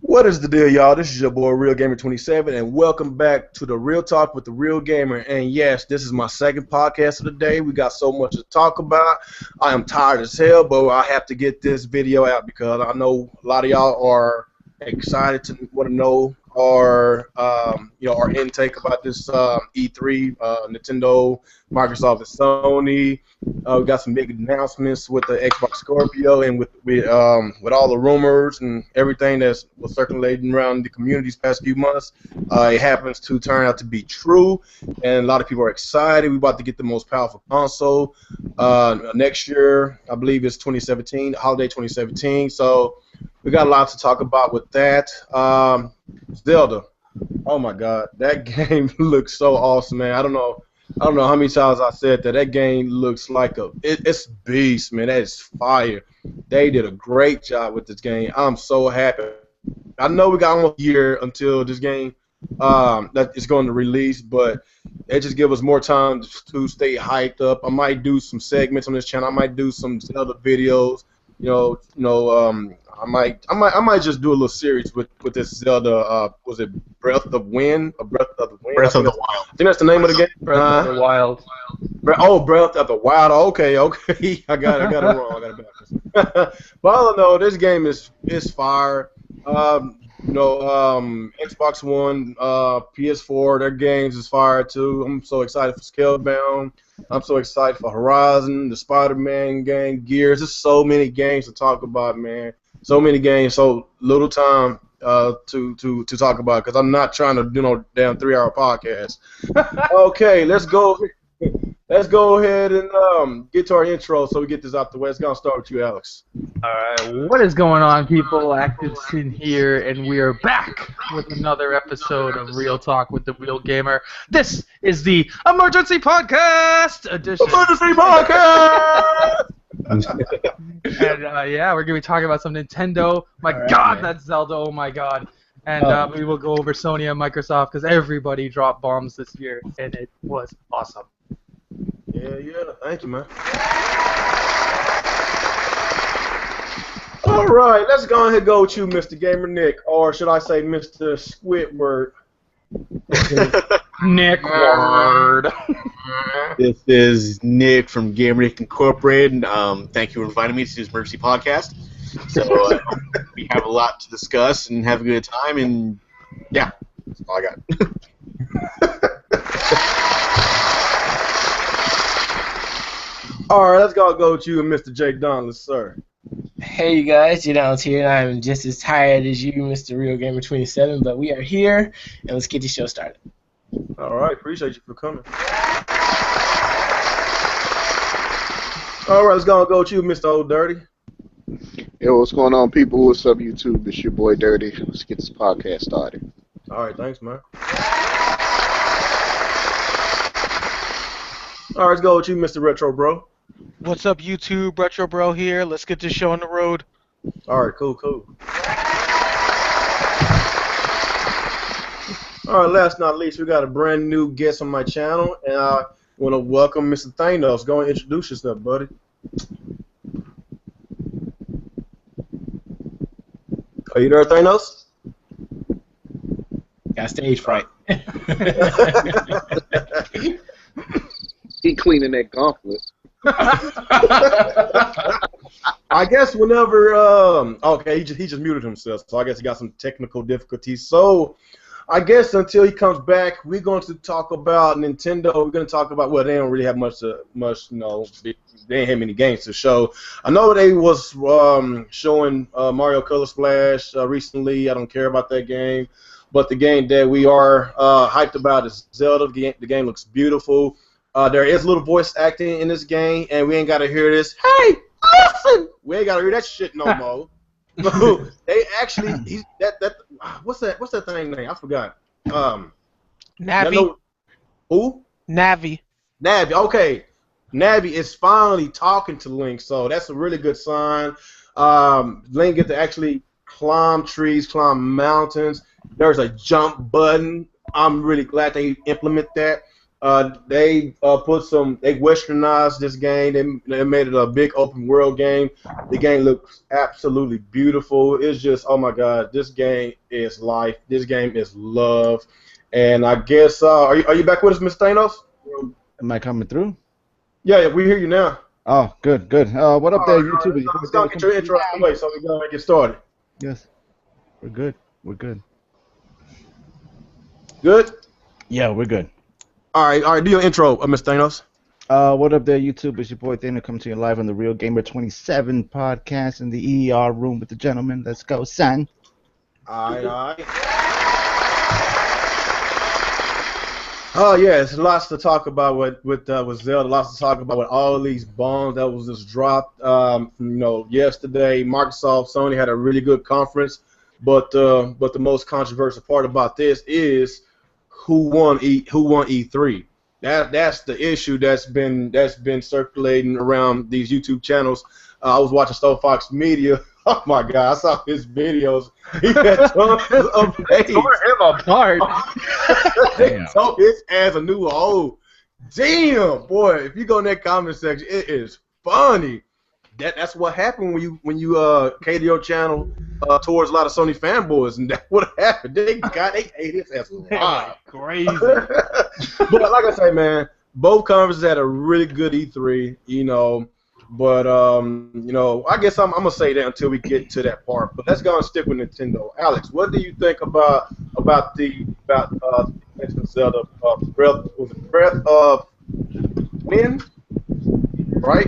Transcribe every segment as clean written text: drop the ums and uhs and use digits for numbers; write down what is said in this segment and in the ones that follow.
What is the deal, y'all? This is your boy Real Gamer 27, and welcome back to the Real Talk with the Real Gamer. And yes, this is my second podcast of the day. We got so much to talk about. I am tired as hell, but I have to get this video out because I know a lot of y'all are excited to want to know our our intake about this E3, Nintendo, Microsoft, and Sony. We got some big announcements with the Xbox Scorpio and with all the rumors and everything that's was circulating around the community these past few months. It happens to turn out to be true, and a lot of people are excited. We're about to get the most powerful console next year. I believe it's 2017, holiday 2017. So we got a lot to talk about with that. Zelda. Oh my God, that game looks so awesome, man. I don't know how many times I said that. That game looks like it's beast, man. That is fire. They did a great job with this game. I'm so happy. I know we got almost a year until this game that is going to release, but it just give us more time to stay hyped up. I might do some segments on this channel. I might do some Zelda videos. I might just do a little series with this Zelda. Was it Breath of the Wind? Breath of the Wind. Breath of the Wild. I think that's the name of the game. Breath of the Wild. Breath of the Wild. Okay. I got it wrong. I got it backwards. But I don't know. This game is fire. Xbox One, PS4, their games is fire too. I'm so excited for Scalebound. I'm so excited for Horizon, the Spider-Man game, Gears. There's so many games to talk about, man. So many games, so little time to talk about because I'm not trying to do no damn 3-hour podcast. Okay, let's go. Let's go ahead and get to our intro so we get this out the way. It's gonna start with you, Alex. Alright, what is going on, people? Activeson here, and we are back with another episode of Real Talk with the Real Gamer. This is the Emergency Podcast edition. Emergency Podcast! And yeah, we're gonna be talking about some Nintendo. My God, man. That's Zelda! Oh my God! And we will go over Sony and Microsoft because everybody dropped bombs this year, and it was awesome. Yeah. Thank you, man. All right, let's go ahead and go with you, Mr. Gamer Nick, or should I say Mr. Squidward? Nick Ward. This is Nick from Gamertag Incorporated. Thank you for inviting me to this emergency podcast. So we have a lot to discuss and have a good time, and yeah, that's all I got. All right, let's go with you and Mr. Jake Donless, sir. Hey, you guys, Jay here, and I'm just as tired as you, Mr. Real Gamer 27, but we are here, and let's get the show started. All right, appreciate you for coming. All right, let's go with you, Mr. Old Dirty. Yo, what's going on, people? What's up, YouTube? It's your boy Dirty. Let's get this podcast started. All right, thanks, man. All right, let's go with you, Mr. Retro Bro. What's up, YouTube? Retro Bro here. Let's get this show on the road. All right, cool. All right, last but not least, we got a brand new guest on my channel, and I want to welcome Mr. Thanos. Go and introduce yourself, buddy. Are you there, Thanos? Got stage fright. He cleaning that gauntlet. I guess whenever okay, he just muted himself, so I guess he got some technical difficulties. So I guess until he comes back, we're going to talk about Nintendo. We're going to talk about, well, they don't really have much, they didn't have many games to show. I know they was showing Mario Color Splash recently. I don't care about that game, but the game that we are hyped about is Zelda. The game looks beautiful. There is little voice acting in this game, and we ain't got to hear this, hey, listen! We ain't got to hear that shit no more. They actually, what's that thing name? I forgot. Navi. Who? Navi. Navi, okay. Navi is finally talking to Link, so that's a really good sign. Link get to actually climb trees, climb mountains. There's a jump button. I'm really glad they implement that. They they westernized this game. They made it a big open world game. The game looks absolutely beautiful. It's just, oh my God, this game is life. This game is love. And I guess, are you back with us, Miss Thanos? Am I coming through? Yeah, we hear you now. Oh, good, good. What up there, YouTube? Let's go get your intro out of the way so we're going to get started. Yes, we're good. We're good. Good? Yeah, we're good. All right. Do your intro, Mr. Thanos. What up there, YouTube? It's your boy Thanos coming to you live on the Real Gamer 27 podcast in the ER room with the gentleman. Let's go, son. All right. Oh yes, lots to talk about with Zelda. Lots to talk about with all these bombs that was just dropped. Yesterday, Microsoft, Sony had a really good conference, but the most controversial part about this is who won E3. That's the issue that's been circulating around these YouTube channels. I was watching Star Fox Media. Oh my God, I saw his videos. He had tons of hate. Tore him apart. They told his ass a new hole. Damn, boy! If you go in that comment section, it is funny. That's what happened when you cater your channel towards a lot of Sony fanboys, and that's what happened. They hate his ass a lot. Crazy. But like I say, man, both conferences had a really good E3, But I guess I'm gonna say that until we get to that part. But let's go and stick with Nintendo. Alex, what do you think about Legend of Zelda Breath of Wind? Right?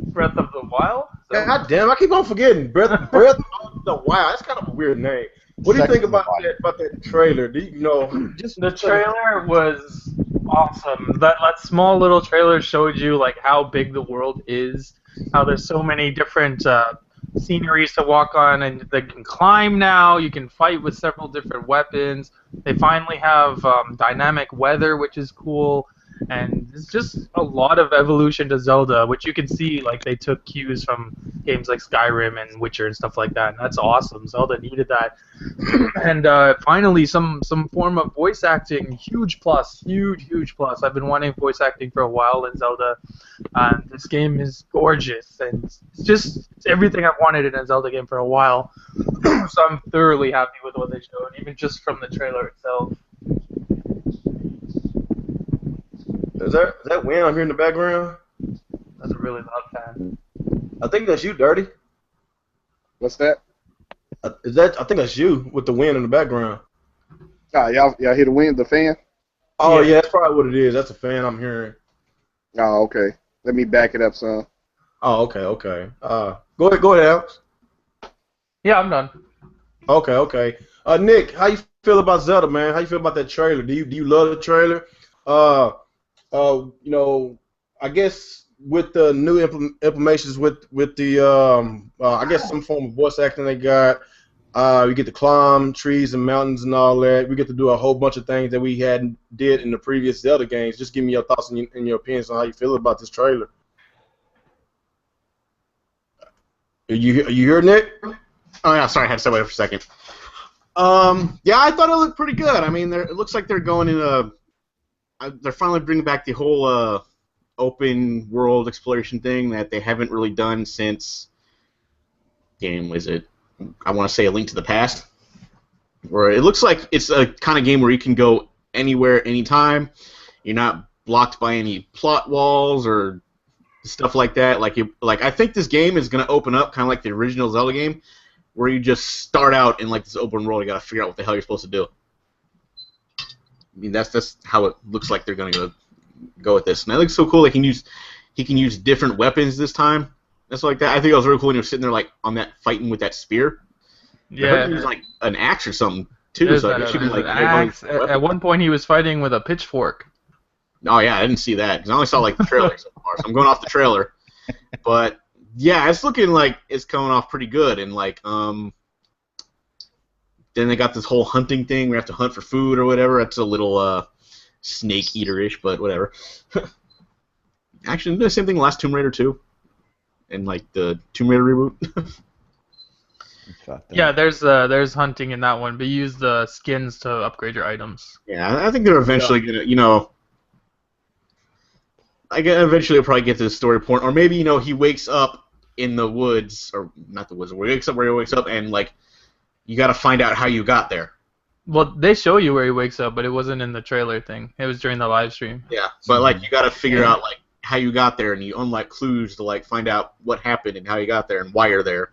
Breath of the Wild? God damn, I keep on forgetting. Breath of the Wild. That's kind of a weird name. What do you think about that trailer? Do you know? Just the trailer was awesome. That small little trailer showed you like how big the world is, how there's so many different sceneries to walk on, and they can climb now. You can fight with several different weapons. They finally have dynamic weather, which is cool. And it's just a lot of evolution to Zelda, which you can see like they took cues from games like Skyrim and Witcher and stuff like that. And that's awesome. Zelda needed that. And finally, some form of voice acting, huge plus. I've been wanting voice acting for a while in Zelda. This game is gorgeous, and it's everything I've wanted in a Zelda game for a while. So I'm thoroughly happy with what they showed, even just from the trailer itself. Is that wind I'm hearing in the background? That's a really loud fan. I think that's you, Dirty. What's that? I think that's you with the wind in the background. Y'all hear the wind, the fan? Oh yeah, that's probably what it is. That's a fan I'm hearing. Oh, okay. Let me back it up, son. Oh, okay. Go ahead, Alex. Yeah, I'm done. Okay. Nick, how you feel about Zelda, man? How you feel about that trailer? Do you love the trailer? I guess with the new implementations with the I guess some form of voice acting they got, we get to climb trees and mountains and all that. We get to do a whole bunch of things that we did in the previous Zelda games. Just give me your thoughts and your opinions on how you feel about this trailer. Are you here, Nick? Oh yeah, sorry, I had to step away for a second. Yeah, I thought it looked pretty good. I mean, it looks like they're going in they're finally bringing back the whole open world exploration thing that they haven't really done since. Game was it? I want to say A Link to the Past, where it looks like it's a kind of game where you can go anywhere, anytime. You're not blocked by any plot walls or stuff like that. Like I think this game is gonna open up kind of like the original Zelda game, where you just start out in like this open world. You gotta figure out what the hell you're supposed to do. I mean, that's how it looks like they're gonna go with this. And it looks so cool. He can use different weapons this time. That's like that. I think it was really cool when he was sitting there like on that fighting with that spear. Yeah. He was like an axe or something too. So I guess you can like axe. At one point, he was fighting with a pitchfork. Oh yeah, I didn't see that because I only saw like the trailer so far. So I'm going off the trailer. But yeah, it's looking like it's coming off pretty good. And like then they got this whole hunting thing. We have to hunt for food or whatever. It's a little snake eater-ish, but whatever. Actually, didn't do the same thing in last Tomb Raider 2, and like the Tomb Raider reboot. Yeah, there's hunting in that one, but you use the skins to upgrade your items. Yeah, I think they're eventually gonna, I guess eventually he'll probably get to the story point, or maybe he wakes up in the woods, or not the woods, where he wakes up, and like you got to find out how you got there. Well, they show you where he wakes up, but it wasn't in the trailer thing. It was during the live stream. Yeah, but like you got to figure out like how you got there, and you unlock clues to like find out what happened and how you got there and why you're there,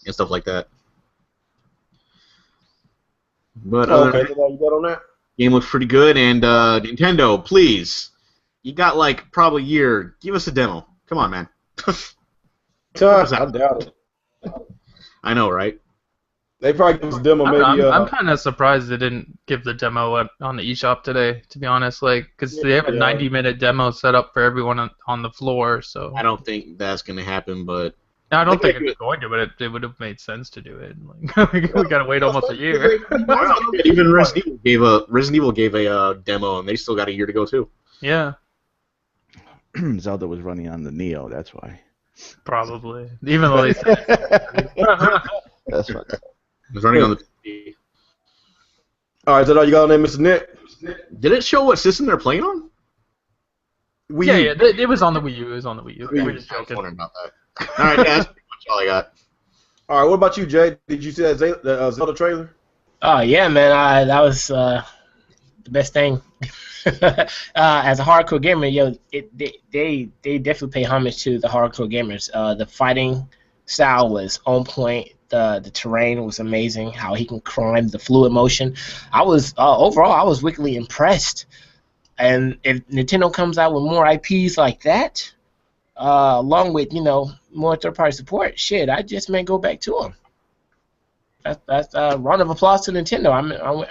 and stuff like that. But Okay, that's all you got on that? Game looks pretty good, and Nintendo, please, you got like probably a year. Give us a demo. Come on, man. I doubt it. I know, right? They probably give us a demo maybe. I'm kind of surprised they didn't give the demo on the eShop today, to be honest. Like, because they have a 90-minute demo set up for everyone on the floor. So I don't think that's gonna happen, but I don't think it's going to, but it would have made sense to do it. Like, we gotta wait almost a year. Even Resident Evil gave a demo, and they still got a year to go too. Yeah, Zelda was running on the Neo, that's why. probably. Even though they said That's right. It was running on the PC. All right, is that all you got on there, Mr. Nick? Did it show what system they're playing on? yeah, it was on the Wii U. It was on the Wii U. We're just I was joking. wondering about that. All right, yeah, that's pretty much all I got. All right, what about you, Jay? Did you see that Zelda trailer? Oh yeah, man, that was the best thing. As a hardcore gamer, they definitely pay homage to the hardcore gamers. The fighting style was on point. The terrain was amazing. How he can climb, the fluid motion. I was overall, I was wickedly impressed. And if Nintendo comes out with more IPs like that, along with more third-party support, shit, I just may go back to them. That's a round of applause to Nintendo.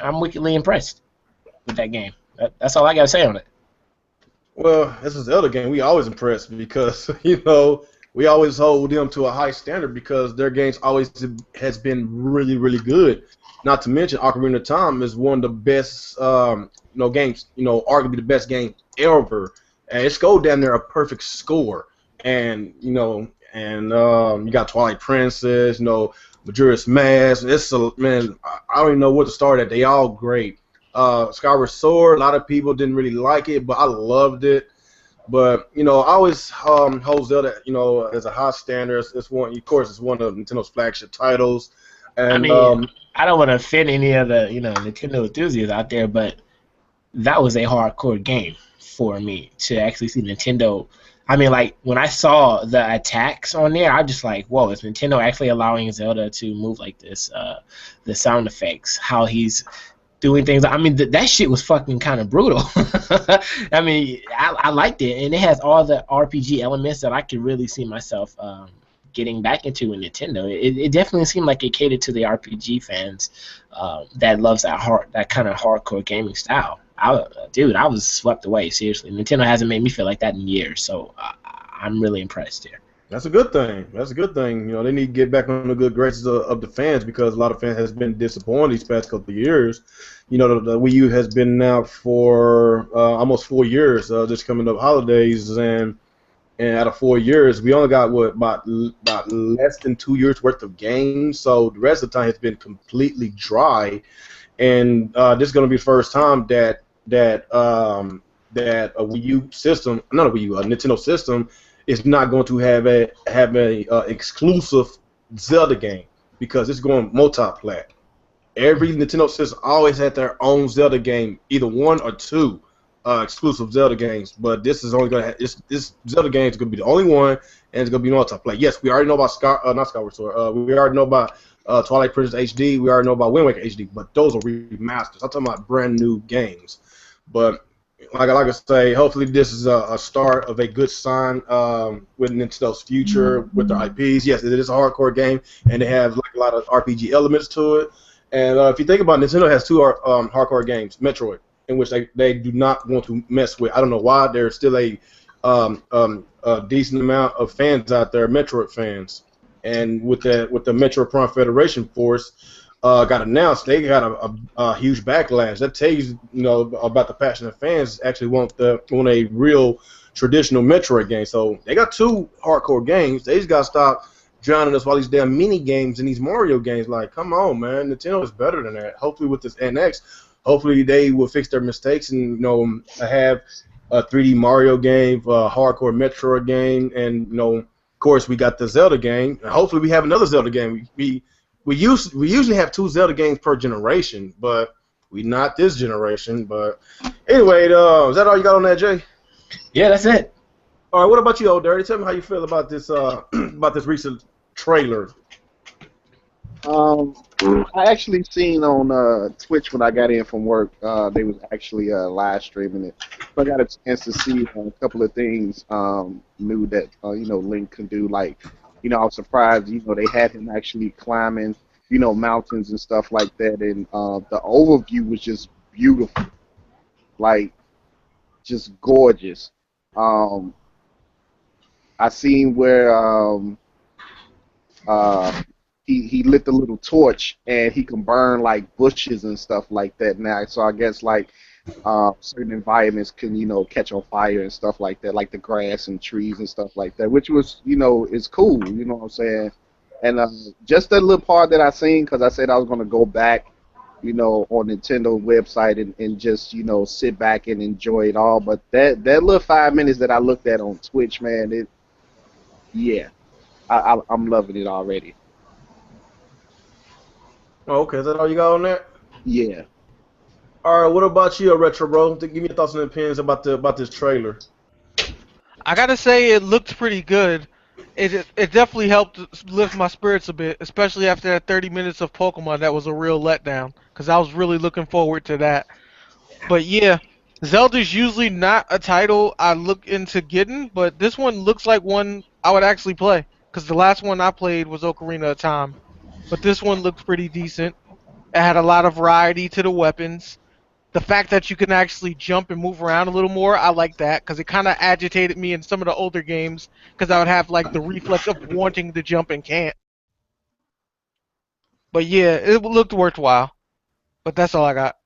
I'm wickedly impressed with that game. That's all I gotta say on it. Well, this is the other game. We always impressed because we always hold them to a high standard because their games always has been really, really good. Not to mention, Ocarina of Time is one of the best games. Arguably the best game ever, and it's go down there a perfect score. And you got Twilight Princess, Majora's Mask. I don't even know what to start at. They all great. Skyward Sword, a lot of people didn't really like it, but I loved it. But I always hold Zelda, as a high standard. It's one of Nintendo's flagship titles. And I don't want to offend any of the Nintendo enthusiasts out there, but that was a hardcore game for me to actually see Nintendo. I mean, like when I saw the attacks on there, I'm just like, whoa, is Nintendo actually allowing Zelda to move like this? The sound effects, how he's doing things. I mean, that shit was fucking kind of brutal. I mean, I liked it, and it has all the RPG elements that I could really see myself getting back into in Nintendo. It definitely seemed like it catered to the RPG fans that loves that kind of hardcore gaming style. I was swept away. Seriously, Nintendo hasn't made me feel like that in years, so I'm really impressed here. That's a good thing. They need to get back on the good graces of the fans because a lot of fans has been disappointed these past couple of years. The Wii U has been out for almost 4 years. Just coming up holidays, and out of 4 years, we only got about less than 2 years worth of games. So the rest of the time has been completely dry. And this is going to be the first time that a Wii U system, not a Wii U, a Nintendo system, is not going to have a exclusive Zelda game because it's going multi-plat. Every Nintendo system always had their own Zelda game, either 1 or 2 exclusive Zelda games. But this is only going to this Zelda game is going to be the only one, and it's going to be multi-plat. Yes, we already know about not Skyward Sword. We already know about Twilight Princess HD. We already know about Wind Waker HD. But those are remasters. I'm talking about brand new games. But like I say, hopefully this is a start of a good sign with Nintendo's future with their IPs. Yes, it is a hardcore game, and they have like a lot of RPG elements to it. And if you think about it, Nintendo has 2 hardcore games, Metroid, in which they do not want to mess with. I don't know why. There's still a decent amount of fans out there, Metroid fans. And with the Metroid Prime Federation Force got announced, they got a huge backlash. That tells you about the passion of fans actually want a real traditional Metroid game. So they got 2 hardcore games. They just got to stop drowning us with all these damn mini games and these Mario games. Like, come on, man, Nintendo is better than that. Hopefully with this NX, hopefully they will fix their mistakes and have a 3D Mario game, a hardcore Metroid game, and of course we got the Zelda game. And hopefully we have another Zelda game. We usually have 2 Zelda games per generation, but we not this generation. But anyway, is that all you got on that, Jay? Yeah, that's it. All right, what about you, Old Dirty? Tell me how you feel about this about this recent trailer. I actually seen on Twitch when I got in from work. They was actually live streaming it. So I got a chance to see a couple of things new that Link can do. Like, I was surprised. They had him actually climbing, mountains and stuff like that. And the overview was just beautiful, like just gorgeous. I seen where he lit the little torch and he can burn like bushes and stuff like that now. So I guess like certain environments can catch on fire and stuff like that, like the grass and trees and stuff like that, which was is cool. You know what I'm saying? And just that little part that I seen, because I said I was gonna go back on Nintendo website and just sit back and enjoy it all. But that little 5 minutes that I looked at on Twitch, man, I'm loving it already. Oh, okay, is that all you got on that? Yeah. All right, what about you, Retro Bro? Give me your thoughts and opinions about this trailer. I gotta say, it looked pretty good. It definitely helped lift my spirits a bit, especially after that 30 minutes of Pokemon. That was a real letdown, because I was really looking forward to that. But yeah, Zelda's usually not a title I look into getting, but this one looks like one I would actually play, because the last one I played was Ocarina of Time. But this one looks pretty decent. It had a lot of variety to the weapons. The fact that you can actually jump and move around a little more, I like that, because it kind of agitated me in some of the older games, because I would have like the reflex of wanting to jump and can't. But yeah, it looked worthwhile. But that's all I got.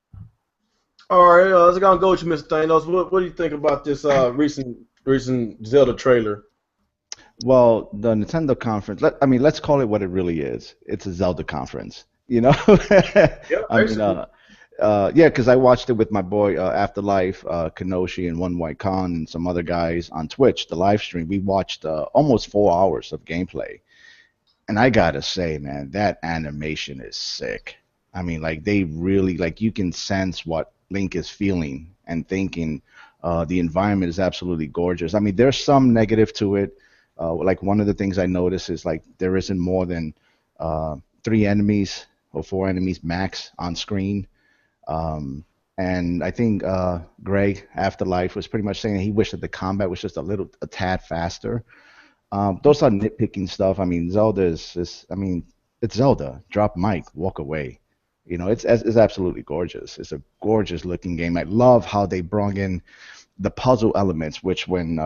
All right, let's go with you, Mr. Thanos. What do you think about this recent Zelda trailer? Well, the Nintendo conference, let's call it what it really is. It's a Zelda conference, Yeah, I mean, yeah, because I watched it with my boy Afterlife, Kenoshi, and One White Con, and some other guys on Twitch, the live stream. We watched almost 4 hours of gameplay. And I gotta say, man, that animation is sick. I mean, like, they really, like, you can sense what Link is feeling and thinking. The environment is absolutely gorgeous. I mean, there's some negative to it. Like, one of the things I noticed is, like, there isn't more than 3 enemies or 4 enemies max on screen. And I think Greg Afterlife was pretty much saying he wished that the combat was just a tad faster. Those are nitpicking stuff. I mean, Zelda it's Zelda. Drop mic, walk away. It's absolutely gorgeous. It's a gorgeous looking game. I love how they brought in the puzzle elements, which when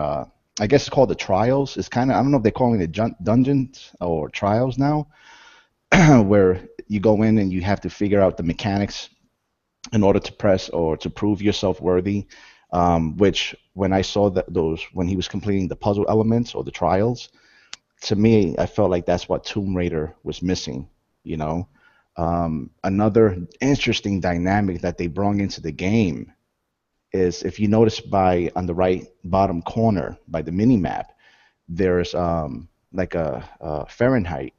I guess it's called the trials. It's kind of, I don't know if they're calling it dungeons or trials now, where you go in and you have to figure out the mechanics in order to press or to prove yourself worthy. Which when I saw when he was completing the puzzle elements or the trials, to me, I felt like that's what Tomb Raider was missing. Another interesting dynamic that they brought into the game is, if you notice on the right bottom corner by the mini map, there's like a Fahrenheit,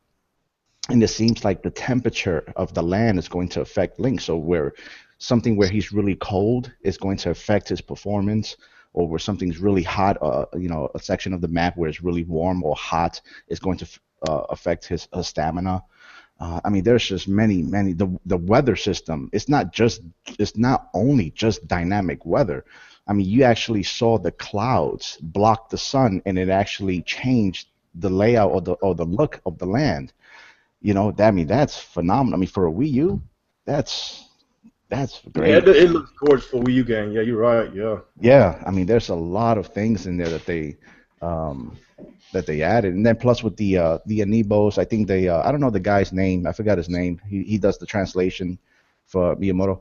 and it seems like the temperature of the land is going to affect Link. So where he's really cold is going to affect his performance, or where something's really hot, a section of the map where it's really warm or hot is going to affect his stamina. I mean, there's just many. The weather system. It's not only just dynamic weather. I mean, you actually saw the clouds block the sun, and it actually changed the layout or the look of the land. That's phenomenal. I mean, for a Wii U, that's great. Yeah, it looks gorgeous for a Wii U game. Yeah, you're right. Yeah. Yeah, I mean, there's a lot of things in there that they added, and then plus with the amiibos, I think I don't know the guy's name. I forgot his name. He does the translation for Miyamoto.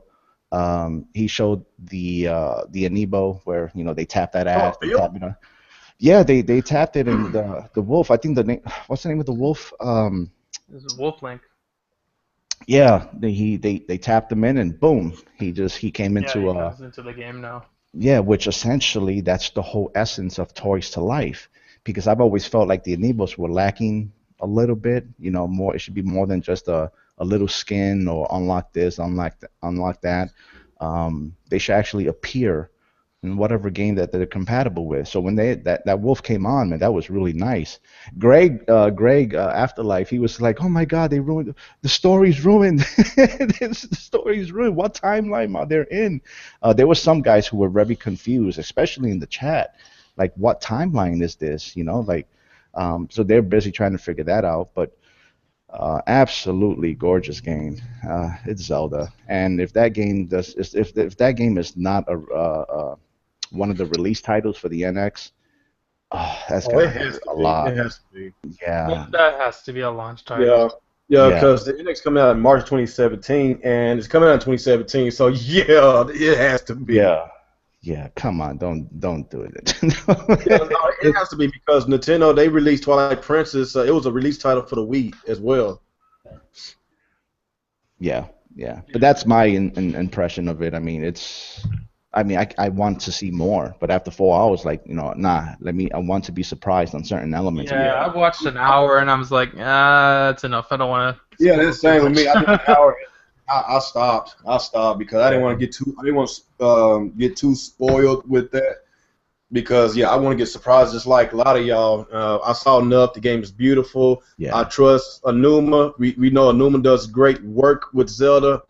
He showed the amiibo where they tap that ass. They tap it. Yeah, they tapped it, and the wolf. I think the name. What's the name of the wolf? This is Wolf Link. Yeah, they tapped him in, and boom, he came into. Yeah, he comes into the game now. Yeah, which essentially that's the whole essence of Toys to Life, because I've always felt like the Amiibos were lacking a little bit. More. It should be more than just a little skin or unlock this, unlock that. They should actually appear in whatever game that they're compatible with. So when that wolf came on, man, that was really nice. Greg, Afterlife, he was like, "Oh my God, they ruined the story's ruined. The story's ruined. What timeline are they in?" There were some guys who were very confused, especially in the chat, like, what timeline is this? So they're busy trying to figure that out. But absolutely gorgeous game. It's Zelda, and if that game if that game is not one of the release titles for the NX, that's Oh, gonna it has hurt to a be. lot. It has to be. Yeah, That has to be a launch Yeah. title. Yeah, yeah, because the index coming out in March 2017, and it's coming out in 2017. So yeah, it has to be. yeah, yeah. Come on, don't do it. Yeah, no, it has to be because Nintendo they released Twilight Princess. It was a release title for the Wii as well. Yeah, yeah. But that's my impression of it. I mean, I want to see more, but after 4 hours, like, nah. I want to be surprised on certain elements. Yeah, I watched an hour and I was like, that's enough. I don't want to. Yeah, that's the same with me. I did an hour. I stopped. I stopped because I didn't want to get too. I didn't want to get too spoiled with that. Because I want to get surprised just like a lot of y'all. I saw enough. The game is beautiful. Yeah. I trust Anuma. We know Anuma does great work with Zelda.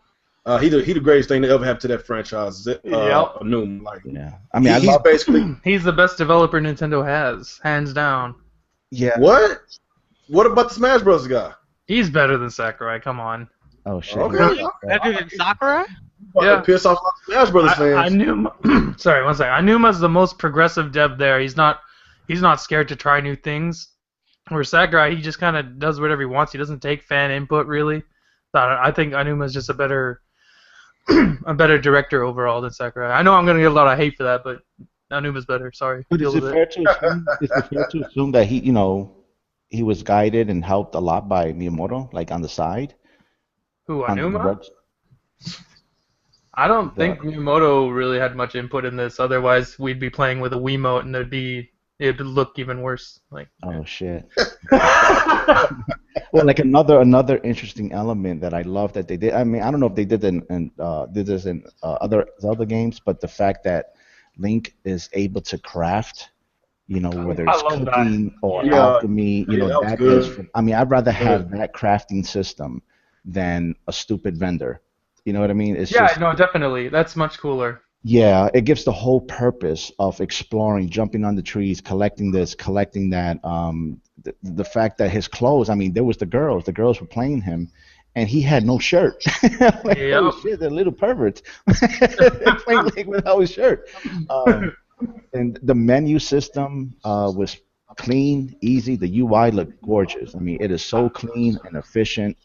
He the greatest thing to ever happen to that franchise. Anuma. Like, Yeah. I mean, he's basically. He's the best developer Nintendo has, hands down. Yeah. What? What about the Smash Bros. Guy? He's better than Sakurai. Come on. Oh shit. Okay. Better than Sakurai? Yeah. Piss off my Smash Brothers fans. Sorry, one second. Anuma's the most progressive dev there. He's not scared to try new things. Where Sakurai, he just kind of does whatever he wants. He doesn't take fan input really. So I think Anuma's just a better director overall than Sakurai. I know I'm gonna get a lot of hate for that, but Anuma's better. Sorry. But is it fair to assume that he was guided and helped a lot by Miyamoto, like on the side? Who, On the Anuma? web- I don't think Miyamoto really had much input in this. Otherwise, we'd be playing with a Wiimote, and it'd look even worse. Like, Oh shit. Well, like another interesting element that I love that they did. I mean, I don't know if they did did this in other Zelda games, but the fact that Link is able to craft, whether I it's love that. cooking or Yeah. alchemy, Yeah, that was that good. is. I mean, I'd rather have that crafting system than a stupid vendor. You know what I mean? It's yeah, just, no, definitely. That's much cooler. yeah, it gives the whole purpose of exploring, jumping on the trees, collecting this, collecting that. The fact that his clothes, I mean, there was the girls were playing him, and he had no shirt. Like, Yep. oh shit, they're little perverts. Playing Link without his shirt. And the menu system was clean, easy. The UI looked gorgeous. I mean, it is so clean and efficient.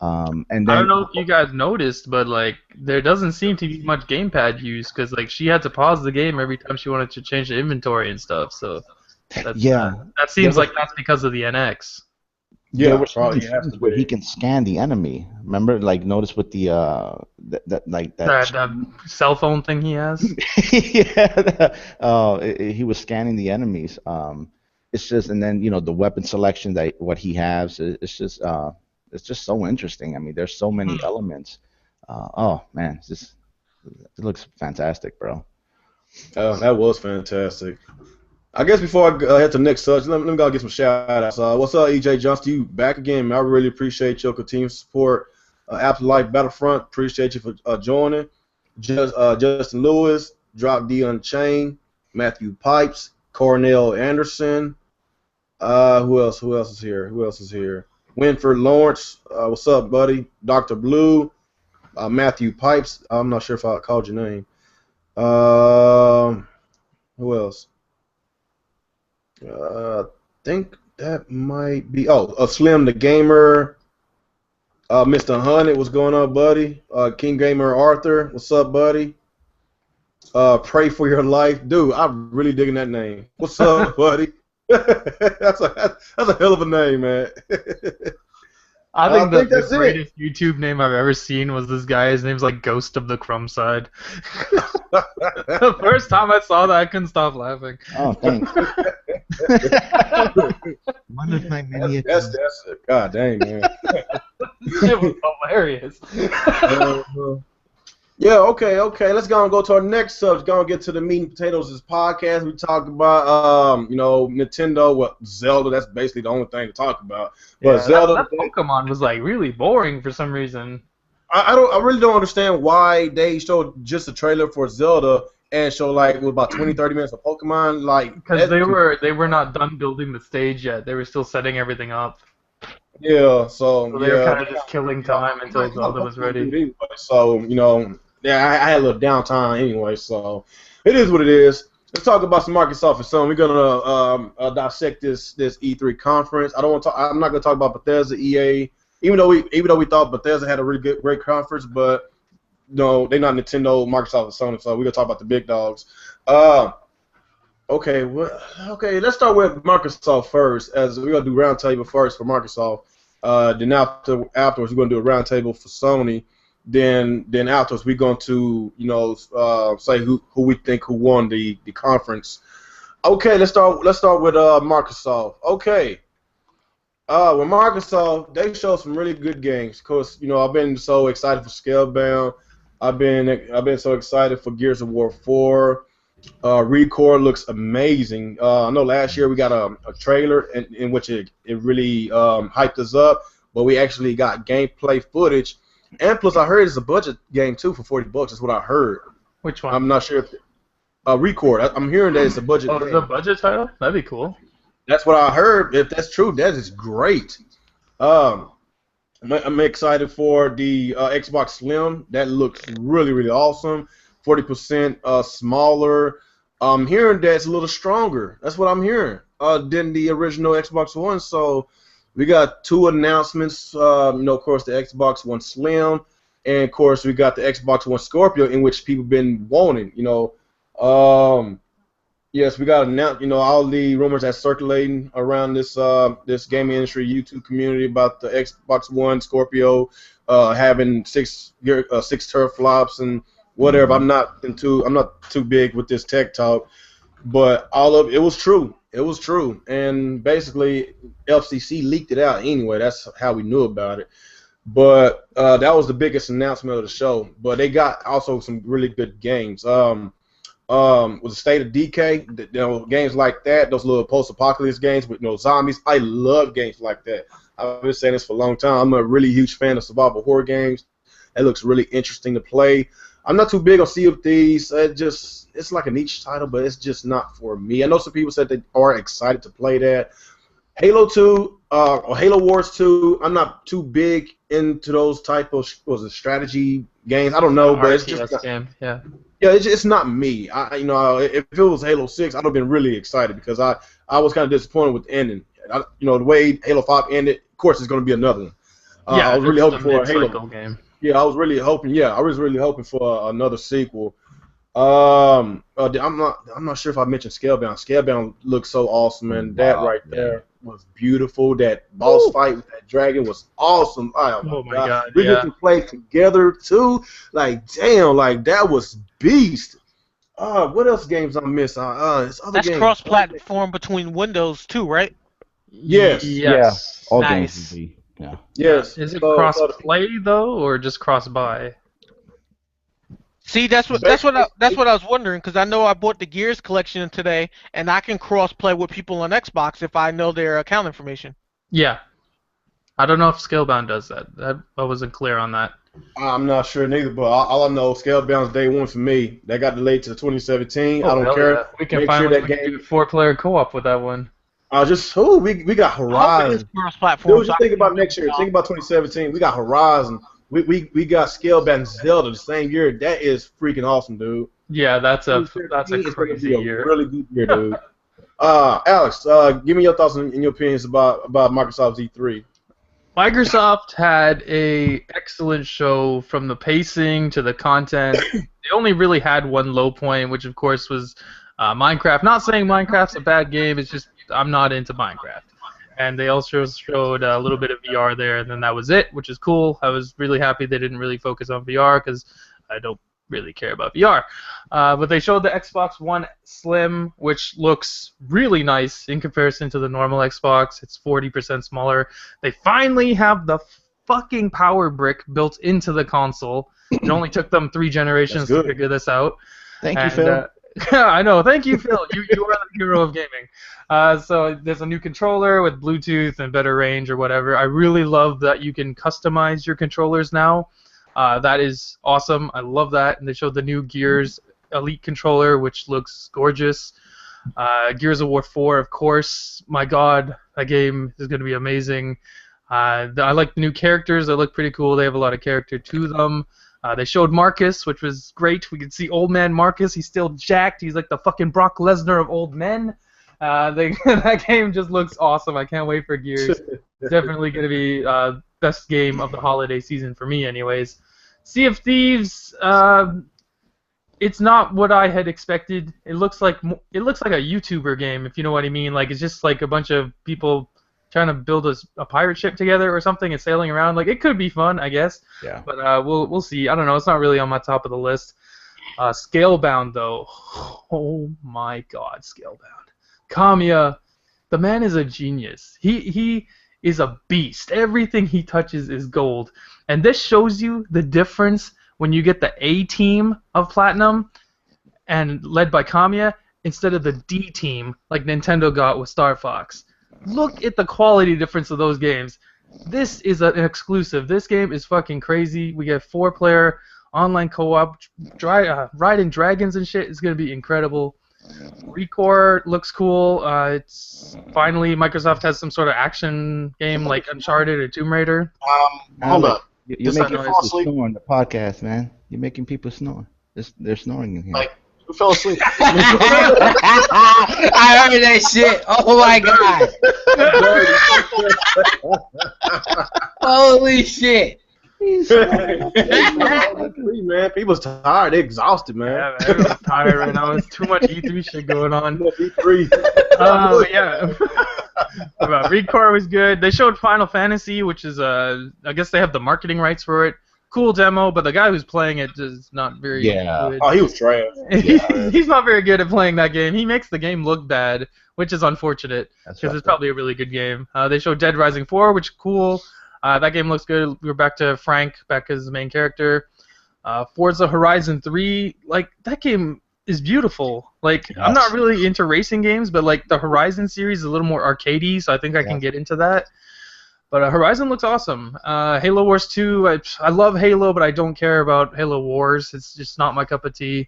And then, I don't know if you guys noticed, but like there doesn't seem to be much gamepad use because like she had to pause the game every time she wanted to change the inventory and stuff. So that's, that seems like that's because of the NX. there were probably certain has scenes to where be. he can scan the enemy. Remember, like, notice with the That cell phone thing he has. he was scanning the enemies. It's just, and then the weapon selection that what he has. It's just so interesting. I mean, there's so many elements. Oh man, it looks fantastic, bro. Oh, that was fantastic. I guess before I head to the next subject, let me go get some shout-outs. What's up, EJ Johnston? You back again, man. I really appreciate your continued support. Afterlife Battlefront, appreciate you for joining. Justin Lewis, Drop D Unchained, Matthew Pipes, Cornell Anderson. Who else is here? Winford Lawrence, what's up, buddy? Dr. Blue, Matthew Pipes. I'm not sure if I called your name. Who else? I think that might be. Slim the Gamer. Mr. Hunnit, what's going on, buddy? King Gamer Arthur, what's up, buddy? Pray for your life, dude. I'm really digging that name. What's up, buddy? that's a hell of a name, man. I think think the that's it. greatest YouTube name I've ever seen was this guy. His name's like Ghost of the Crumb Side. The first time I saw that, I couldn't stop laughing. Oh, thanks. One of my many That's it. God dang, man. It was hilarious. Yeah, okay. Let's go to our next subject. Go and get to the meat and potatoes of this podcast. We talk about, Nintendo. Well, Zelda. That's basically the only thing to talk about. But Zelda. That Pokemon was like really boring for some reason. I really don't understand why they showed just a trailer for Zelda and show like about 20-30 minutes of Pokemon. Like because they were not done building the stage yet. They were still setting everything up. Yeah, so they were kind of just killing time until Zelda was ready. So I had a little downtime anyway. So it is what it is. Let's talk about some Microsoft and Sony. We're gonna dissect this E3 conference. I'm not gonna talk about Bethesda, EA. Even though we thought Bethesda had a really great conference, but no, they're not Nintendo, Microsoft, and Sony. So we're gonna talk about the big dogs. Okay, let's start with Microsoft first, as we're going to do roundtable first for Microsoft. Then afterwards, we're going to do a roundtable for Sony. Then afterwards, we're going to, say who we think who won the conference. Okay, let's start with Microsoft. Okay. With Microsoft, they showed some really good games. Of course, I've been so excited for Scalebound. I've been so excited for Gears of War 4. Recore looks amazing. I know last year we got a trailer in which it really hyped us up, but we actually got gameplay footage. And plus, I heard it's a budget game too for $40. That's what I heard. Which one? I'm not sure if Recore. I'm hearing that it's a budget game. Oh, it's a budget title? That'd be cool. That's what I heard. If that's true, that is great. I'm excited for the Xbox Slim. That looks really, really awesome. 40% smaller. I'm hearing that it's a little stronger. That's what I'm hearing than the original Xbox One. So we got two announcements. Of course, the Xbox One Slim, and of course we got the Xbox One Scorpio, in which people been wanting. Yes, we got announced. All the rumors that's circulating around this gaming industry YouTube community about the Xbox One Scorpio having six teraflops and whatever. I'm not too big with this tech talk, but all of it was true. It was true, and basically FCC leaked it out anyway. That's how we knew about it. But that was the biggest announcement of the show. But they got also some really good games. With the State of Decay, games like that, those little post-apocalypse games with zombies. I love games like that. I've been saying this for a long time. I'm a really huge fan of survival horror games. It looks really interesting to play. I'm not too big on Sea of Thieves. It's like a niche title, but it's just not for me. I know some people said they are excited to play that. Halo 2 or Halo Wars 2, I'm not too big into those type of strategy games. I don't know, but it's just game. Yeah. Yeah, it's not me. If it was Halo 6, I'd have been really excited because I was kind of disappointed with the ending. The way Halo 5 ended, of course, it's going to be another one. I was really hoping for a Halo game. Yeah, I was really hoping for another sequel. I'm not sure if I mentioned Scalebound. Scalebound looks so awesome, and that right there was beautiful. That boss fight with that dragon was awesome. Oh my god. We get to play together too. Like damn, like that was beast. What else games I missed? That's cross-platform between Windows too, right? Yes. Yeah. All nice. games will be. Yeah. Yes. Is it cross-play though, or just cross-buy? See, that's what I was wondering, because I know I bought the Gears collection today, and I can cross-play with people on Xbox if I know their account information. Yeah. I don't know if Scalebound does that. I wasn't clear on that. I'm not sure neither, but all I know, Scalebound's day one for me. That got delayed to 2017. I don't care. Yeah. We can finally do 4-player co-op with that one. We got Horizon. Cross-platform. Dude, think about next year. Think about 2017. We got Horizon. We got Scalebound and Zelda the same year. That is freaking awesome, dude. Yeah, that's a crazy year. Really good year, dude. Alex, give me your thoughts and your opinions about Microsoft's E3. Microsoft had a excellent show from the pacing to the content. They only really had one low point, which of course was Minecraft. Not saying Minecraft's a bad game. It's just I'm not into Minecraft. and they also showed a little bit of VR there, and then that was it, which is cool. I was really happy they didn't really focus on VR because I don't really care about VR. But they showed the Xbox One Slim, which looks really nice in comparison to the normal Xbox. It's 40% smaller. They finally have the fucking power brick built into the console. It only took them 3 generations to figure this out. Thank you, Phil. I know. Thank you, Phil. You are the hero of gaming. So there's a new controller with Bluetooth and better range or whatever. I really love that you can customize your controllers now. That is awesome. I love that. And they showed the new Gears Elite controller, which looks gorgeous. Gears of War 4, of course. My God, that game is going to be amazing. I like the new characters. They look pretty cool. They have a lot of character to them. They showed Marcus, which was great. We could see old man Marcus. He's still jacked. He's like the fucking Brock Lesnar of old men. That game just looks awesome. I can't wait for Gears. Definitely going to be best game of the holiday season for me anyways. Sea of Thieves, it's not what I had expected. It looks like a YouTuber game, if you know what I mean. Like, it's just like a bunch of people trying to build a pirate ship together or something and sailing around. Like, it could be fun, I guess. Yeah. But we'll see. I don't know. It's not really on my top of the list. Scalebound, though. Oh my God, Scalebound. Kamiya, the man is a genius. He is a beast. Everything he touches is gold. And this shows you the difference when you get the A team of Platinum and led by Kamiya instead of the D team like Nintendo got with Star Fox. Look at the quality difference of those games. This is an exclusive. This game is fucking crazy. We get 4-player online co-op, riding dragons and shit. It's gonna be incredible. Recore looks cool. It's finally Microsoft has some sort of action game like Uncharted or Tomb Raider. Hold up. You're making people snore on the podcast, man. You're making people snore. They're snoring in here. Like, who fell asleep? I heard that shit. Oh my God. Holy shit. Man, people's tired. They're exhausted, man. Yeah, everyone's tired right now. There's too much E3 shit going on. E3. Yeah. Recore was good. They showed Final Fantasy, which is I guess they have the marketing rights for it. Cool demo, but the guy who's playing it is not very good. Oh, he was trash. He's not very good at playing that game. He makes the game look bad, which is unfortunate because it's probably a really good game. They showed Dead Rising 4, which is cool. That game looks good. We're back to Frank, back as the main character. Forza Horizon 3, like, that game is beautiful. Like, yes. I'm not really into racing games, but, like, the Horizon series is a little more arcadey, so I think I can get into that. But Horizon looks awesome. Halo Wars 2, I love Halo, but I don't care about Halo Wars. It's just not my cup of tea.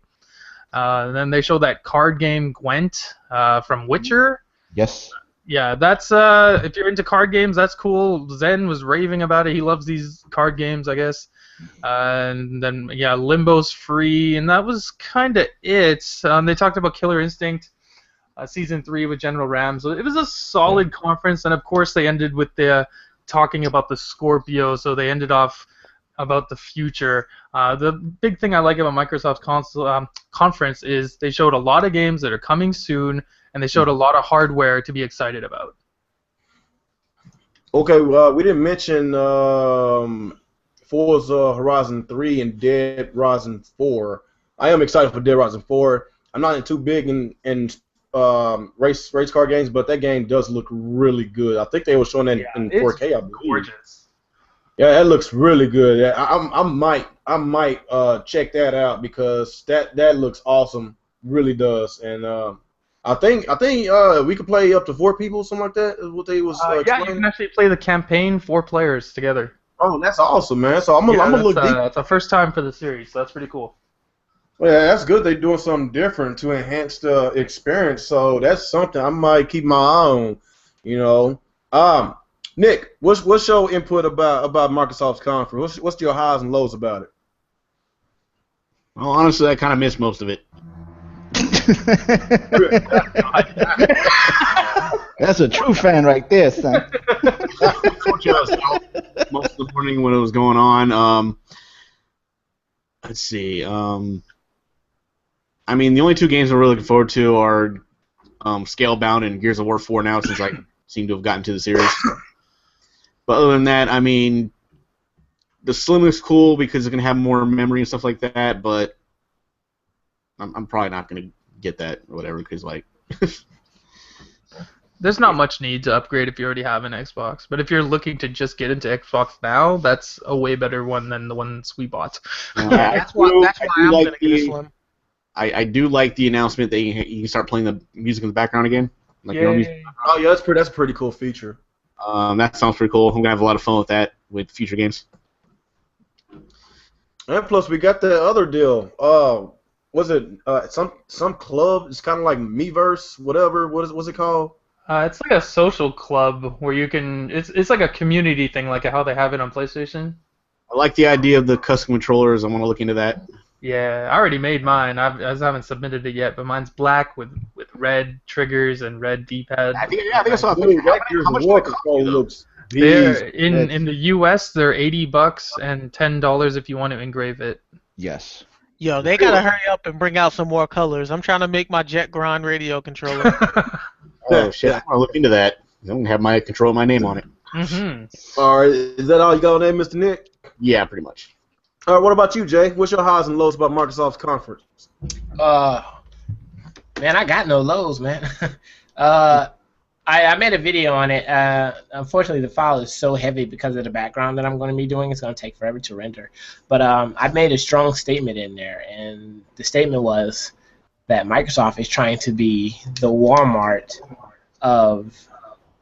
And then they showed that card game Gwent from Witcher. Yes. Yeah, that's if you're into card games, that's cool. Zen was raving about it. He loves these card games, I guess. And then yeah, Limbo's free, and that was kind of it. They talked about Killer Instinct Season 3 with General Ram. So it was a solid conference, and of course they ended with the talking about the Scorpio. So they ended off about the future. The big thing I like about Microsoft's conference is they showed a lot of games that are coming soon, and they showed a lot of hardware to be excited about. Okay, we didn't mention Forza Horizon 3 and Dead Rising 4. I am excited for Dead Rising 4. I'm not too big in race car games, but that game does look really good. I think they were showing that in 4K, I believe. Gorgeous. Yeah, that looks really good. I might check that out because that looks awesome. Really does. And I think we could play up to 4 people, something like that. Is what they was yeah, you can actually play the campaign 4 players together. Oh, that's awesome, man. So I'm gonna look deep. It's the first time for the series, so that's pretty cool. Well, yeah, that's good. They're doing something different to enhance the experience. So that's something I might keep my eye on. You know, Nick, what's your input about Microsoft's conference? What's your highs and lows about it? Well, honestly, I kind of missed most of it. That's a true fan right there, son. Most of the morning when it was going on. Let's see. I mean, the only 2 games I'm really looking forward to are Scalebound and Gears of War 4 now, since I seem to have gotten to the series. But other than that, I mean, the Slim looks cool because it's going to have more memory and stuff like that, but I'm probably not going to get that or whatever because, like... There's not much need to upgrade if you already have an Xbox, but if you're looking to just get into Xbox now, that's a way better one than the ones we bought. That's why I'm like gonna get a Slim. I do like the announcement that you can start playing the music in the background again. Like your own music. Oh yeah, that's a pretty cool feature. That sounds pretty cool. I'm gonna have a lot of fun with that with future games. And plus, we got the other deal. Was it some club? It's kind of like Miiverse, whatever. What's it called? It's like a social club where you can. It's like a community thing, like how they have it on PlayStation. I like the idea of the custom controllers. I want to look into that. Yeah, I already made mine. I haven't submitted it yet, but mine's black with red triggers and red D-pad. I think I saw. How much War control looks? In the US, they're $80 and $10 if you want to engrave it. Yes. Yo, they gotta hurry up and bring out some more colors. I'm trying to make my Jet Grind radio controller. Oh shit! I'm gonna look into that. I'm gonna have my control my name on it. Mm-hmm. All right, is that all you got on there, Mr. Nick? Yeah, pretty much. All right, what about you, Jay? What's your highs and lows about Microsoft's conference? Man, I got no lows, man. I made a video on it. Unfortunately, the file is so heavy because of the background that I'm going to be doing. It's going to take forever to render. But I made a strong statement in there, and the statement was that Microsoft is trying to be the Walmart of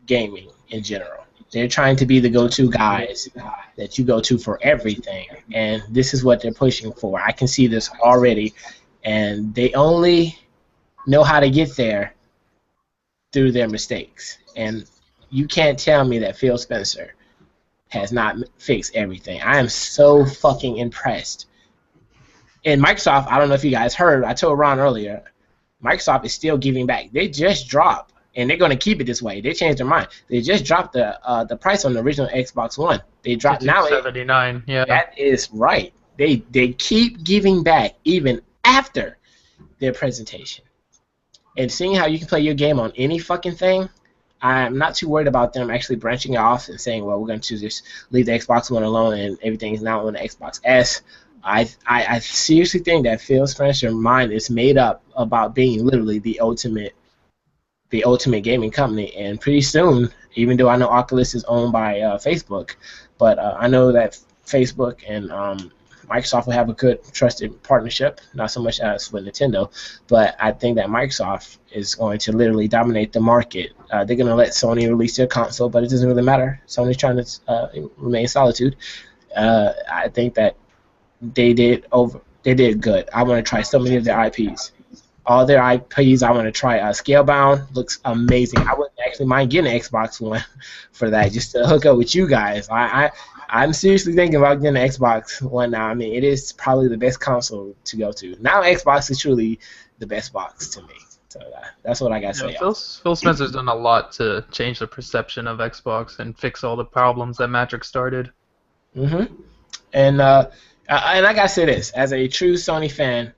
gaming in general. They're trying to be the go-to guys that you go to for everything, and this is what they're pushing for. I can see this already, and they only know how to get there through their mistakes. And you can't tell me that Phil Spencer has not fixed everything. I am so fucking impressed. And Microsoft, I don't know if you guys heard, I told Ron earlier, Microsoft is still giving back. They just dropped, and they're going to keep it this way. They changed their mind. They just dropped the price on the original Xbox One. They dropped now. $79. Yeah. That is right. They keep giving back even after their presentation. And seeing how you can play your game on any fucking thing, I'm not too worried about them actually branching off and saying, well, we're going to just leave the Xbox One alone and everything is now on the Xbox S. I seriously think that Phil Spencer's mind is made up about being literally the ultimate gaming company. And pretty soon, even though I know Oculus is owned by Facebook, but I know that Facebook and Microsoft will have a good, trusted partnership, not so much as with Nintendo, but I think that Microsoft is going to literally dominate the market. They're going to let Sony release their console, but it doesn't really matter. Sony's trying to remain in solitude. I think that they did good. I want to try so many of their IPs. All their IPs I want to try. Scalebound looks amazing. I wouldn't actually mind getting an Xbox One for that, just to hook up with you guys. I'm seriously thinking about getting an Xbox One now. I mean, it is probably the best console to go to. Now Xbox is truly the best box to me. So that's what I got to say. Phil Spencer's done a lot to change the perception of Xbox and fix all the problems that Matrix started. Mm-hmm. And I got to say this, as a true Sony fan,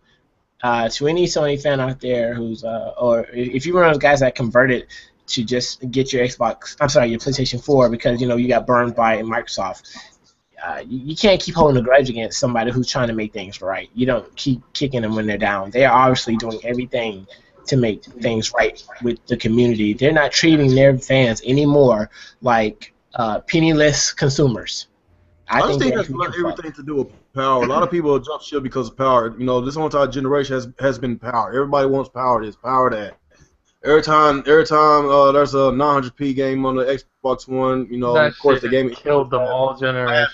to any Sony fan out there who's, or if you're one of those guys that converted to just get your your PlayStation 4 because, you got burned by Microsoft, you can't keep holding a grudge against somebody who's trying to make things right. You don't keep kicking them when they're down. They are obviously doing everything to make things right with the community. They're not treating their fans anymore like penniless consumers. I just think that's everything to do with power. A lot of people jump ship because of power. This entire generation has been power. Everybody wants power. There's power that. Every time there's a 900p game on the Xbox One, of course the game killed them all generation.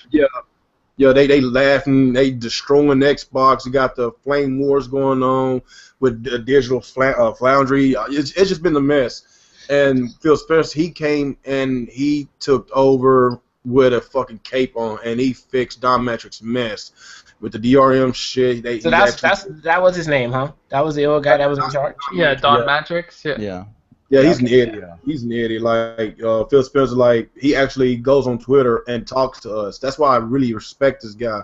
Yeah, they laughing, they destroying the Xbox. You got the flame wars going on with the digital foundry. It's just been a mess. And Phil Spencer, he came and he took over with a fucking cape on, and he fixed Don Matrix's mess with the DRM shit. That was his name, huh? That was the old guy that was in charge. Yeah, Don Matrix. Yeah. Yeah, he's an idiot. Yeah. He's an idiot. Like Phil Spencer, he actually goes on Twitter and talks to us. That's why I really respect this guy.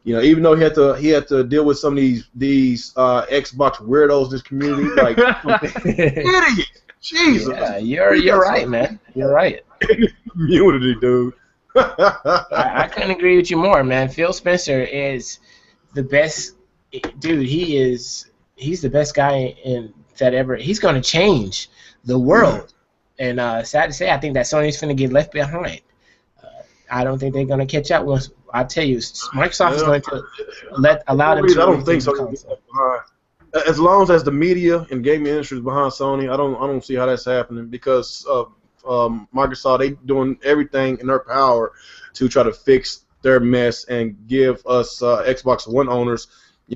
Even though he had to deal with some of these Xbox weirdos, this community, like idiot. Jesus. Yeah, you're right, man. You're right. Immunity, dude. I couldn't agree with you more, man. Phil Spencer is the best dude. He's the best guy in that ever. He's going to change the world. And sad to say, I think that Sony's going to get left behind. I don't think they're going to catch up. I tell you, Microsoft is going to allow them to. I don't think so. As long as the media and gaming industry is behind Sony, I don't see how that's happening because Microsoft, they doing everything in their power to try to fix their mess and give us Xbox One owners,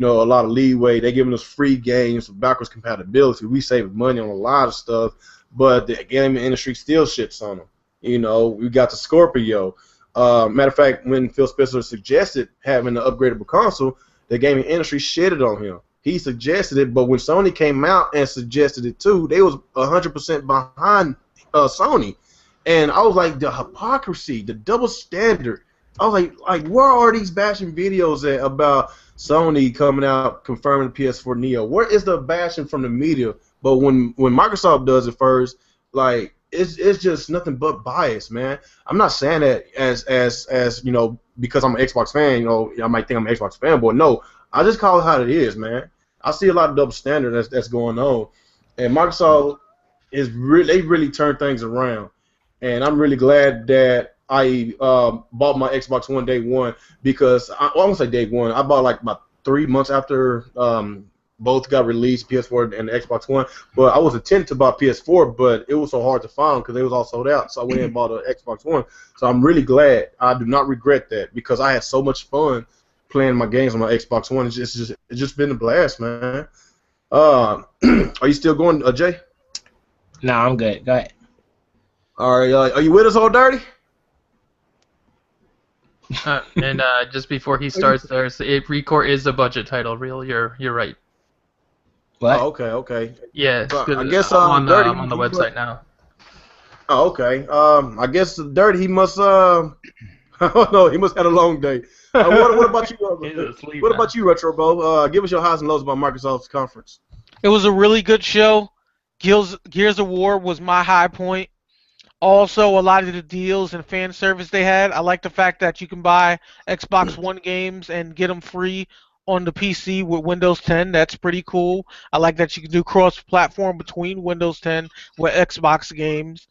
a lot of leeway. They're giving us free games with backwards compatibility. We save money on a lot of stuff, but the gaming industry still shits on them. We got the Scorpio. Matter of fact, when Phil Spencer suggested having an upgradable console, the gaming industry shitted on him. He suggested it, but when Sony came out and suggested it too, they was 100% behind Sony. And I was like, the hypocrisy, the double standard. I was like, where are these bashing videos at about Sony coming out confirming the PS4 Neo? Where is the bashing from the media? But when Microsoft does it first, like it's just nothing but bias, man. I'm not saying that as because I'm an Xbox fan, I might think I'm an Xbox fanboy. No, I just call it how it is, man. I see a lot of double standard that's going on, and Microsoft they really turned things around, and I'm really glad that I bought my Xbox One day one because I won't say day one. I bought like about 3 months after both got released, PS4 and the Xbox One. But I was intending to buy PS4, but it was so hard to find because they was all sold out. So I went and bought an Xbox One. So I'm really glad. I do not regret that because I had so much fun playing my games on my Xbox One. It's just been a blast, man. Are you still going, Jay? No, I'm good. Go ahead. All right. Are you with us, Old Dirty? And just before he starts, ReCore is a budget title. You're right. What? Oh, okay. Yeah, So, I guess I'm Dirty, on the website now. Oh, okay. I guess Dirty, he must I don't know, he must have had a long day. What about you? What about you, Retro Bo? Give us your highs and lows about Microsoft's conference. It was a really good show. Gears of War was my high point. Also, a lot of the deals and fan service they had. I like the fact that you can buy Xbox One games and get them free on the PC with Windows 10. That's pretty cool. I like that you can do cross-platform between Windows 10 with Xbox games.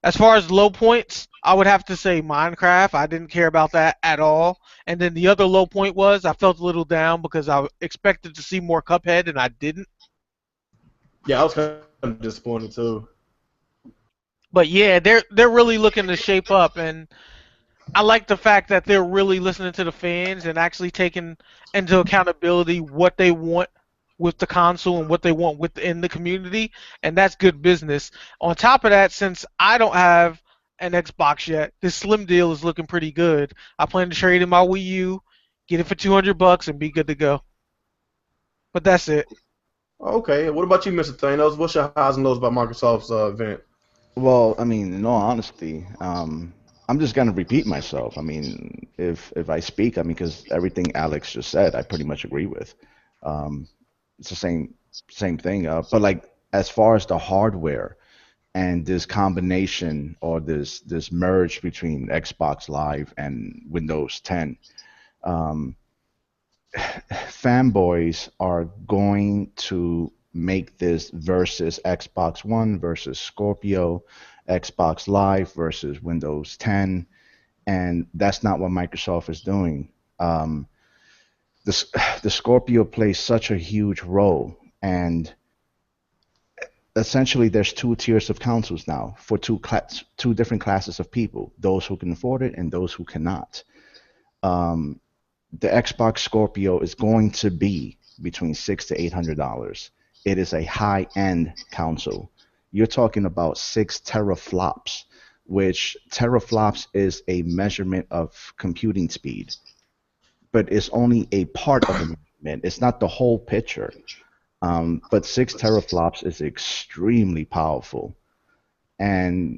As far as low points, I would have to say Minecraft. I didn't care about that at all. And then the other low point was I felt a little down because I expected to see more Cuphead and I didn't. Yeah, I was kind of disappointed too. But yeah, they're really looking to shape up, and I like the fact that they're really listening to the fans and actually taking into accountability what they want with the console and what they want within the community, and that's good business. On top of that, since I don't have an Xbox yet, this Slim deal is looking pretty good. I plan to trade in my Wii U, get it for $200, and be good to go. But that's it. Okay, what about you, Mr. Thanos? What's your highs and lows about Microsoft's event? Well, I mean, in all honesty, I'm just gonna repeat myself. I mean, if I speak, I mean, because everything Alex just said, I pretty much agree with. It's the same thing. But like, as far as the hardware and this combination or this merge between Xbox Live and Windows 10, fanboys are going to make this versus Xbox One versus Scorpio, Xbox Live versus Windows 10, and that's not what Microsoft is doing. The Scorpio plays such a huge role, and essentially there's two tiers of consoles now for two different classes of people: those who can afford it and those who cannot. The Xbox Scorpio is going to be between $600 to $800. It is a high-end console. You're talking about 6 teraflops, which teraflops is a measurement of computing speed, but it's only a part of the measurement. It's not the whole picture. But 6 teraflops is extremely powerful, and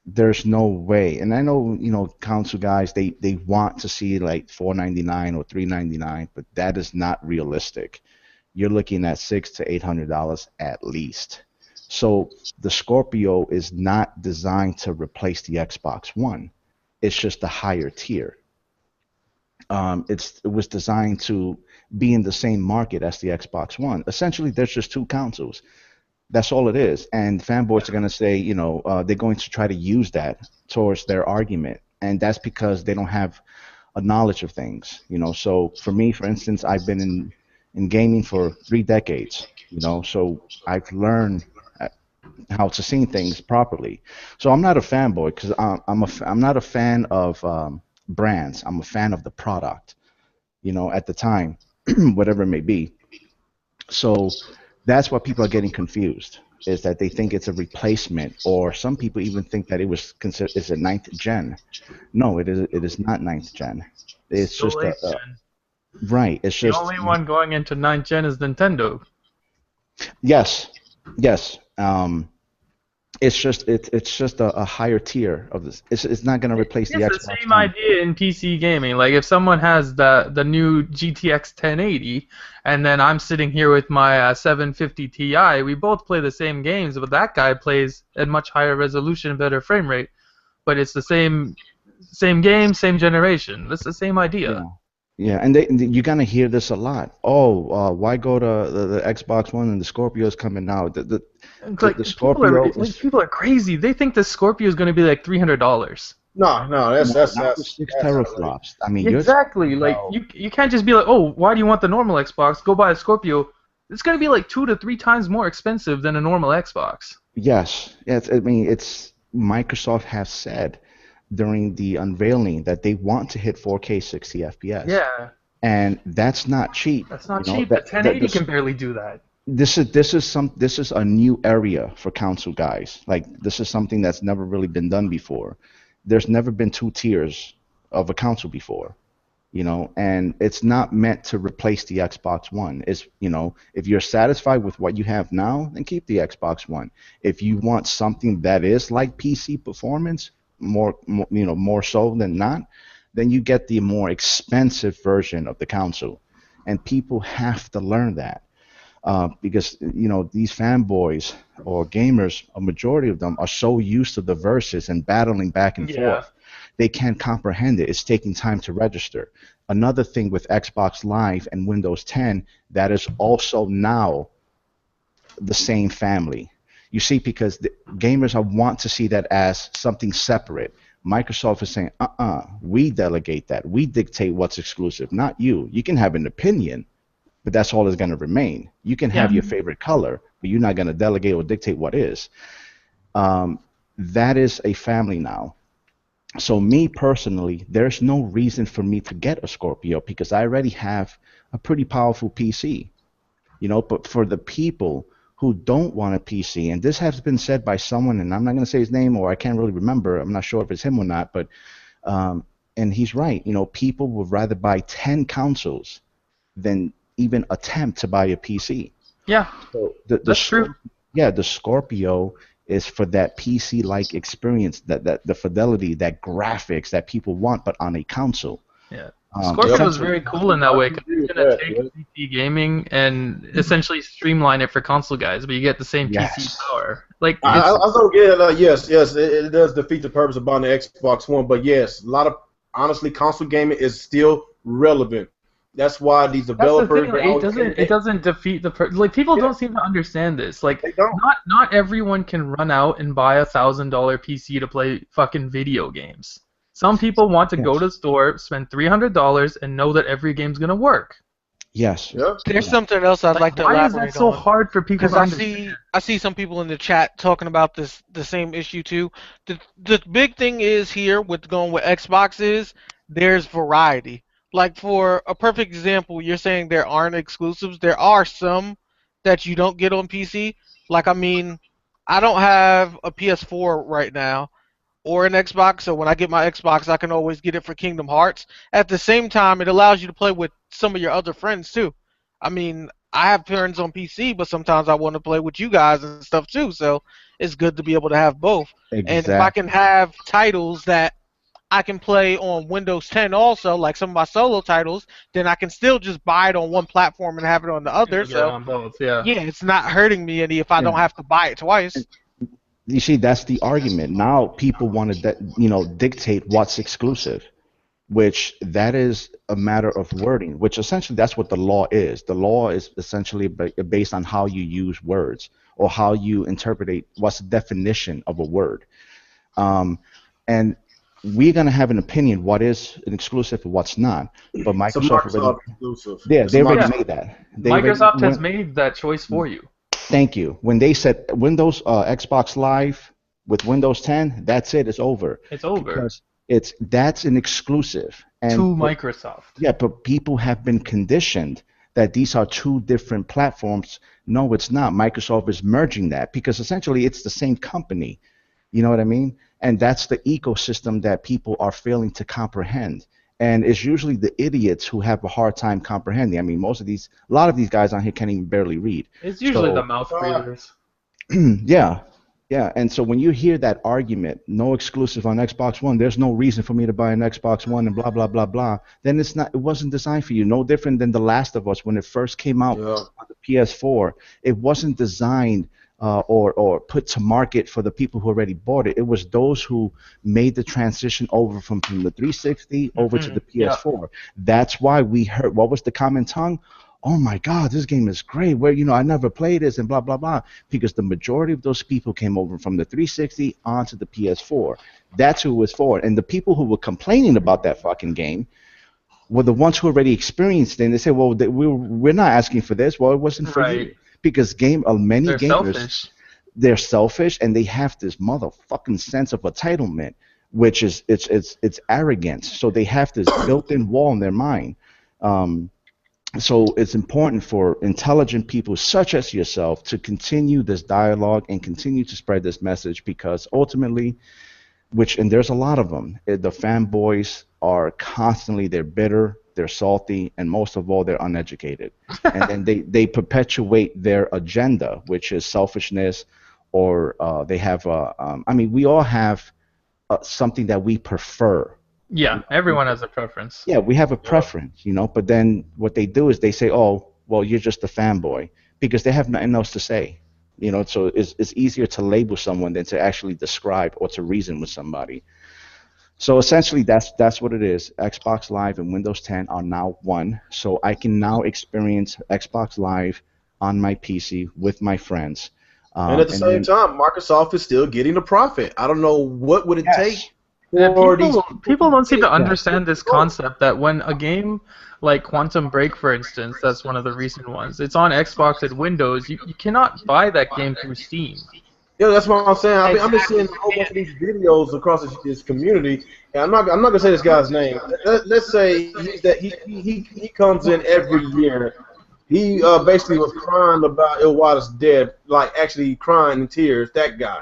there's no way. And I know, console guys, they want to see like $499 or $399, but that is not realistic. You're looking at $600 to $800 at least. So the Scorpio is not designed to replace the Xbox One. It's just a higher tier. It was designed to be in the same market as the Xbox One. Essentially, there's just two consoles. That's all it is. And fanboys are going to say, they're going to try to use that towards their argument. And that's because they don't have a knowledge of things. So for me, for instance, I've been in gaming for 3 decades. So I've learned how to see things properly. So I'm not a fanboy because I'm not a fan of brands. I'm a fan of the product. At the time, whatever it may be. So that's why people are getting confused. Is that they think it's a replacement, or some people even think that it was considered is a ninth gen. No, it is. It is not ninth gen. It's Still just eighth gen. right. It's The just only one going into ninth gen is Nintendo. yes, yes. It's just a higher tier of this. It's not going to replace the It's the Xbox same One. idea in PC gaming. Like if someone has the new GTX 1080, and then I'm sitting here with my 750 Ti, we both play the same games, but that guy plays at much higher resolution, better frame rate. But it's the same game, same generation. That's the same idea. Yeah. Yeah, and you're gonna hear this a lot. Oh, why go to the Xbox One and the Scorpio's coming out? It's like The Scorpio is people are crazy. They think the Scorpio is going to be like $300. No, no, that's not with six outrageous. teraflops. I mean, Exactly. you're Like about, you can't just be like, oh, why do you want the normal Xbox? Go buy a Scorpio. It's going to be like 2 to 3 times more expensive than a normal Xbox. yes, yes. I mean, it's Microsoft has said during the unveiling that they want to hit 4K 60 FPS, Yeah, and that's not cheap. that's not You know, cheap. The that 1080 can barely do that. this is a new area for console guys. Like this is something that's never really been done before. There's never been two tiers of a console before, and it's not meant to replace the Xbox One. It's, if you're satisfied with what you have now, then keep the Xbox One. If you want something that is like PC performance, more so than not, then you get the more expensive version of the console, and people have to learn that. Because these fanboys or gamers, a majority of them are so used to the verses and battling back and Yeah. forth, they can't comprehend it. It's taking time to register. Another thing with Xbox Live and Windows 10, that is also now the same family. You see, because the gamers want to see that as something separate. Microsoft is saying, we delegate that. We dictate what's exclusive, not you. You can have an opinion, but that's all that's going to remain. You can have your favorite color, but you're not going to delegate or dictate what is. That is a family now. So me personally, there's no reason for me to get a Scorpio because I already have a pretty powerful PC. But for the people who don't want a PC, and this has been said by someone, and I'm not going to say his name or I can't really remember. I'm not sure if it's him or not, but and he's right. People would rather buy 10 consoles than even attempt to buy a PC. Yeah, So that's true. Yeah, the Scorpio is for that PC-like experience, that the fidelity, that graphics that people want, but on a console. Yeah. Um, Scorpio some- was very cool in that way because it's going to take PC gaming and essentially streamline it for console guys, but you get the same Yes. PC power. Like, I it's, don't get it. Yes, it does defeat the purpose of buying the Xbox One, but yes, a lot of honestly, console gaming is still relevant. That's why these that's the developers. thing. Like, it doesn't defeat the like. People don't seem to understand this. Like, They don't. not everyone can run out and buy $1,000 PC to play fucking video games. Some people want to go to the store, spend $300, and know that every game's gonna work. Yes. Yeah. There's something else I'd like to why is elaborate that so on. hard for people Because to I understand? see some people in the chat talking about the same issue too. The big thing is here with going with Xbox is there's variety. Like for a perfect example, you're saying there aren't exclusives. There are some that you don't get on PC. Like I mean, I don't have a PS4 right now or an Xbox, so when I get my Xbox, I can always get it for Kingdom Hearts. At the same time, it allows you to play with some of your other friends too. I mean, I have friends on PC, but sometimes I want to play with you guys and stuff too. So it's good to be able to have both. And if I Exactly. can have titles that I can play on Windows 10 also, like some of my solo titles, then I can still just buy it on one platform and have it on the other. Get it So on both, yeah. yeah, it's not hurting me any if I don't Yeah. have to buy it twice. You see, that's the argument. Now people want to, dictate what's exclusive, which that is a matter of wording, which essentially that's what the law is. The law is essentially based on how you use words or how you interpret what's the definition of a word. And we're going to have an opinion what is an exclusive and what's not. But It's a Microsoft already, Microsoft exclusive. yeah, It's they already Microsoft. made that. They already, Microsoft has made that choice for you. thank you. When they said Windows Xbox Live with Windows 10, that's it. It's over. It's over. Because that's an exclusive. And To Microsoft. yeah, but people have been conditioned that these are two different platforms. No, it's not. Microsoft is merging that because essentially it's the same company. You know what I mean? And that's the ecosystem that people are failing to comprehend. And it's usually the idiots who have a hard time comprehending. I mean, a lot of these guys on here can't even barely read. It's usually So- the mouth breathers. Yeah. Yeah, and so when you hear that argument, no exclusive on Xbox One, there's no reason for me to buy an Xbox One and blah blah blah blah, then it wasn't designed for you. No different than The Last of Us when it first came out on the PS4. It wasn't designed or put to market for the people who already bought it. It was those who made the transition over from the 360 over to the PS4. That's why we heard, what was the common tongue? Oh my God, this game is great. Where, I never played this and blah, blah, blah. Because the majority of those people came over from the 360 onto the PS4. That's who it was for. And the people who were complaining about that fucking game were the ones who already experienced it. And they said, well, we're not asking for this. Well, it wasn't for you. Because many They're gamers, selfish. they're selfish and they have this motherfucking sense of entitlement, which is it's arrogance. So they have this built-in wall in their mind. So it's important for intelligent people such as yourself to continue this dialogue and continue to spread this message because ultimately, and there's a lot of them, the fanboys are constantly, they're bitter, they're salty, and most of all, they're uneducated. And then they perpetuate their agenda, which is selfishness, or they have, we all have something that we prefer. Yeah, everyone has a preference. Yeah, we have a preference, but then what they do is they say, oh, well, you're just a fanboy, because they have nothing else to say. So it's easier to label someone than to actually describe or to reason with somebody. So essentially, that's what it is. Xbox Live and Windows 10 are now one. So I can now experience Xbox Live on my PC with my friends. And at the same time, Microsoft is still getting a profit. I don't know what would it take. Yeah, people don't seem to understand this concept that when a game like Quantum Break, for instance, that's one of the recent ones, it's on Xbox and Windows, you cannot buy that game through Steam. Yeah, that's what I'm saying. I've been seeing a whole bunch of these videos across this community, and I'm not gonna say this guy's name. Let's say that he comes in every year. He basically was crying about Iwata's death, like actually crying in tears. That guy.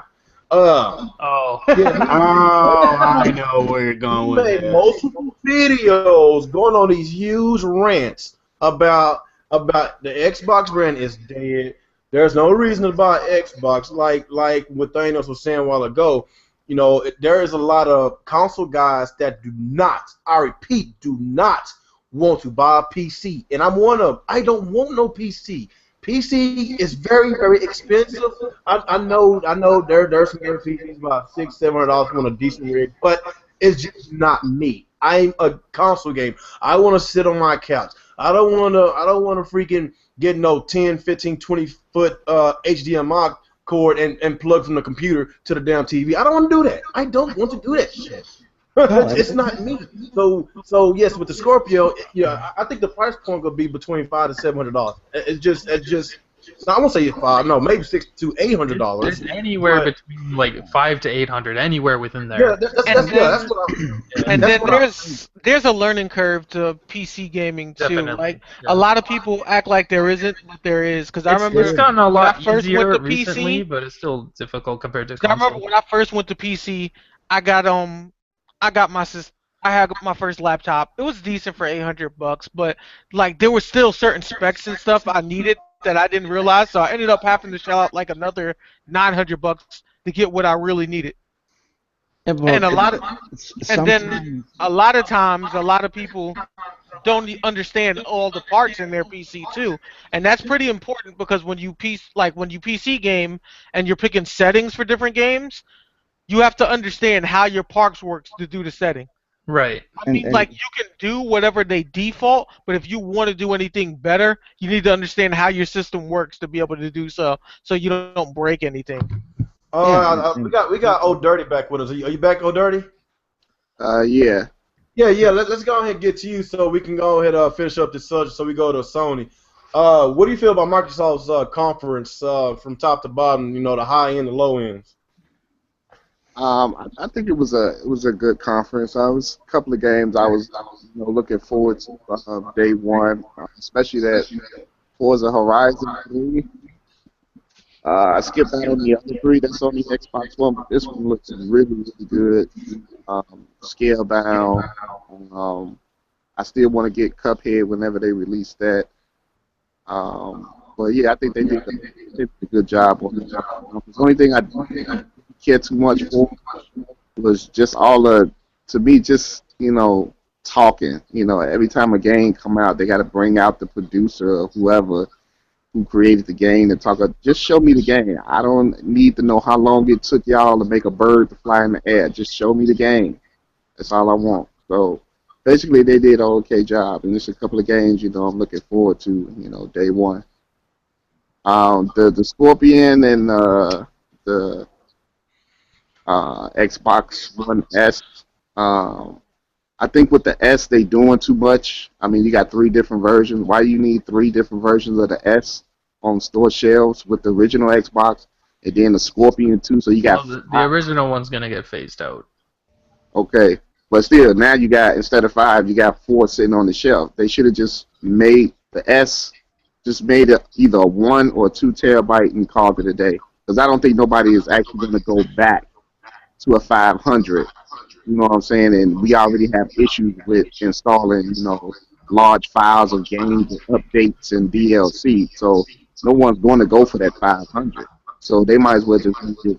Oh. Yeah, I know where you're going with made that. multiple videos going on these huge rants about the Xbox brand is dead. There's no reason to buy Xbox, like what Thanos was saying a while ago. There is a lot of console guys that do not, I repeat, do not want to buy a PC, and I'm one of. I don't want no PC. PC is very, very expensive. I know there's some other PCs about $600-700 on a decent rig, but it's just not me. I'm a console game. I want to sit on my couch. I don't want to freaking get no 10, 15, 20 foot HDMI cord and plug from the computer to the damn TV. I don't want to do that. I don't want to do that shit. It's not me. So yes, with the Scorpio, I think the price point will be between $500 to $700. It's just. No, I won't say $5. No, maybe $600 to $800. It's anywhere between like $500 to $800, anywhere within there. Yeah, that's what I'm. And then there's a learning curve to PC gaming too. Definitely, Like yeah. a lot of people act like there isn't, but there is. Because I remember It's gotten a lot when I first easier went to recently, PC, but it's still difficult compared to I remember console. when I first went to PC, I had my first laptop. It was decent for $800, but like there were still certain specs and stuff I needed that I didn't realize, so I ended up having to shell out like another $900 to get what I really needed. Yeah, but And a lot of, and then sometimes. a lot of times, a lot of people don't understand all the parts in their PC too, and that's pretty important because when you PC game and you're picking settings for different games, you have to understand how your parts works to do the setting. Right. I And mean, like you can do whatever they default, but if you want to do anything better, you need to understand how your system works to be able to do so, so you don't break anything. yeah, We got Old Dirty back with us. Are you back, Old Dirty? Yeah. Yeah. Let's go ahead and get to you so we can go ahead and finish up this subject. So we go to Sony. What do you feel about Microsoft's conference from top to bottom? You know, the high end, the low ends. I think it was a good conference. I was a couple of games I was looking forward to day one, especially that Forza Horizon 3. I skipped out on the other three that's on the Xbox One, but this one looks really, really good. Scalebound. I still want to get Cuphead whenever they release that. But yeah, I think they did a good job on the job. The only thing I didn't care too much for was just all the, to me, just, talking. Every time a game come out, they got to bring out the producer or whoever who created the game and talk. Just show me the game. I don't need to know how long it took y'all to make a bird to fly in the air. Just show me the game. That's all I want. So basically, they did an okay job, and there's a couple of games, I'm looking forward to, day one. The Scorpion and the Xbox One S. I think with the S, they doing too much. I mean, you got three different versions. Why do you need three different versions of the S on store shelves with the original Xbox and then the Scorpion too? So you got Well, the original one's gonna get phased out. okay, but still, now you got, instead of five, you got four sitting on the shelf. They should have just made the S, just made it either a 1 or 2 terabyte and called it a day. Because I don't think nobody is actually going to go back to a 500. You know what I'm saying? And we already have issues with installing, large files of games and updates and DLC. So no one's going to go for that 500. So they might as well just use it,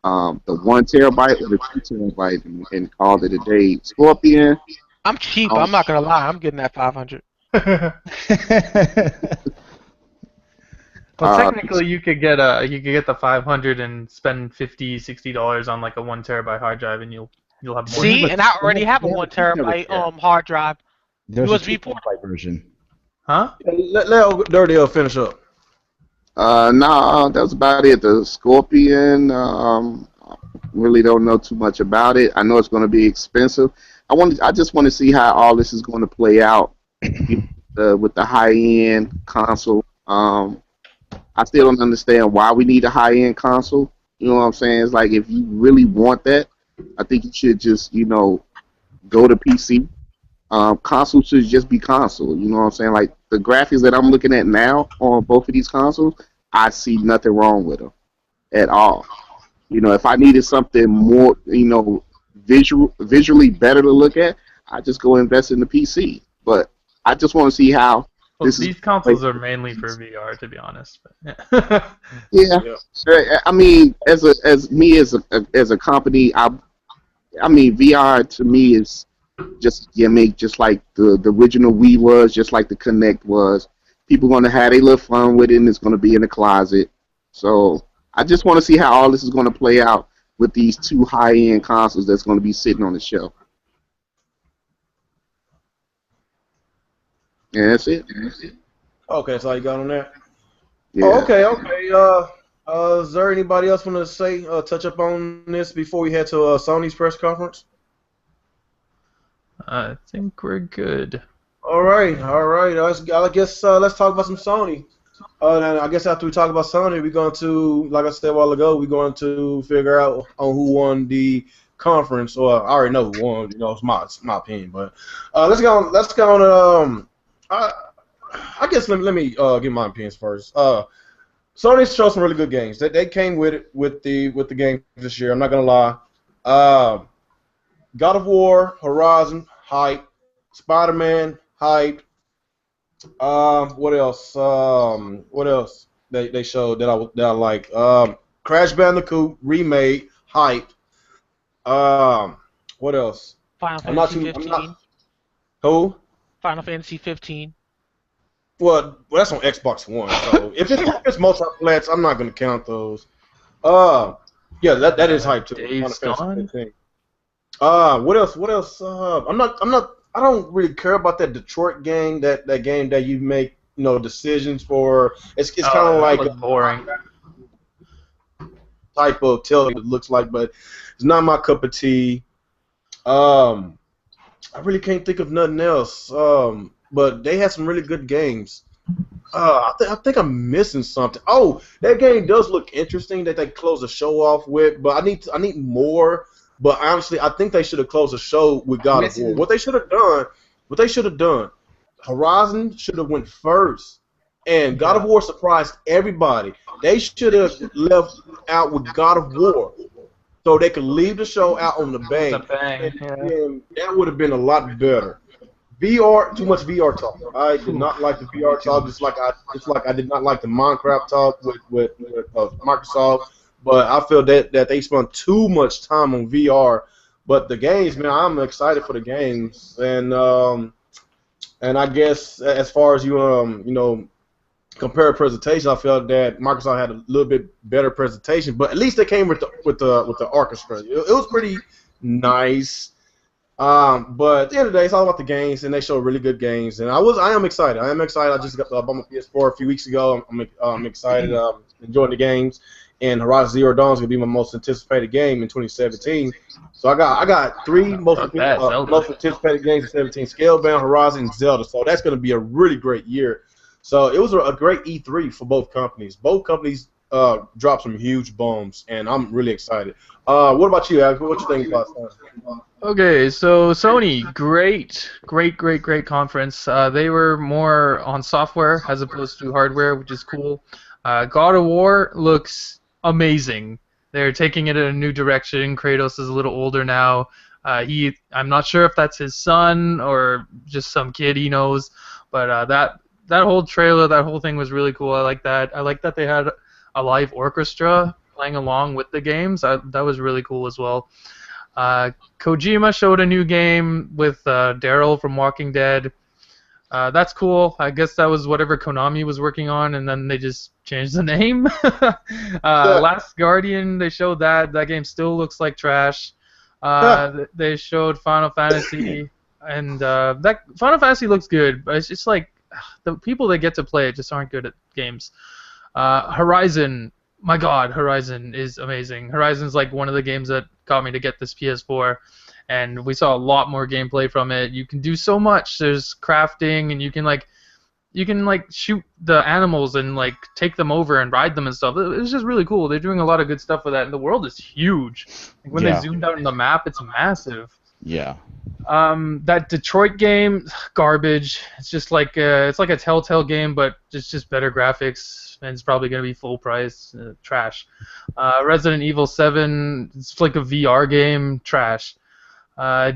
the 1 terabyte or the 2 terabyte and call it a day. Scorpion. I'm cheap. I'm not gonna lie. I'm getting that 500. Well, technically, you could get the 500 and spend $50-$60 on like a 1 terabyte hard drive, and you'll have more. See, and I already have a 1 terabyte hard drive. There's USB a 2 terabyte version. Huh? Let Old Dirty finish up. No, that was about it. The Scorpion, really don't know too much about it. I know it's going to be expensive. I just want to see how all this is going to play out with the high-end console. I still don't understand why we need a high-end console. You know what I'm saying? It's like, if you really want that, I think you should just, go to PC. Console should just be console. You know what I'm saying? Like, the graphics that I'm looking at now on both of these consoles, I see nothing wrong with them at all. If I needed something more, visually better to look at, I just go invest in the PC. But I just want to see how These consoles are mainly for VR, to be honest. Yeah. I mean, as a company, I mean, VR to me is just a gimmick, just like the original Wii was, just like the Kinect was. People are going to have a little fun with it, and it's going to be in the closet. So I just want to see how all this is going to play out with these two high-end consoles that's going to be sitting on the shelf. Yeah, that's it. Okay, that's all you got on that. Yeah. Oh, okay. Is there anybody else want to say, touch up on this before we head to Sony's press conference? I think we're good. All right. I guess let's talk about some Sony. And I guess after we talk about Sony, we're going to, like I said a while ago, we're going to figure out on who won the conference. Or I already know who won. It's my opinion. But let's go on. I guess let me give my opinions first. Sony showed some really good games. They came with it with the game this year. I'm not gonna lie. God of War, Horizon, hype. Spider-Man, hype. What else? What else they showed that I like? Crash Bandicoot remake, hype. What else? Final I'm not Fantasy too. I'm 15. not. Who? Final Fantasy 15. Well, that's on Xbox One. So if it's multiplayer, I'm not gonna count those. Yeah, that is hype too. Days Final Fantasy Gone? 15. What else? What else? I'm not. I don't really care about that Detroit game. That game that you make, decisions for. It's kind of that like looked boring. type of tell it looks like, but it's not my cup of tea. I really can't think of nothing else. But they had some really good games. I think I'm missing something. Oh, that game does look interesting that they closed the show off with, but I need more. But honestly, I think they should have closed the show with God of War. What they should have done, Horizon should have went first, and God of War surprised everybody. They should have left out with God of War, so they could leave the show out on the bang. And that would have been a lot better. VR, too much VR talk. I did not like the VR talk, just like I did not like the Minecraft talk with Microsoft. But I feel that they spent too much time on VR. But the games, man, I'm excited for the games, and I guess as far as compare presentation, I felt that Microsoft had a little bit better presentation. But at least they came with the orchestra. It was pretty nice. But at the end of the day, it's all about the games, and they show really good games. And I am excited. I am excited. I just got bought my PS4 a few weeks ago. I'm excited. Enjoying the games. And Horizon Zero Dawn is gonna be my most anticipated game in 2017. So I got three most anticipated games in 2017: Scalebound, Horizon, and Zelda. So that's gonna be a really great year. So it was a great E3 for both companies. Both companies dropped some huge bombs, and I'm really excited. What about you, Alex? What you think about that? Okay, so Sony, great conference. They were more on software as opposed to hardware, which is cool. God of War looks amazing. They're taking it in a new direction. Kratos is a little older now. I'm not sure if that's his son or just some kid he knows, but that whole trailer, that whole thing was really cool. I like that. I like that they had a live orchestra playing along with the games. That was really cool as well. Kojima showed a new game with Daryl from Walking Dead. That's cool. I guess that was whatever Konami was working on, and then they just changed the name. Last Guardian, they showed that. That game still looks like trash. They showed Final Fantasy, and that Final Fantasy looks good, but it's just like the people that get to play it just aren't good at games. Horizon, my God, Horizon is amazing. Horizon's like one of the games that got me to get this PS4. And we saw a lot more gameplay from it. You can do so much. There's crafting, and you can shoot the animals and like take them over and ride them and stuff. It's just really cool. They're doing a lot of good stuff with that. And the world is huge. Like when they zoomed out on the map, it's massive. Yeah. That Detroit game, garbage. It's just like it's like a Telltale game, but it's just better graphics, and it's probably gonna be full price. Trash. Resident Evil 7, it's like a VR game. Trash.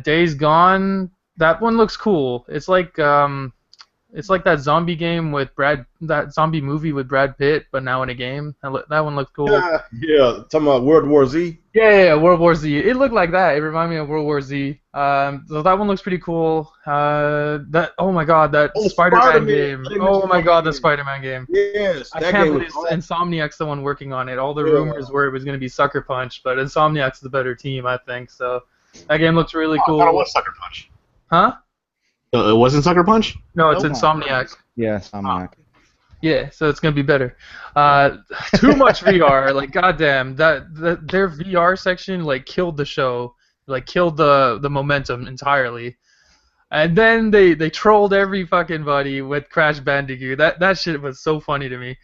Days Gone, that one looks cool. It's like that zombie game with that zombie movie with Brad Pitt, but now in a game. That one looked cool. Yeah, talking about World War Z. Yeah, World War Z. It looked like that. It reminded me of World War Z. So that one looks pretty cool. Oh my God, that Spider-Man game. Oh my God, the Spider-Man game. Yes, I can't believe Insomniac's the one working on it. All the rumors were it was going to be Sucker Punch, but Insomniac's the better team, I think. So that game looks really cool. I thought it was Sucker Punch. Huh? It wasn't Sucker Punch? No, it's Insomniac. Yeah, Insomniac. Yeah, so it's gonna be better. Too much VR, like goddamn, their VR section like killed the show, like killed the momentum entirely. And then they trolled every fucking buddy with Crash Bandicoot. That shit was so funny to me.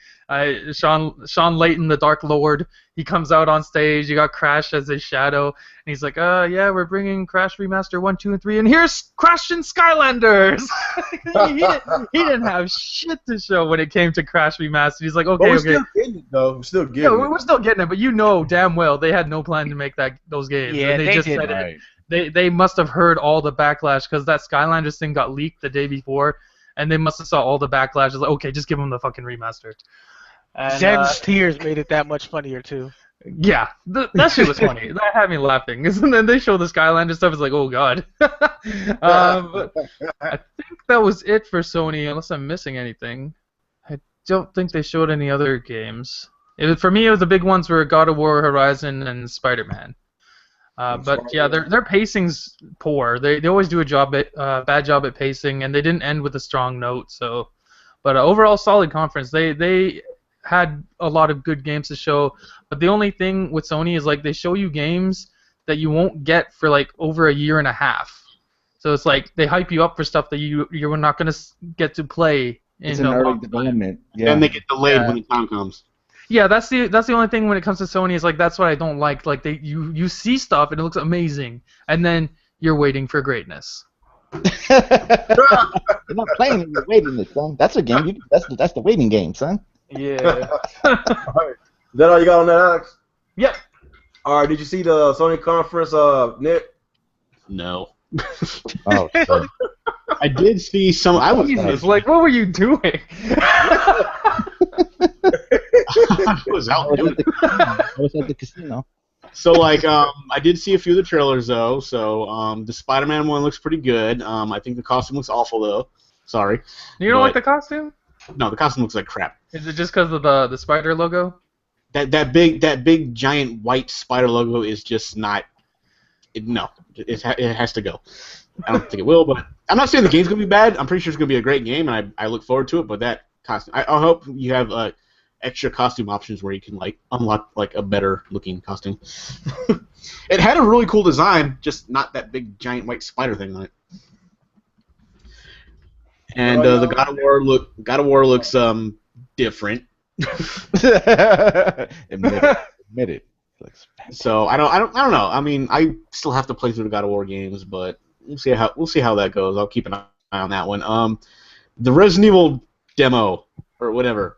Sean Layton, the Dark Lord, he comes out on stage. You got Crash as his shadow, and he's like, yeah, we're bringing Crash Remaster 1, 2, and 3, and here's Crash and Skylanders. he didn't have shit to show when it came to Crash Remaster. He's like, okay, we're still getting it, though. We're still getting it. We're still getting it, but you know damn well they had no plan to make those games. Yeah, and they just did. said Right. They must have heard all the backlash because that Skylanders thing got leaked the day before, and they must have saw all the backlash. Like, okay, just give them the fucking remaster. And, Zen's tears made it that much funnier too. Yeah, that shit was funny. That had me laughing. And then they show the Skylander stuff. It's like, oh god. But I think that was it for Sony, unless I'm missing anything. I don't think they showed any other games. For me, it was the big ones were God of War, Horizon, and Spider-Man. But yeah, their pacing's poor. They always do a bad job at pacing, and they didn't end with a strong note. So, but overall, solid conference. They had a lot of good games to show. But the only thing with Sony is like they show you games that you won't get for like over a year and a half. So it's like they hype you up for stuff that you're not gonna get to play in It's an early development. Yeah. And they get delayed when the time comes. Yeah, that's the only thing when it comes to Sony is like that's what I don't like. Like you see stuff and it looks amazing, and then you're waiting for greatness. You're not playing it, you're waiting it, son. That's a game. That's the waiting game, son. Yeah. All right. Is that all you got on that, Alex? Yep. All right. Did you see the Sony conference, Nick? No. Oh, sorry. I did see some. I was like, what were you doing? I was out doing it. I was at the casino. So like, I did see a few of the trailers though. So the Spider-Man one looks pretty good. I think the costume looks awful though. Sorry. You don't like the costume? No, the costume looks like crap. Is it just because of the spider logo? That big giant white spider logo is just not. No, it has to go. I don't think it will, but I'm not saying the game's gonna be bad. I'm pretty sure it's gonna be a great game, and I look forward to it. But that costume, I hope you have extra costume options where you can like unlock like a better looking costume. It had a really cool design, just not that big giant white spider thing on it. And the God of War looks different. Admit it. So I don't know. I mean, I still have to play through the God of War games, but we'll see how that goes. I'll keep an eye on that one. The Resident Evil demo or whatever.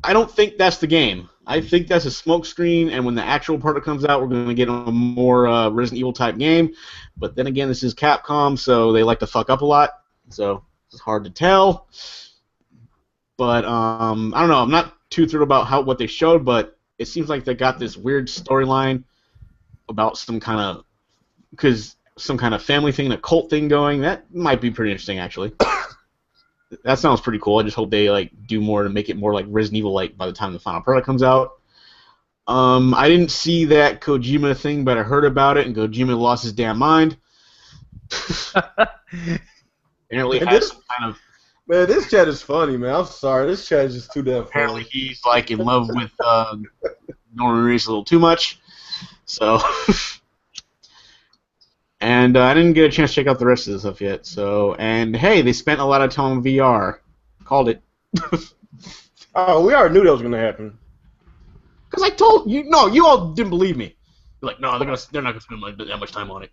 I don't think that's the game. I think that's a smokescreen, and when the actual product comes out, we're going to get a more Resident Evil type game. But then again, this is Capcom, so they like to fuck up a lot. So it's hard to tell. But I don't know. I'm not too thrilled about what they showed, but it seems like they got this weird storyline about some kind of family thing, a cult thing going. That might be pretty interesting, actually. That sounds pretty cool. I just hope they like do more to make it more like Resident Evil like by the time the final product comes out. I didn't see that Kojima thing, but I heard about it, and Kojima lost his damn mind. Apparently, has some kind of. Man, this chat is funny, man. I'm sorry. This chat is just too damn funny. Apparently, he's like in love with Norman Reedus a little too much. So, and I didn't get a chance to check out the rest of the stuff yet. So, and hey, they spent a lot of time on VR. Called it. Oh, we already knew that was gonna happen. Because I told you, no, you all didn't believe me. You're like, no, they're not gonna spend that much time on it.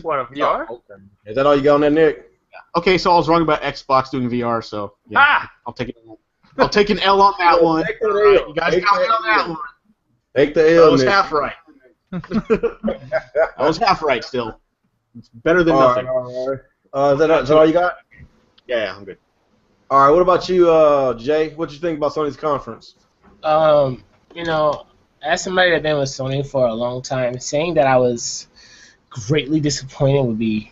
What, a VR? Oh, okay. Is that all you got on that, Nick? Okay, so I was wrong about Xbox doing VR, so yeah, I'll take it. I'll take an L on that one. Take the L. Right, you guys got me on that one. Take the L. I was Nick. half right. I was half right still. It's better than nothing. All right. Is that all you got? Yeah, I'm good. All right. What about you, Jay? What you think about Sony's conference? You know, as somebody that's been with Sony for a long time, saying that I was greatly disappointed would be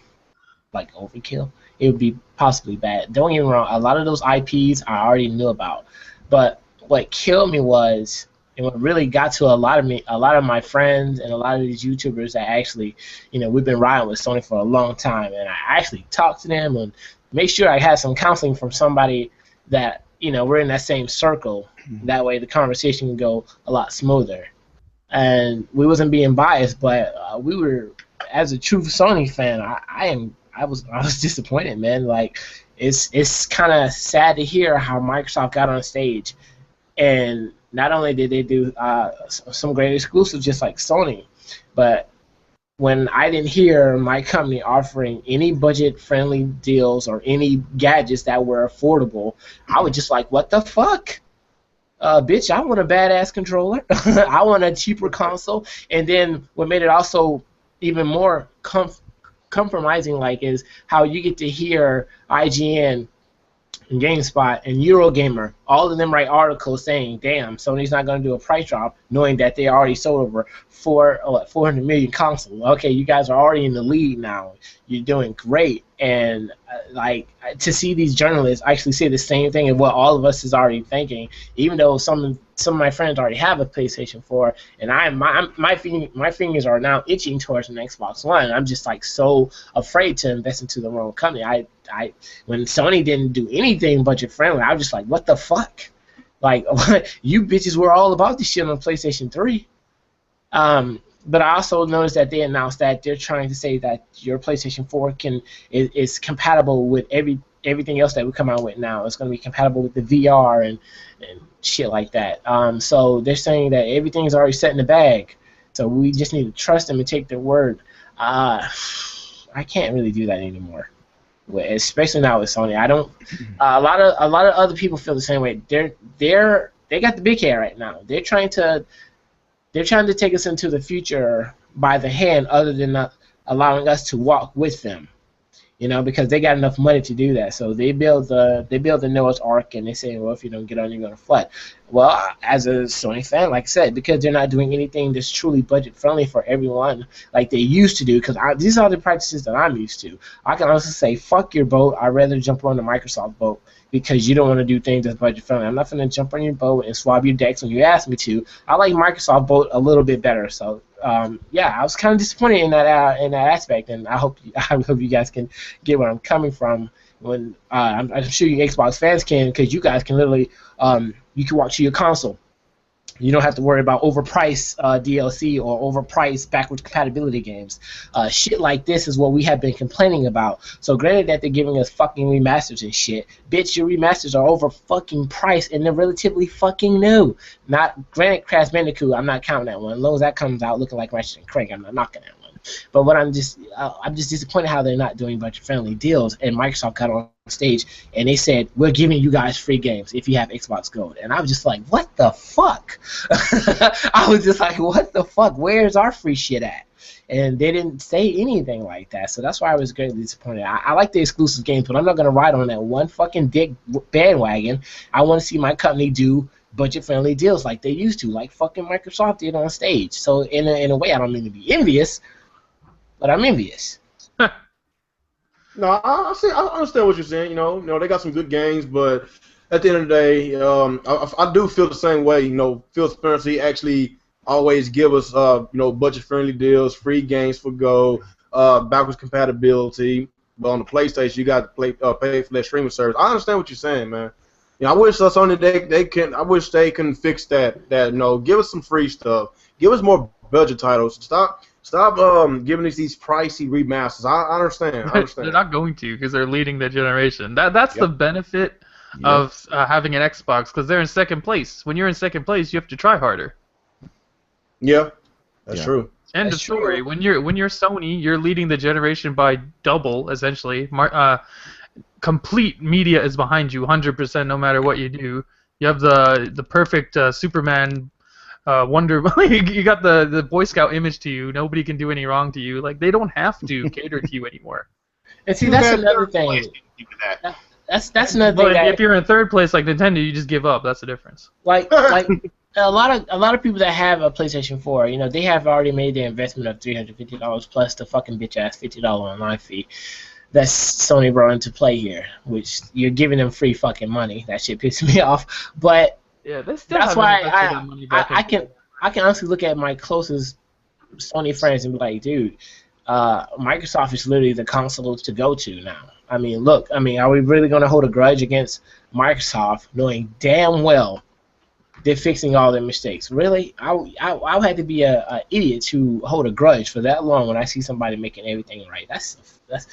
like overkill. It would be possibly bad. Don't get me wrong, a lot of those IPs I already knew about. But what killed me was, and what really got to a lot of my friends and a lot of these YouTubers that actually, we've been riding with Sony for a long time, and I actually talked to them and make sure I had some counseling from somebody that, we're in that same circle. That way the conversation can go a lot smoother. And we wasn't being biased, but we were, as a true Sony fan, I was disappointed, man. Like, it's kind of sad to hear how Microsoft got on stage, and not only did they do some great exclusives just like Sony, but when I didn't hear my company offering any budget-friendly deals or any gadgets that were affordable, I was just like, what the fuck? Bitch, I want a badass controller. I want a cheaper console. And then what made it also even more compromising, like, is how you get to hear IGN and GameSpot and Eurogamer, all of them write articles saying, damn, Sony's not going to do a price drop, knowing that they already sold over 400 million consoles. Okay, you guys are already in the lead now. You're doing great. And to see these journalists actually say the same thing and what all of us is already thinking, even though some of my friends already have a PlayStation 4, and my fingers are now itching towards an Xbox One. I'm just like so afraid to invest into the wrong company. When Sony didn't do anything budget friendly, I was just like, what the fuck? Like, you bitches were all about this shit on PlayStation 3. But I also noticed that they announced that they're trying to say that your PlayStation 4 is compatible with everything else that we come out with now. It's going to be compatible with the VR and shit like that. So they're saying that everything's already set in the bag. So we just need to trust them and take their word. I can't really do that anymore, especially now with Sony. I don't. A lot of other people feel the same way. They got the big hair right now. They're trying to take us into the future by the hand, other than not allowing us to walk with them, because they got enough money to do that. So they build the Noah's Ark, and they say, well, if you don't get on, you're gonna flood. Well, as a Sony fan, like I said, because they're not doing anything that's truly budget friendly for everyone like they used to do, because these are the practices that I'm used to. I can honestly say, fuck your boat. I'd rather jump on the Microsoft boat, because you don't want to do things that's budget friendly. I'm not going to jump on your boat and swab your decks when you ask me to. I like Microsoft boat a little bit better. So yeah, I was kind of disappointed in that aspect, and I hope you guys can get where I'm coming from. When I'm sure you Xbox fans can, because you guys can literally you can walk to your console. You don't have to worry about overpriced DLC or overpriced backwards compatibility games. Shit like this is what we have been complaining about. So granted that they're giving us fucking remasters and shit, bitch, your remasters are over fucking priced and they're relatively fucking new. Not granted, Crash Bandicoot, I'm not counting that one. As long as that comes out looking like Ratchet and Clank, I'm not knocking that one. But what I'm just disappointed how they're not doing budget-friendly deals. And Microsoft got on stage and they said, we're giving you guys free games if you have Xbox Gold. And I was just like, what the fuck? I was just like, what the fuck? Where's our free shit at? And they didn't say anything like that. So that's why I was greatly disappointed. I like the exclusive games, but I'm not going to ride on that one fucking dick bandwagon. I want to see my company do budget-friendly deals like they used to, like fucking Microsoft did on stage. So in a way, I don't mean to be envious, but I'm envious. No, I understand what you're saying. They got some good games, but at the end of the day, I do feel the same way. Phil Spencer, he actually always give us, budget-friendly deals, free games for Go, backwards compatibility. But on the PlayStation, you got to pay for that streaming service. I understand what you're saying, man. I wish Sony I wish they can fix that. Give us some free stuff. Give us more budget titles. Stop giving us these pricey remasters. I understand. They're not going to, because they're leading the generation. That's the benefit of having an Xbox, because they're in second place. When you're in second place, you have to try harder. Yeah, that's true. End of story. When you're Sony, you're leading the generation by double, essentially. Complete media is behind you, 100%, no matter what you do. You have the perfect Superman. Wonder, you got the Boy Scout image to you. Nobody can do any wrong to you. Like, they don't have to cater to you anymore. And see, that's another thing. That's another thing. But if you're in third place like Nintendo, you just give up. That's the difference. Like a lot of people that have a PlayStation 4, they have already made their investment of $350 plus the fucking bitch ass $50 online fee. That's Sony brought into play here, which you're giving them free fucking money. That shit pisses me off, but. Yeah, that's why I can honestly look at my closest Sony friends and be like, dude, Microsoft is literally the console to go to now. I mean, look, are we really going to hold a grudge against Microsoft knowing damn well they're fixing all their mistakes? Really? I would have to be an idiot to hold a grudge for that long when I see somebody making everything right. That's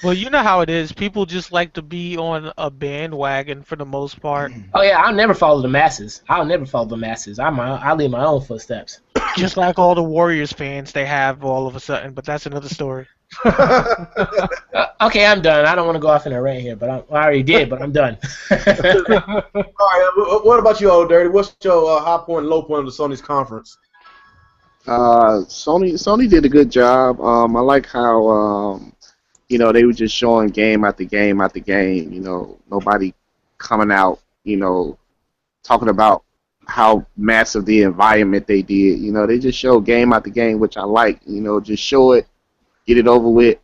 Well, you know how it is. People just like to be on a bandwagon for the most part. Oh yeah, I'll never follow the masses. I leave my own footsteps. Just like all the Warriors fans they have all of a sudden, but that's another story. Okay, I'm done. I don't want to go off in a rant here, but I already did, but I'm done. All right, what about you, Old Dirty? What's your high point and low point of the Sony's conference? Sony did a good job. I like how they were just showing game after game after game. Nobody coming out, talking about how massive the environment they did. They just show game after game, which I like. Just show it, get it over with.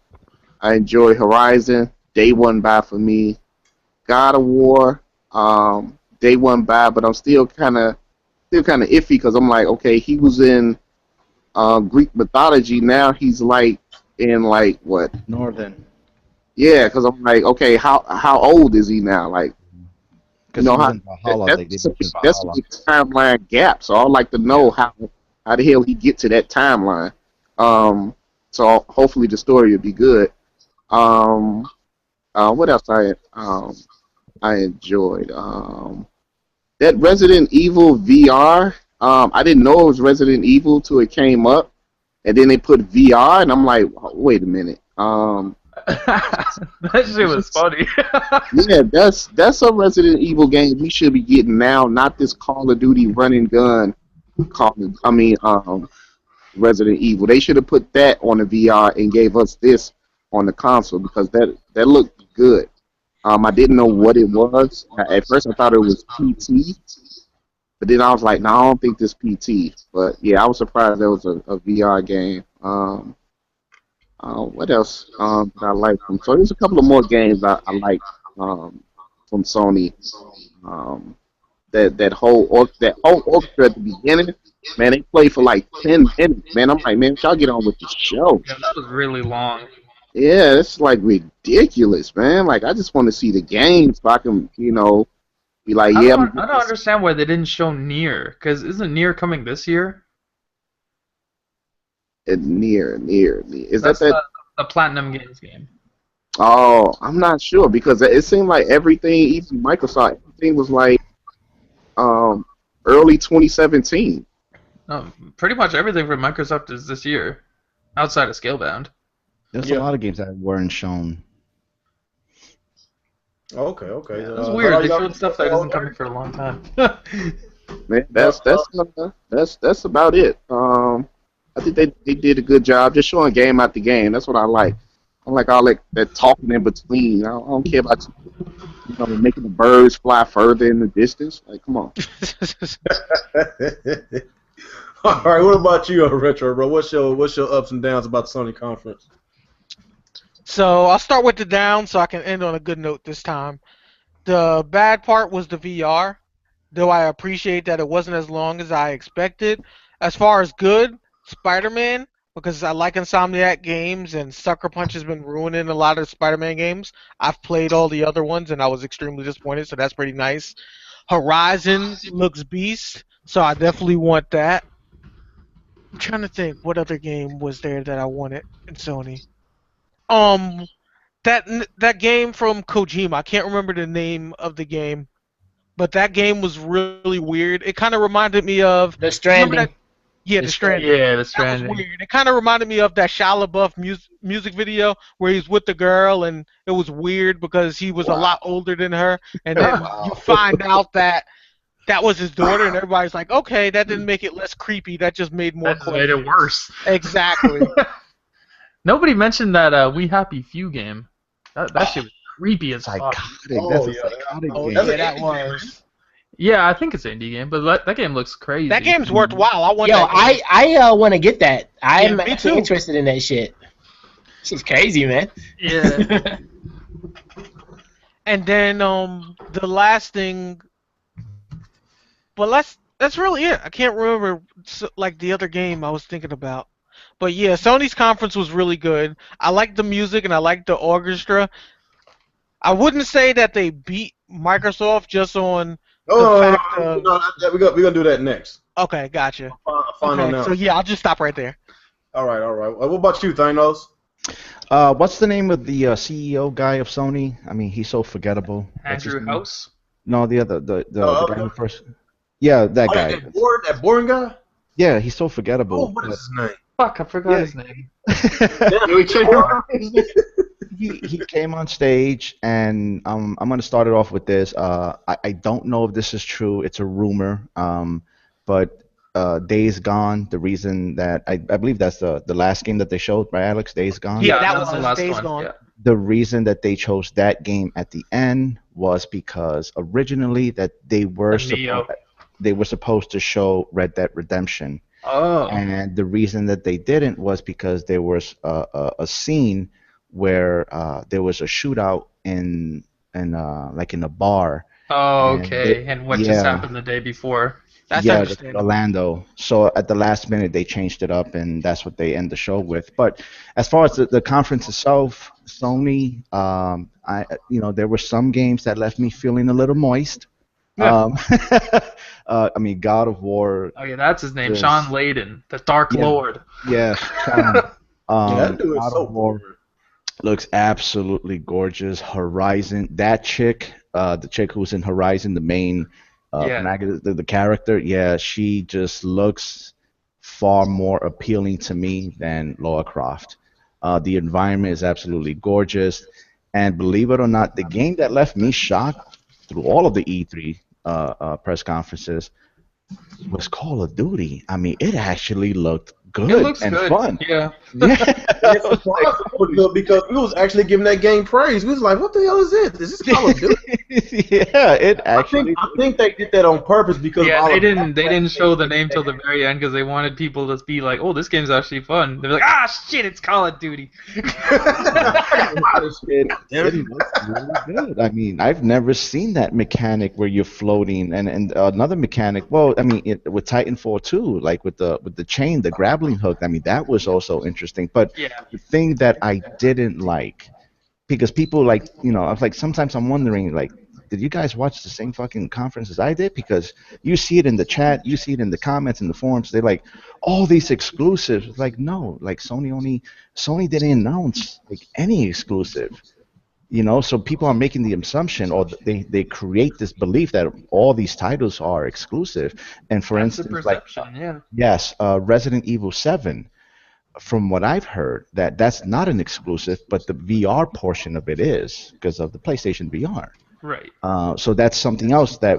I enjoy Horizon. Day one buy for me. God of War. Day one buy, but I'm still kind of iffy because I'm like, okay, he was in Greek mythology. Now he's like in like what? Northern. Yeah, because I'm like, okay, how old is he now? Like, Because he was in Valhalla. that's a big timeline gap. So I'd like to know how the hell he get to that timeline. So hopefully the story will be good. What else I enjoyed? That Resident Evil VR. I didn't know it was Resident Evil till it came up, and then they put VR, and I'm like, wait a minute. That shit was funny. Yeah, that's a Resident Evil game we should be getting now, not this Call of Duty run and gun. Resident Evil. They should have put that on the VR and gave us this on the console because that looked good. I didn't know what it was. At first, I thought it was PT, but then I was like, no, I don't think this PT. But yeah, I was surprised there was a VR game. What else did I like from? So there's a couple of more games I like from Sony. That whole orchestra at the beginning, man, they play for like 10 minutes, man. I'm like, man, y'all get on with the show. Yeah, that was really long. Yeah, it's like ridiculous, man. Like, I just want to see the game so I can, be like, yeah. I don't understand why they didn't show Nier, because isn't Nier coming this year? Nier. Is That's that the Platinum Games game? Oh, I'm not sure because it seemed like everything, even Microsoft, everything was like early 2017. No, pretty much everything from Microsoft is this year, outside of Scalebound. There's a lot of games that weren't shown. Okay. Yeah, that's weird. They showed stuff that isn't coming for a long time. Man, that's about it. I think they did a good job just showing game after game. That's what I like. I like all that talking in between. I don't care about making the birds fly further in the distance. Like, come on. All right, what about you, Retro Bro? What's your ups and downs about the Sony conference? So I'll start with the down so I can end on a good note this time. The bad part was the VR, though I appreciate that it wasn't as long as I expected. As far as good, Spider-Man, because I like Insomniac games and Sucker Punch has been ruining a lot of Spider-Man games. I've played all the other ones and I was extremely disappointed, so that's pretty nice. Horizon looks beast, so I definitely want that. I'm trying to think what other game was there that I wanted in Sony. That game from Kojima, I can't remember the name of the game, but that game was really weird. It kind of reminded me of The Stranding. Yeah, The Stranding. Yeah, The Stranding. That was weird. It kind of reminded me of that Shia LaBeouf music video where he's with the girl, and it was weird because he was a lot older than her, and then you find out that was his daughter, and everybody's like, okay, that didn't make it less creepy. That just made more. That just made it worse. Exactly. Nobody mentioned that We Happy Few game. That shit was creepy as fuck. That's a psychotic game. Yeah, that was. Yeah, I think it's an indie game, but that game looks crazy. That game's worthwhile. I want. Yo, that I want to get that. I'm me actually too. interested in that shit. Shit's crazy, man. Yeah. And then the last thing. Well, that's really it. I can't remember like the other game I was thinking about. But yeah, Sony's conference was really good. I like the music and I like the orchestra. I wouldn't say that they beat Microsoft just on the fact of... We're gonna do that next. Okay, gotcha. Final So yeah, I'll just stop right there. All right. What about you, Thanos? What's the name of the CEO guy of Sony? I mean, he's so forgettable. Andrew House? No, the other, the guy who first. Yeah, that guy. That boring guy? Yeah, he's so forgettable. Oh, what is his name? Fuck, I forgot his name. He came on stage, and I'm gonna start it off with this. I don't know if this is true. It's a rumor. But Days Gone. The reason that I believe that's the last game that they showed, right, Alex? Days Gone. Yeah, that that was the was last Days one. Gone. Yeah. the reason that they chose that game at the end was because originally that A Neo. they were supposed to show Red Dead Redemption, Oh. and the reason that they didn't was because there was a scene where there was a shootout in like in a bar, Oh, and they, okay. And what just yeah, happened the day before? That's yeah, with understandable. Orlando. So at the last minute they changed it up, and that's what they end the show with. But as far as the conference itself, Sony, there were some games that left me feeling a little moist. Yeah. I mean, God of War, Oh yeah, that's his name, Sean just Layden, the Dark yeah, Lord. yes, Sean. Yeah, that dude is God so of War bored. looks absolutely gorgeous. Horizon, that chick, the chick who's in Horizon, the main Yeah. protagonist, the character, yeah, she just looks far more appealing to me than Lara Croft. The environment is absolutely gorgeous, and believe it or not, the game that left me shocked through all of the E3 press conferences was Call of Duty. I mean, it actually looked It good looks and good. fun. Yeah. Yeah, And I it was like, surprised us holy because we was actually giving that game praise. We was like, "What the hell is this? Is this Call of Duty?" yeah, it actually. I think they did that on purpose because of Yeah, all they of didn't show the name till the very end because they wanted people to be like, "Oh, this game's actually fun." They're like, "Ah, shit, it's Call of Duty." It looks really good. I mean, I've never seen that mechanic where you're floating, and another mechanic. Well, I mean, with Titanfall 2, like with the chain, the grappling hook. I mean, that was also interesting. But Yeah. the thing that I didn't like, because people like, I was like, sometimes I'm wondering, like, did you guys watch the same fucking conference as I did? Because you see it in the chat, you see it in the comments in the forums. They're like, all these exclusives. It's like, no, like Sony didn't announce like any exclusive. So people are making the assumption, or they create this belief that all these titles are exclusive. And for That's the instance, like, perception, yeah. yes, Resident Evil 7, from what I've heard, that's not an exclusive, but the VR portion of it is because of the PlayStation VR. Right. So that's something else that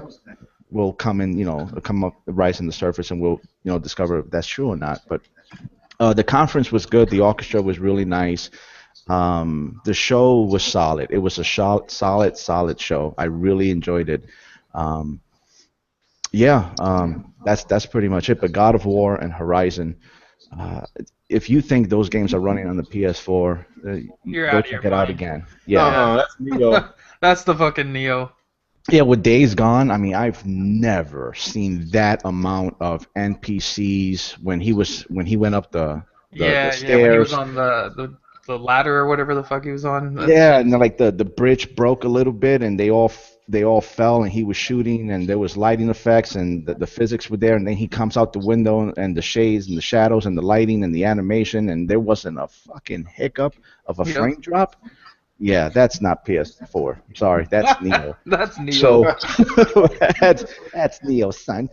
will come up, rise in the surface, and we'll discover if that's true or not. But the conference was good. The orchestra was really nice. The show was solid. It was a solid show. I really enjoyed it. Um, yeah, that's pretty much it. But God of War and Horizon, uh, if you think those games are running on the PS4, You're go out of your check it out mind. again. Yeah, Yeah. that's Neo. That's the fucking Neo. yeah. With Days Gone, I mean, I've never seen that amount of NPCs when he went up the Yeah, when he was stairs. on the ladder or whatever the fuck he was on. That's Yeah, and then, like the bridge broke a little bit, and they all fell, and he was shooting, and there was lighting effects, and the physics were there, and then he comes out the window, and the shades, and the shadows, and the lighting, and the animation, and there wasn't a fucking hiccup of a Yep. frame drop. Yeah, that's not PS4. I'm sorry, that's Neo. That's Neo. So that's Neo, son.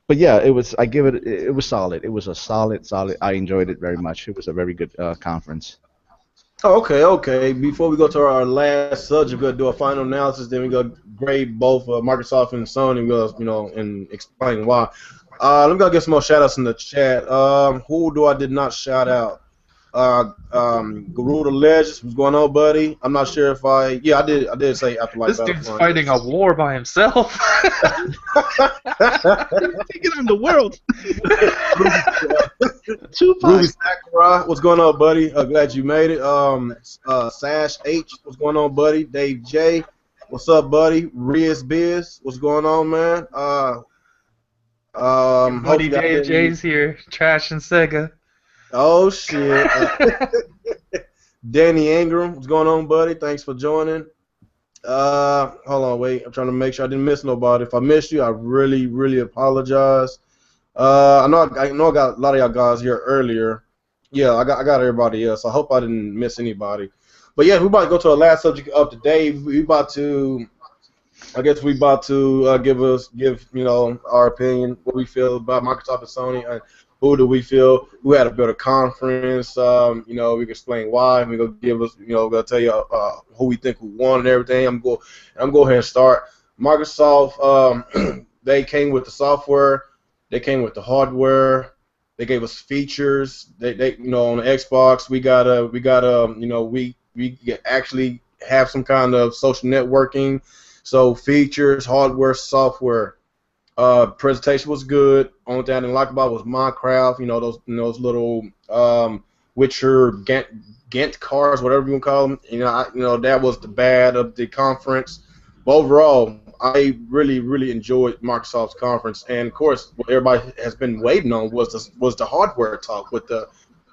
But yeah, it was. I give it. It was solid. It was a solid. I enjoyed it very much. It was a very good conference. Oh, okay. Before we go to our last subject, we're gonna do a final analysis. Then we go grade both Microsoft and Sony. We'll, and explain why. Let me go get some more shout outs in the chat. Who do I did not shout out? Garuda Legends, what's going on, buddy? I'm not sure if I did say Afterlife This dude's Battlefront. fighting a war by himself. Taking on the world. Ruby Sakura, what's going on, buddy? Glad you made it. Sash H, what's going on, buddy? Dave J, what's up, buddy? Riz Biz, what's going on, man? Buddy Hopefully I Dave didn't- J's here, trash and Sega. Oh shit. Danny Ingram, what's going on, buddy? Thanks for joining. Hold on, wait. I'm trying to make sure I didn't miss nobody. If I missed you, I really apologize. I know I got a lot of y'all guys here earlier. Yeah, I got everybody else. I hope I didn't miss anybody. But yeah, we about to go to our last subject of today. We about to give our opinion, what we feel about Microsoft and Sony, and who do we feel who had a better conference. We can explain why. We gonna give us, gonna tell you who we think who won and everything. I'm go ahead and start. Microsoft, they came with the software, they came with the hardware, they gave us features. They on the Xbox we got actually have some kind of social networking. So features, hardware, software. Presentation was good. Only thing I didn't like about it was Minecraft. Those little Witcher Gantt cars, whatever you want to call them. That was the bad of the conference. But overall, I really, really enjoyed Microsoft's conference, and of course, what everybody has been waiting on was the hardware talk with the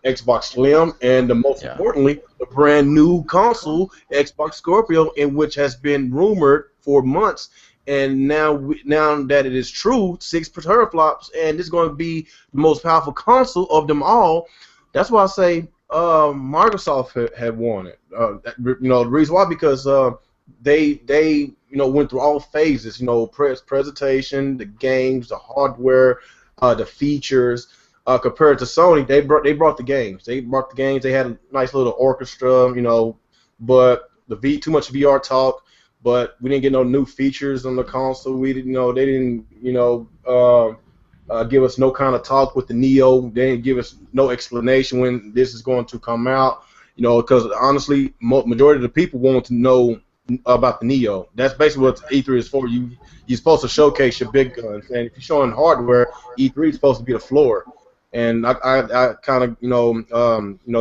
Xbox Slim, and most importantly, the brand new console, Xbox Scorpio, in which has been rumored for months. And now that it is true, 6 teraflops, and it's going to be the most powerful console of them all. That's why I say Microsoft had won it. The reason why, because they went through all phases. Presentation, the games, the hardware, the features. Compared to Sony, they brought the games. They had a nice little orchestra. But too much VR talk. But we didn't get no new features on the console. We didn't they didn't give us no kind of talk with the Neo. They didn't give us no explanation when this is going to come out. Because honestly, majority of the people want to know about the Neo. That's basically what E3 is for. You're supposed to showcase your big guns, and if you're showing hardware, E3 is supposed to be the floor. And I kind of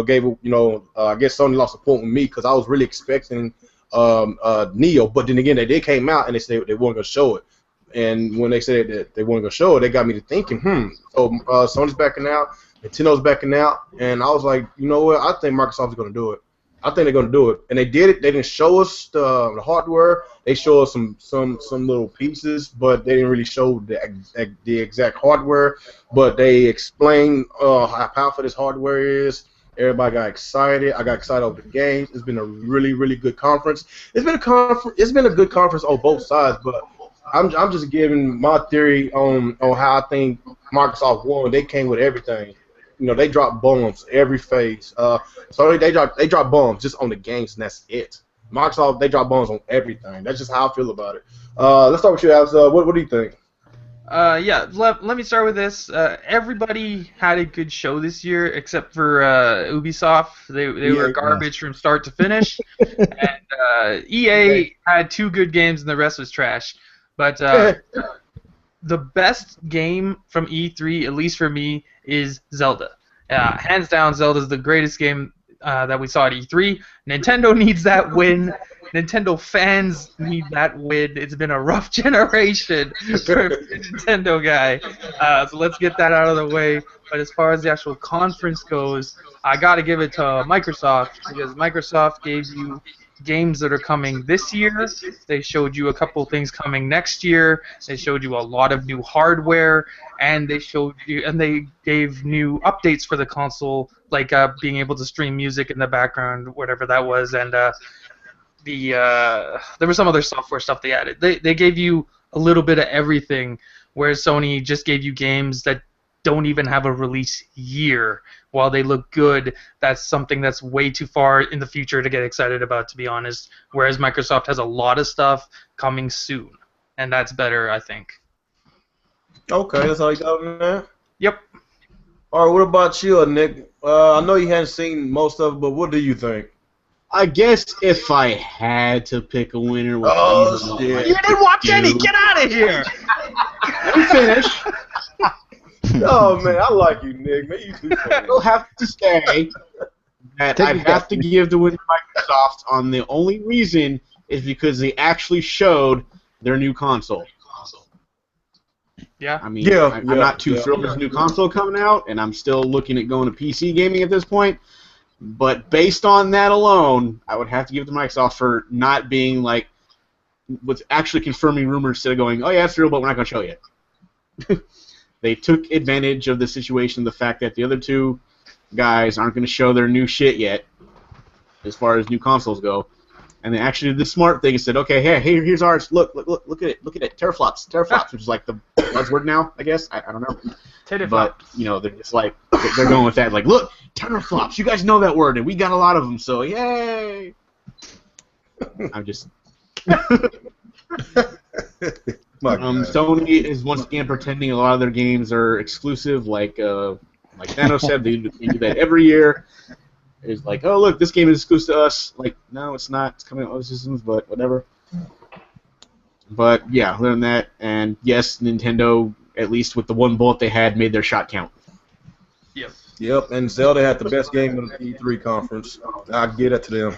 gave I guess Sony lost a point with me because I was really expecting Neo, but then again, they came out and they said they weren't going to show it. And when they said that they weren't going to show it, they got me to thinking, so Sony's backing out, Nintendo's backing out, and I was like, you know what? I think Microsoft's going to do it. I think they're going to do it, and they did it. They didn't show us the hardware. They showed us some little pieces, but they didn't really show the exact hardware. But they explained how powerful this hardware is. Everybody got excited. I got excited over the games. It's been a really, really good conference. It's been a good conference on both sides, but I'm just giving my theory on how I think Microsoft won. They came with everything. They dropped bombs every phase. So they drop bombs just on the games, and that's it. Microsoft, they drop bombs on everything. That's just how I feel about it. Let's start with you, Alex. What do you think? Let me start with this. Everybody had a good show this year except for Ubisoft. They were garbage from start to finish. And EA had 2 good games and the rest was trash. But the best game from E3, at least for me, is Zelda. Hands down, Zelda's the greatest game that we saw at E3. Nintendo needs that win. Nintendo fans need that win. It's been a rough generation for a Nintendo guy. So let's get that out of the way. But as far as the actual conference goes, I got to give it to Microsoft because Microsoft gave you games that are coming this year. They showed you a couple things coming next year. They showed you a lot of new hardware, and they gave new updates for the console, like being able to stream music in the background, whatever that was, and there was some other software stuff they added. They gave you a little bit of everything, whereas Sony just gave you games that don't even have a release year. While they look good, that's something that's way too far in the future to get excited about, to be honest. Whereas Microsoft has a lot of stuff coming soon, and that's better, I think. Okay, that's all you got on that? Yep. All right, what about you, Nick? I know you hadn't seen most of it, but what do you think? I guess if I had to pick a winner, shit! You didn't watch any. Get out of here! Let me finish. Oh man, I like you, Nick. Man, you too funny. You'll have to say that I have to give the win to Microsoft on the only reason is because they actually showed their new console. Yeah. I mean, I'm not too thrilled with the new console coming out, and I'm still looking at going to PC gaming at this point. But based on that alone, I would have to give it to Microsoft for not being like, with actually confirming rumors instead of going, oh yeah, it's real, but we're not going to show you. They took advantage of the situation, the fact that the other 2 guys aren't going to show their new shit yet, as far as new consoles go, and they actually did the smart thing and said, okay, hey, here's ours. Look at it, teraflops, which is like the buzzword now, I guess. I don't know. But they're just like they're going with that, like, look, teraflops. You guys know that word, and we got a lot of them, so yay! I'm just. Sony is once again pretending a lot of their games are exclusive, like Thanos said, they do that every year. It's like, oh look, this game is exclusive to us. Like, no, it's not. It's coming on other systems, but whatever. But yeah, other than that, and yes, Nintendo, at least with the one bullet they had, made their shot count. Yep, and Zelda had the best game of the E3 conference. I give it to them.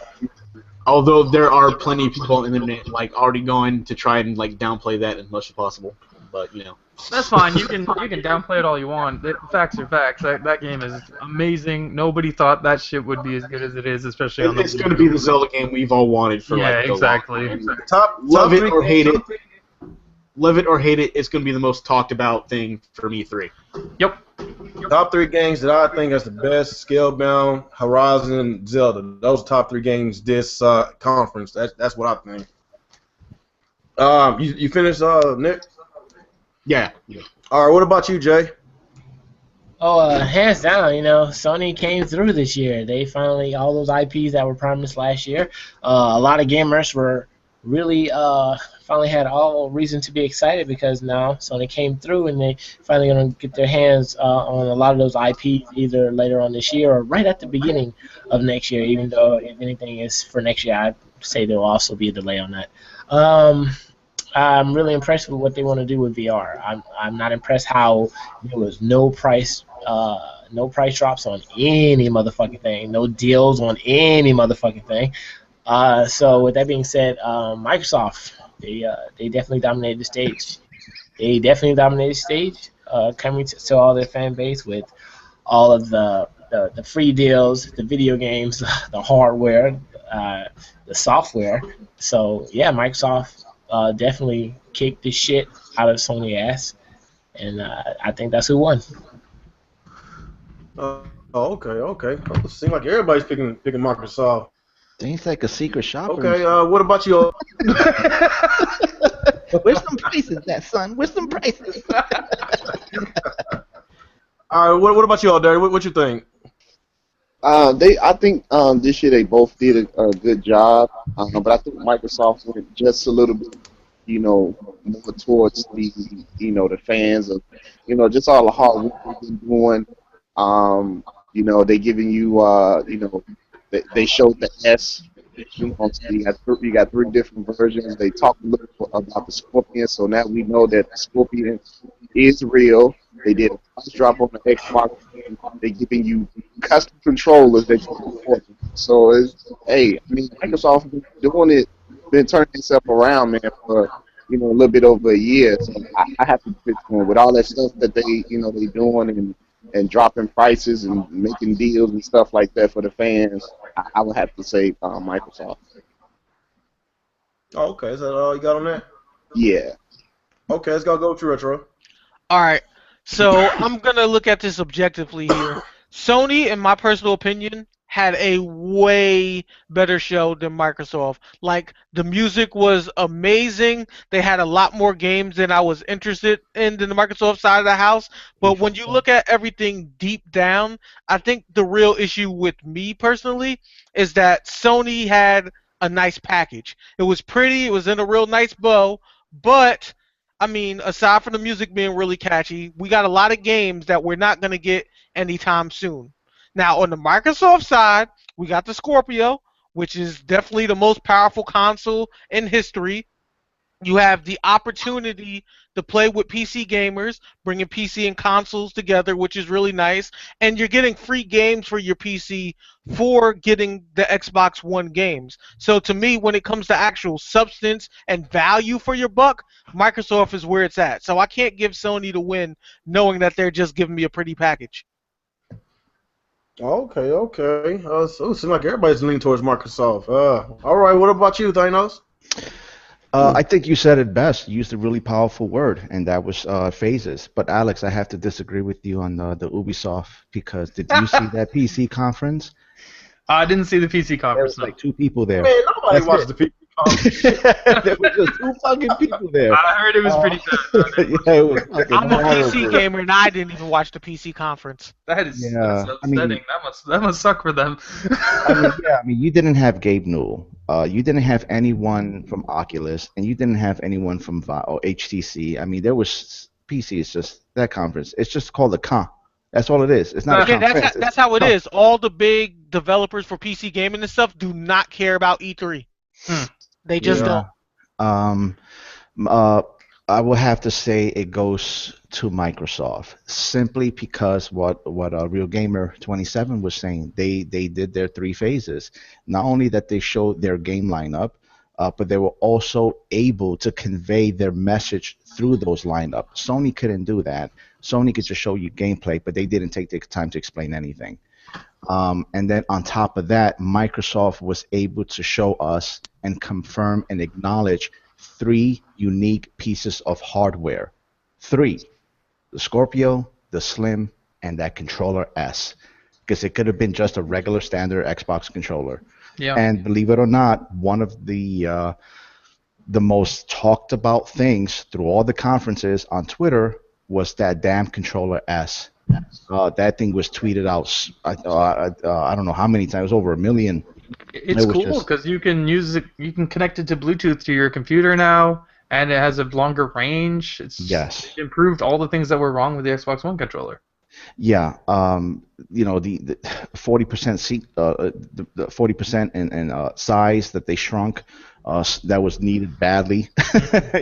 Although there are plenty of people on the internet like already going to try and like downplay that as much as possible, but you know. That's fine. You can downplay it all you want. The facts are facts. That game is amazing. Nobody thought that shit would be as good as it is, especially on the. It's going to be the Zelda game we've all wanted for like. Yeah, exactly. Love it or hate it. Love it or hate it, it's going to be the most talked about thing from E3. Yep. Top 3 games that I think is the best: Scalebound, Horizon, Zelda. Those are top 3 games this conference. That's what I think. You finished, Nick? Yeah. All right. What about you, Jay? Oh, hands down, you know, Sony came through this year. They finally, all those IPs that were promised last year, a lot of gamers were really finally had all reason to be excited because now Sony came through and they finally going to get their hands on a lot of those IPs either later on this year or right at the beginning of next year, even though if anything is for next year, I'd say there will also be a delay on that. I'm really impressed with what they want to do with VR. I'm not impressed how there was no price drops on any motherfucking thing, no deals on any motherfucking thing. So with that being said, Microsoft, they definitely dominated the stage. They definitely dominated the stage, coming to all their fan base with all of the free deals, the video games, the hardware, the software. So yeah, Microsoft definitely kicked the shit out of Sony ass, and I think that's who won. Okay. It seems like everybody's picking Microsoft. Seems like a secret shopper. Okay, what about you? Where's some prices, that son? Where's some prices? All right, what about you all, Derry? What you think? I think this year they both did a good job, but I think Microsoft went just a little bit, you know, more towards the, you know, the fans of, you know, just all the hard work they've been doing. You know, they giving you, you know, they showed the S. You know, so you got 3 different versions. They talked a little bit about the Scorpion, so now we know that the Scorpion is real. They did a price drop on the Xbox. They're giving you custom controllers that you can afford. So it's, hey, I mean, Microsoft been doing it, been turning itself around, man, for, you know, a little bit over a year. So I have to give it to them with all that stuff that they, you know, they doing and dropping prices and making deals and stuff like that for the fans. I would have to say Microsoft. Oh, okay, is that all you got on that? Yeah. Okay, let's go with you, Retro. All right. So I'm going to look at this objectively here. Sony, in my personal opinion, had a way better show than Microsoft. Like, the music was amazing. They had a lot more games than I was interested in than the Microsoft side of the house. But when you look at everything deep down, I think the real issue with me personally is that Sony had a nice package. It was pretty. It was in a real nice bow. But, I mean, aside from the music being really catchy, we got a lot of games that we're not going to get anytime soon. Now, on the Microsoft side, we got the Scorpio, which is definitely the most powerful console in history. You have the opportunity to play with PC gamers, bringing PC and consoles together, which is really nice. And you're getting free games for your PC for getting the Xbox One games. So to me, when it comes to actual substance and value for your buck, Microsoft is where it's at. So I can't give Sony the win knowing that they're just giving me a pretty package. Okay. So it seems like everybody's leaning towards Microsoft. All right, what about you, Thanos? I think you said it best. You used a really powerful word, and that was phases. But Alex, I have to disagree with you on the Ubisoft because did you see that PC conference? I didn't see the PC There conference. was like 2 people there. Man, nobody watches the PC conference. There were just 2 fucking people there. I heard it was pretty bad. Yeah, it was fucking I'm a PC horrible. gamer, and I didn't even watch the PC conference. That's Yeah, I mean- upsetting. That must suck for them. I mean, you didn't have Gabe Newell. You didn't have anyone from Oculus, and you didn't have anyone from or HTC. I mean, there was PC. It's just that conference. It's just called a con. That's all it is. It's not Okay, a conference. that's how it is. All the big developers for PC gaming and stuff do not care about E3. They just don't. Um, uh, I will have to say it goes to Microsoft simply because what Real Gamer 27 was saying. They did their 3 phases. Not only that they showed their game lineup, but they were also able to convey their message through those lineups. Sony couldn't do that. Sony could just show you gameplay, but they didn't take the time to explain anything. And then on top of that, Microsoft was able to show us and confirm and acknowledge 3 unique pieces of hardware. 3. The Scorpio, the Slim, and that controller S. Because it could have been just a regular standard Xbox controller. Yeah. And believe it or not, one of the most talked about things through all the conferences on Twitter was that damn controller S. That thing was tweeted out. I don't know how many times. It was over 1 million. It's cool because you can use it. You can connect it to Bluetooth to your computer now, and it has a longer range. It's improved all the things that were wrong with the Xbox One controller. Yeah, the 40% seat, the 40% in size that they shrunk, that was needed badly.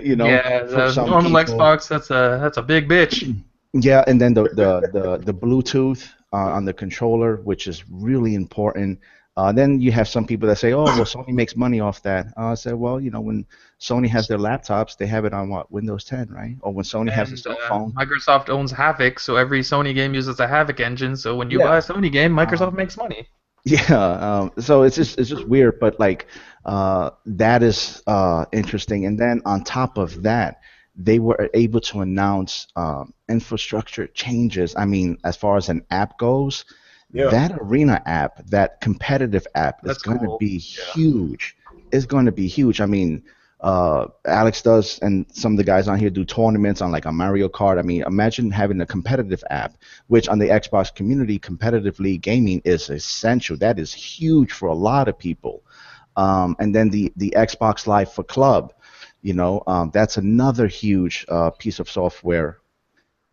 Yeah, the normal Xbox, that's a big bitch. Yeah, and then the Bluetooth on the controller, which is really important. Then you have some people that say, "Oh, well, Sony makes money off that." I said, "Well, when Sony has their laptops, they have it on what, Windows 10, right? Or when Sony has a cell phone." Microsoft owns Havok, so every Sony game uses a Havok engine. So when you buy a Sony game, Microsoft makes money. Yeah, so it's just weird, but like that is interesting. And then on top of that, they were able to announce infrastructure changes. I mean, as far as an app goes. Yeah. That arena app, that competitive app, is going to be huge. It's going to be huge. I mean, Alex does, and some of the guys on here do tournaments on like a Mario Kart. I mean, imagine having a competitive app, which on the Xbox community, competitively gaming is essential. That is huge for a lot of people. And then the Xbox Live for Club, that's another huge piece of software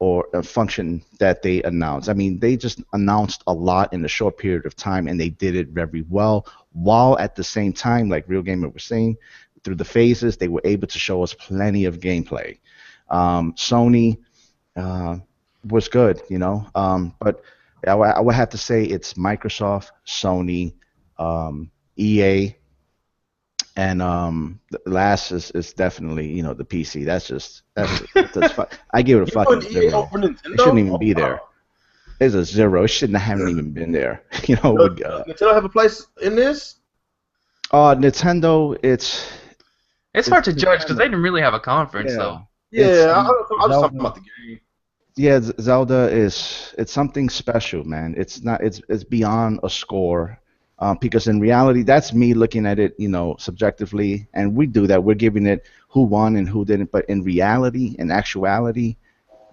or a function that they announced. I mean, they just announced a lot in a short period of time, and they did it very well, while at the same time, like Real Gamer was saying, through the phases, they were able to show us plenty of gameplay. Sony was good, but I would have to say it's Microsoft, Sony, EA, and the last is definitely the PC. That's I give it a fucking 0. It shouldn't even be there. It's a 0. It shouldn't haven't even been there. Nintendo have a place in this? Nintendo, it's hard to judge because they didn't really have a conference though. Yeah, I'm just talking about the game. Yeah, Zelda it's something special, man. It's beyond a score. Because in reality, that's me looking at it, subjectively, and we do that. We're giving it who won and who didn't, but in reality, in actuality,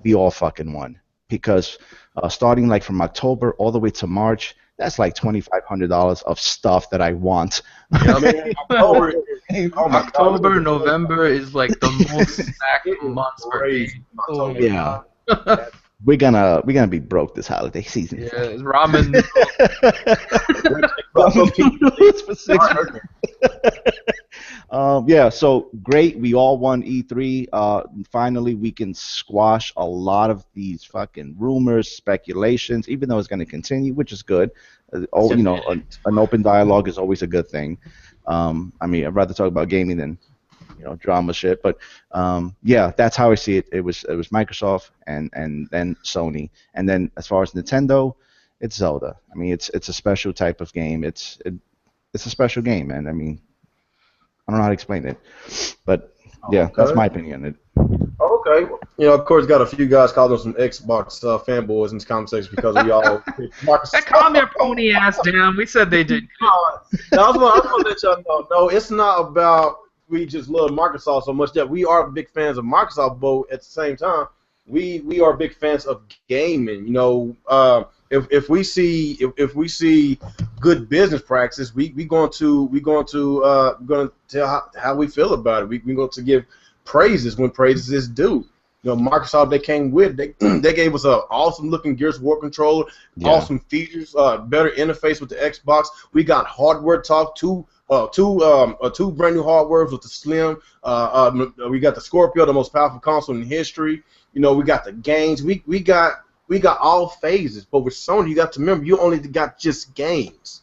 we all fucking won. Because starting like from October all the way to March, that's like $2,500 of stuff that I want. Yeah, October, November is like the most stacked months for games. Yeah. We're gonna be broke this holiday season. Yeah, ramen. For 6 yeah, so great. We all won E3. Finally, we can squash a lot of these fucking rumors, speculations, even though it's going to continue, which is good. An open dialogue is always a good thing. I mean, I'd rather talk about gaming than drama shit. But yeah, that's how I see it. It was Microsoft and then Sony, and then as far as Nintendo, it's Zelda. I mean, it's a special type of game. It's a special game, and I mean, I don't know how to explain it, but yeah, that's my opinion. Okay. Of course, got a few guys calling them some Xbox fanboys in this conversation because we all. Calm your pony ass down. We said they did. I was going to let y'all know. No, it's not about we just love Microsoft so much that we are big fans of Microsoft, but at the same time, we are big fans of gaming. If we see good business practices, we're going to tell how we feel about it. We're going to give praises when praises is due. Microsoft they came with. They gave us an awesome looking Gears of War controller, awesome features, better interface with the Xbox. We got hardware talk, two brand new hardwares with the Slim. We got the Scorpio, the most powerful console in history. We got the games. We got all phases. But with Sony, you got to remember, you only got just games.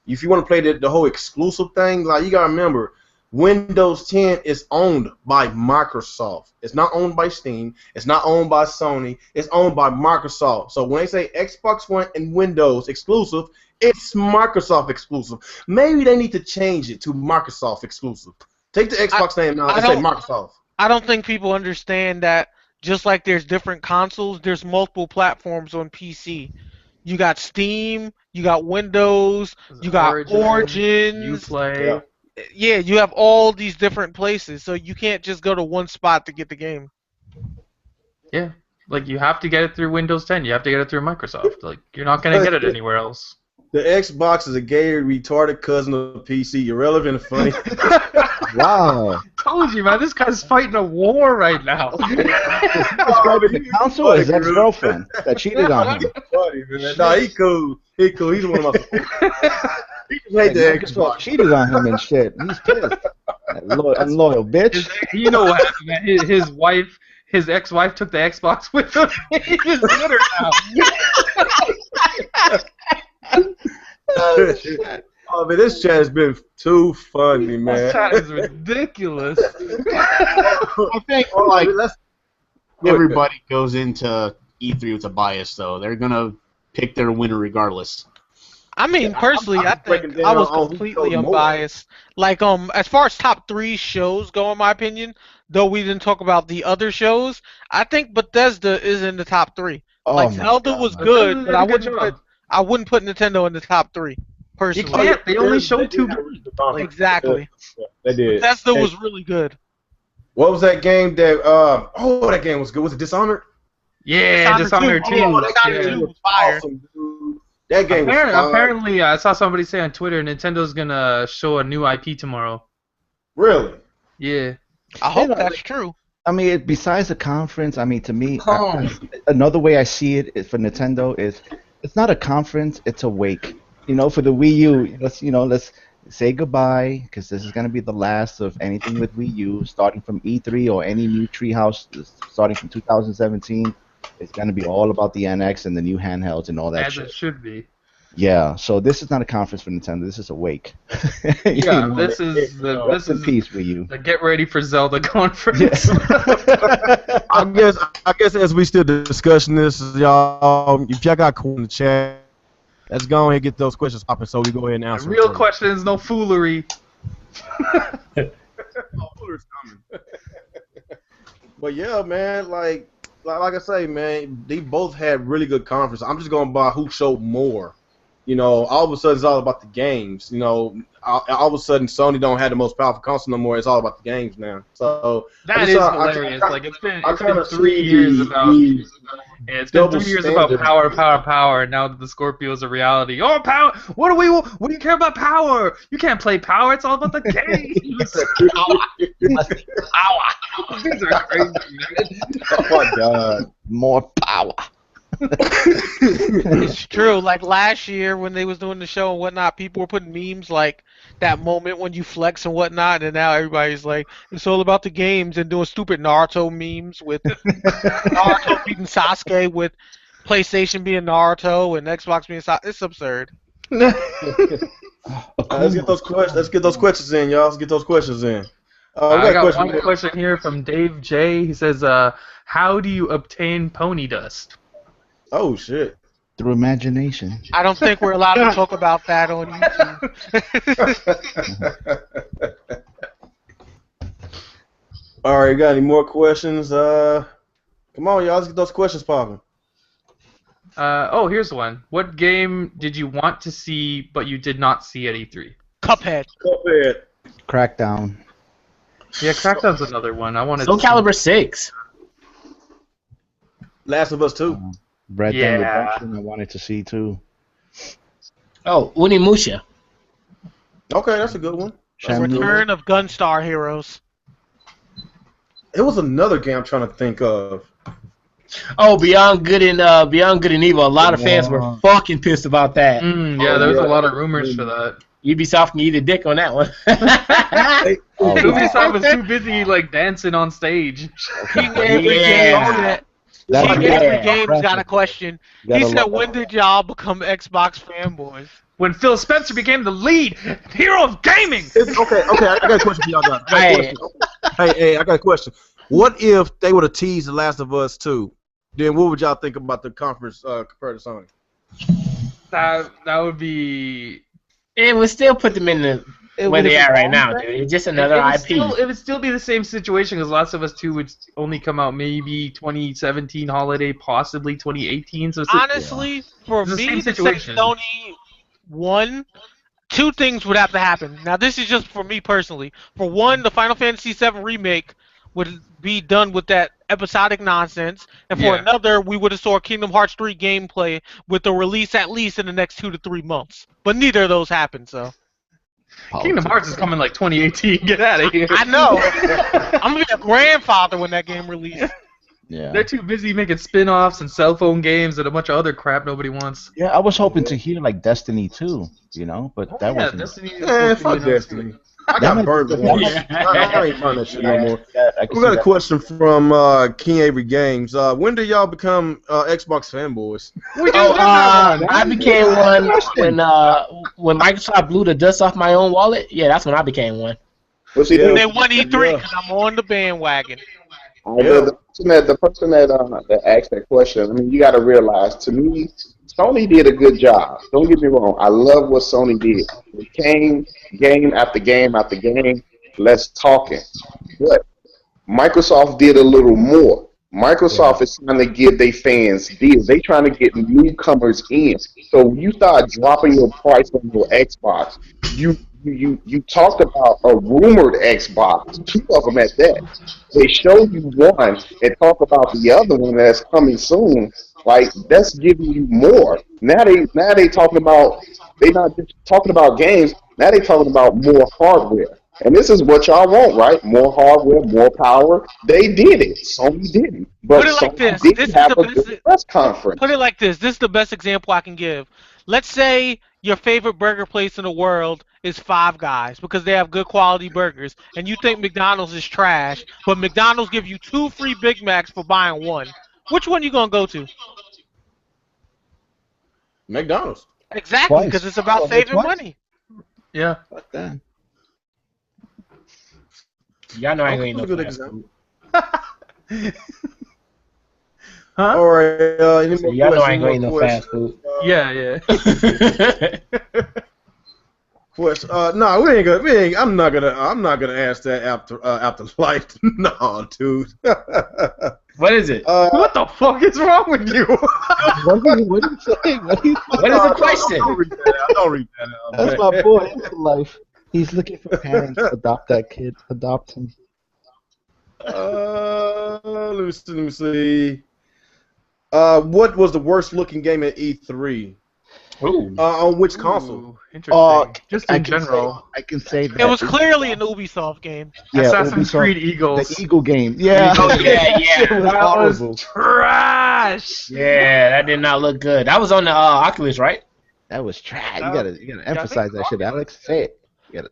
If you want to play the whole exclusive thing, like you got to remember, Windows 10 is owned by Microsoft. It's not owned by Steam. It's not owned by Sony. It's owned by Microsoft. So when they say Xbox One and Windows exclusive, it's Microsoft exclusive. Maybe they need to change it to Microsoft exclusive. Take the Xbox name now and say Microsoft. I don't think people understand that just like there's different consoles, there's multiple platforms on PC. You got Steam, you got Windows, you got Origins. Uplay. Yeah, you have all these different places, so you can't just go to one spot to get the game. Yeah, like you have to get it through Windows 10. You have to get it through Microsoft. Like you're not gonna get it anywhere else. The Xbox is a gay, retarded cousin of PC. Irrelevant and funny. Wow. Told you, man. This guy's fighting a war right now. Describing the counsel or his ex-girlfriend that cheated on him. Funny, man. Nah, he cool. He cool. He's one of my. He just hate the Xbox. Cheated on him and shit. He's pissed. Unloyal bitch. You know what happened, man? His ex-wife took the Xbox with him. He just hit her now. Oh man, this chat has been too funny, man. This chat is ridiculous. I think like everybody goes into E3 with a bias, though. They're gonna pick their winner regardless. I mean, personally, I think I was completely unbiased. Like, as far as top 3 shows go, in my opinion, though we didn't talk about the other shows, I think Bethesda is in the top 3. Oh like, Zelda was good, but I wouldn't put Nintendo in the top 3. Personally, you can't. They only showed 2 games. Exactly. They did. Bethesda was really good. What was that game that? That game was good. Was it Dishonored? Yeah, Dishonored 2. Dishonored 2 was fire. Awesome, dude. That game was fun. Apparently, I saw somebody say on Twitter, Nintendo's gonna show a new IP tomorrow. Really? Yeah. I hope that's true. I mean, besides the conference, I mean, to me, another way I see it is for Nintendo is it's not a conference, it's a wake. For the Wii U, let's say goodbye because this is gonna be the last of anything with Wii U, starting from E3 or any new Treehouse starting from 2017. It's gonna be all about the NX and the new handhelds and all that As shit. it should be. Yeah, so this is not a conference for Nintendo. This is a wake. Yeah, this is peace Wii U. The get ready for Zelda conference. Yeah. I guess as we still discussing this, y'all, if y'all got questions in the chat, let's go ahead and get those questions popping so we go ahead and answer. Real questions, no foolery. Foolery's coming. But yeah, man, like I say, man, they both had really good conferences. I'm just going by who showed more. All of a sudden it's all about the games. All of a sudden Sony don't have the most powerful console no more. It's all about the games now. So that is hilarious. It's been 3 years about. It's been 3 years about power. Now that the Scorpio is a reality. Oh, power! What do you care about power? You can't play power. It's all about the games. Power. These are crazy, man. Oh my God! More power. It's true. Like last year when they was doing the show and whatnot, people were putting memes like that moment when you flex and whatnot, and now everybody's like, it's all about the games and doing stupid Naruto memes with Naruto beating Sasuke with PlayStation being Naruto and Xbox being Sasuke. It's absurd. Let's get those questions. Let's get those questions in, y'all. Let's get those questions in. I got one question here from Dave J. He says, "How do you obtain pony dust?" Oh shit! Through imagination. I don't think we're allowed to talk about that on YouTube. All right, got any more questions? Come on, y'all. Let's get those questions popping. Here's one. What game did you want to see but you did not see at E3? Cuphead. Crackdown. Yeah, Crackdown's another one. I wanted. Soul Calibur 6. Last of Us 2. Red Dead Redemption. I wanted to see too. Oh, Unimusha. Okay, that's a good one. The Return of Gunstar Heroes. It was another game I'm trying to think of. Oh, Beyond Good and Evil. A lot of fans were fucking pissed about that. Yeah, there was a lot of rumors for that. Ubisoft can eat a dick on that one. Ubisoft was too busy like dancing on stage. King Avery Games got a question. He said, when did y'all become Xbox fanboys? When Phil Spencer became the lead hero of gaming. Okay, I got a question for y'all guys. Hey, I got a question. What if they would have teased The Last of Us 2? Then what would y'all think about the conference compared to Sony? That would be. It would still put them in the where they are right now, dude. It's just another IP. It would still be the same situation because Last of Us 2 would only come out maybe 2017 holiday, possibly 2018. So honestly, for me to say Sony won, two things would have to happen. Now, this is just for me personally. For one, the Final Fantasy VII Remake would be done with that episodic nonsense. And for another, we would have saw Kingdom Hearts 3 gameplay with the release at least in the next 2 to 3 months. But neither of those happened, so. Kingdom Hearts is coming like 2018. Get out of here. I know. I'm going to be a grandfather when that game releases. Yeah. They're too busy making spin-offs and cell phone games and a bunch of other crap nobody wants. Yeah, I was hoping to hear like Destiny 2, but that wasn't. Destiny. Fuck Destiny. I got burned. I ain't buying that shit no more. We got a question from King Avery Games. When did y'all become Xbox fanboys? I became one when Microsoft blew the dust off my own wallet. Yeah, that's when I became one. What's he doing? They won E3 because I'm on the bandwagon. The person that asked that question, I mean, you got to realize, to me, Sony did a good job. Don't get me wrong. I love what Sony did. It came game after game after game, less talking. But Microsoft did a little more. Microsoft is trying to give their fans deals. They trying to get newcomers in. So when you start dropping your price on your Xbox, you talked about a rumored Xbox, 2 of them at that. They show you one and talk about the other one that's coming soon. Like, that's giving you more. Now they talking about, they not just talking about games. Now they talking about more hardware. And this is what y'all want, right? More hardware, more power. They did it. Sony didn't. But put it like Sony this. did This is have the a good press conference. Put it like this. This is the best example I can give. Let's say your favorite burger place in the world is Five Guys because they have good quality burgers, and you think McDonald's is trash, but McDonald's give you 2 free Big Macs for buying one. Which one you gonna go to? McDonald's. Exactly, because it's about saving money. Yeah. Fuck that. Y'all know I ain't That's a no good fast example. food. Huh? All right. Any more Y'all know I questions? ain't gonna eat no fast food. Yeah. No, we ain't gonna. I'm not gonna ask that after life. No, dude. What is it? What the fuck is wrong with you? What are you saying? What is the question? Don't read that out. Don't read that out. That's my boy. Life. He's looking for parents to adopt that kid. Adopt him. Let me see. What was the worst looking game at E3? Ooh. On which console? Ooh, interesting. Just in general. I can say that. It was clearly an Ubisoft game. Yeah, Assassin's Ubisoft, Creed Eagles. The Eagle game. Yeah. Yeah. It was That horrible. was trash. Yeah, that did not look good. That was on the Oculus, right? That was trash. You gotta emphasize that shit, Alex. Say it.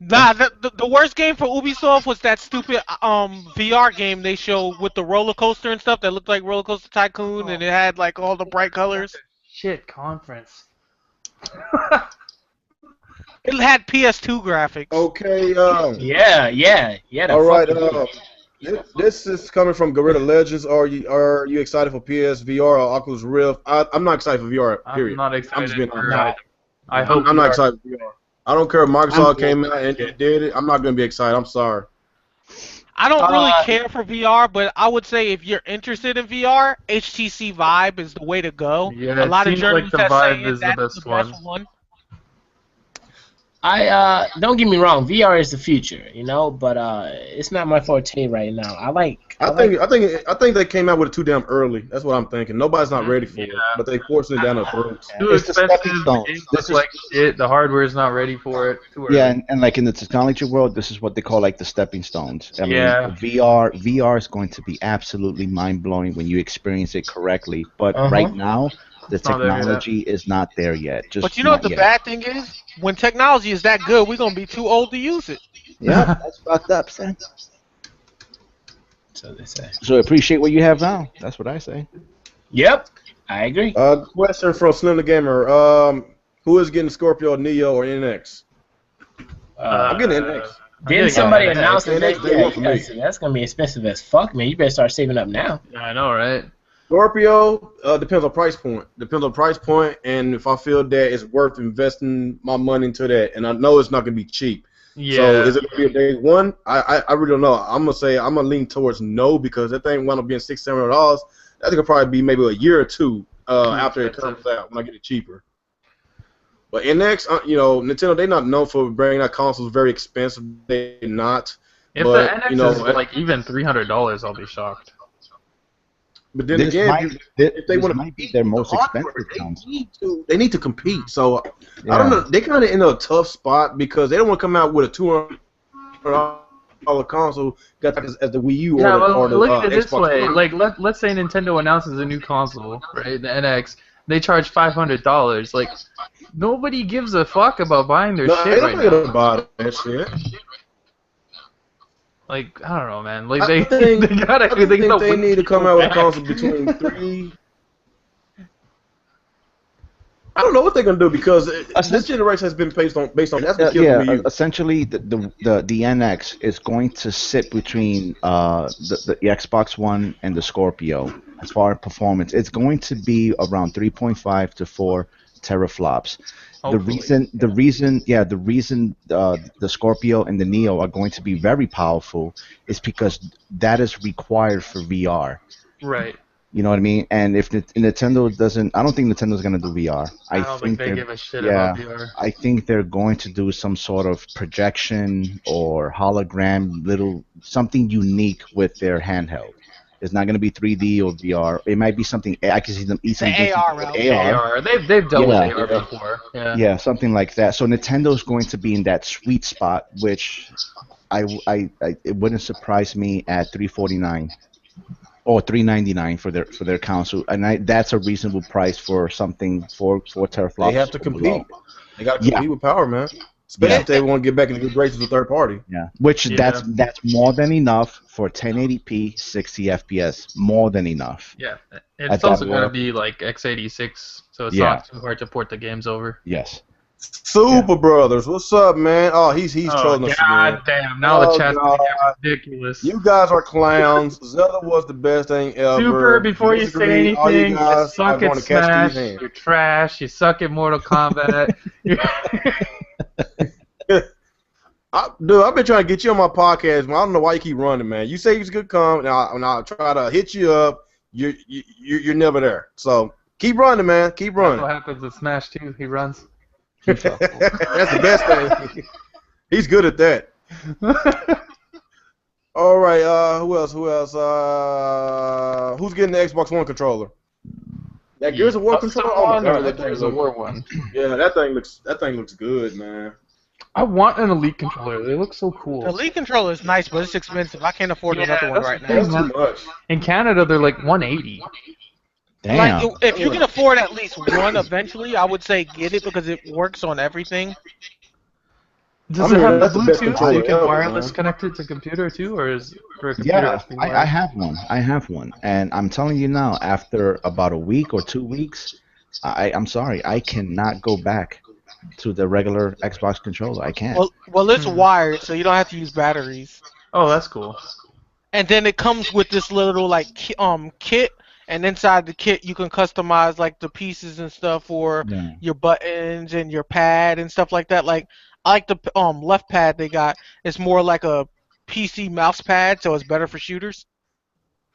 Nah, the worst game for Ubisoft was that stupid VR game they showed with the roller coaster and stuff that looked like Roller Coaster Tycoon, and it had like all the bright colors. Shit, conference. It had PS2 graphics. Okay. Yeah. All right. This is coming from Guerrilla Legends. Are you excited for PSVR or Oculus Rift? I'm not excited for VR. Period. I'm not excited. I'm just being honest. for, I hope I'm not VR excited for VR. I don't care if Microsoft came out and did it. I'm not gonna be excited. I'm sorry. I don't really care for VR, but I would say if you're interested in VR, HTC Vive is the way to go. Yeah, a lot it of seems like journalists the are Vive saying is the that's best the best one. I don't get me wrong, VR is the future, but it's not my forte right now. I think they came out with it too damn early. That's what I'm thinking. Nobody's not ready for it, but they forcing it down our throats. Too It's the expensive. stepping The stones. game This looks is like shit. The hardware is not ready for it. Too early. Yeah, and like in the technology world, this is what they call like the stepping stones. I Yeah. mean, VR is going to be absolutely mind blowing when you experience it correctly. But right now, the It's not there yet. technology is not there yet. Just But you know what not the yet. bad thing is? When technology is that good, we're gonna be too old to use it. Yeah, that's fucked up, son. So they say. So appreciate what you have now. That's what I say. Yep, I agree. Question from Slim the Gamer. Who is getting Scorpio, Neo, or NX? I'm getting NX. Didn't somebody announce NX that? day one for me. That's gonna be expensive as fuck, man. You better start saving up now. Yeah, I know, right? Scorpio depends on price point. Depends on price point, and if I feel that it's worth investing my money into that, and I know it's not gonna be cheap. Yeah. So is it gonna be a day one? I really don't know. I'm gonna lean towards no because that thing wound up being $600-$700. I think it'll probably be maybe a year or two after it comes out when I get it cheaper. But NX, Nintendo, they're not known for bringing out consoles very expensive. They're not. If But, the NX is like even $300, I'll be shocked. But then This again, might, if they this want to might be their most expensive console. they need to compete. So Yeah. I don't know. They kind of in a tough spot because they don't want to come out with a $200 console got as the Wii U Yeah, or but the look at it this Xbox way. One. Like, let's say Nintendo announces a new console, right? The NX. They charge $500. Like, nobody gives a fuck about buying their No, shit they right don't now. think about that shit. Like, I don't know, man. Like, I they think gotta they need to come out with a console between three. I don't know what they're gonna do because this generation has been based on that's what killed the Wii U. Essentially, the NX is going to sit between the Xbox One and the Scorpio as far as performance. It's going to be around 3.5 to 4 teraflops. Hopefully. The reason the Scorpio and the Neo are going to be very powerful is because that is required for VR. Right. You know what I mean? And if Nintendo doesn't, I don't think Nintendo's gonna do VR. I don't think they they're- give a shit about VR. I think they're going to do some sort of projection or hologram, something unique with their handheld. It's not going to be 3D or VR. It might be something. I can see them easing AR route. AR. They've dealt with AR before. Yeah. Yeah, something like that. So Nintendo's going to be in that sweet spot, which it wouldn't surprise me at $349 or $399 for their console, and that's a reasonable price for something for teraflops. They have to compete. below. They got to compete with power, man. Especially if they want to get back into good graces with third party. Yeah, that's more than enough for 1080p 60 FPS. More than enough. Yeah. At It's that also going to level. be like x86, so it's Yeah. not too hard to port the games over. Yes. Super Brothers, what's up, man? Oh, he's trolling us again. God damn! Now the chat's God. ridiculous. You guys are clowns. Zelda was the best thing ever. Super, before you Disagree, say all you anything, you guys suck are going at to catch Smash, these hands. you're trash, you suck at Mortal Kombat. Dude, I've been trying to get you on my podcast, man. I don't know why you keep running, man. You say you was good come, and I try to hit you up. You're never there. So keep running, man. Keep That's running. what happens with Smash 2, he runs. That's the best thing. He's good at that. All right. Who else? Who's getting the Xbox One controller? That Gears of War controller. Oh my God, that Gears thing of War one. Yeah, that thing looks good, man. I want an Elite controller. They look so cool. The Elite controller is nice, but it's expensive. I can't afford another one right That's now. too much. In Canada, they're like 180. Damn. Like, if you can afford at least one eventually, I would say get it because it works on everything. Does I it mean, have that's the best Bluetooth so controller you can ever, wireless man. connect it to computer too, or is for a computer? Yeah, has to be I wired? have one. I have one, and I'm telling you now, after about a week or 2 weeks, I'm sorry, I cannot go back to the regular Xbox controller. I can't. Well, it's wired, so you don't have to use batteries. Oh, that's cool. And then it comes with this little like kit, and inside the kit you can customize like the pieces and stuff for Yeah. your buttons and your pad and stuff like that. Like I like the left pad they got. It's more like a PC mouse pad, so it's better for shooters.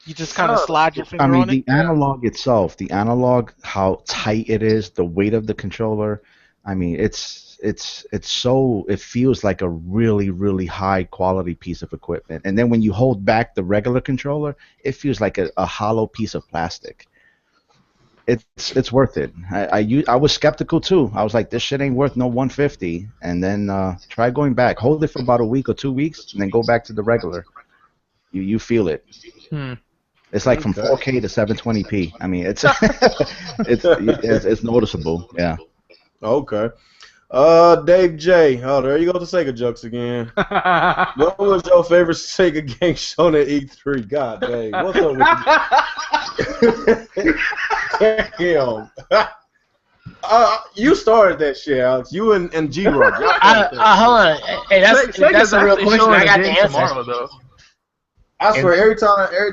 You just kind of slide your finger I mean, on it. the analog itself, how tight it is, the weight of the controller. I mean, it's it feels like a really, really high quality piece of equipment. And then when you hold back the regular controller, it feels like a hollow piece of plastic. It's worth it. I was skeptical too. I was like, this shit ain't worth no 150. And then try going back. Hold it for about a week or 2 weeks, and then go back to the regular. You feel it. It's like from 4K to 720p. I mean, it's it's noticeable. Yeah. Okay. Dave J. Oh, there you go, the Sega jokes again. What was your favorite Sega game shown at E3? God dang. What's up with you? Damn. You started that shit, Alex. You and G-Rock. Hold on. Hey, that's a real question. I got the answer. Tomorrow, though. I swear, every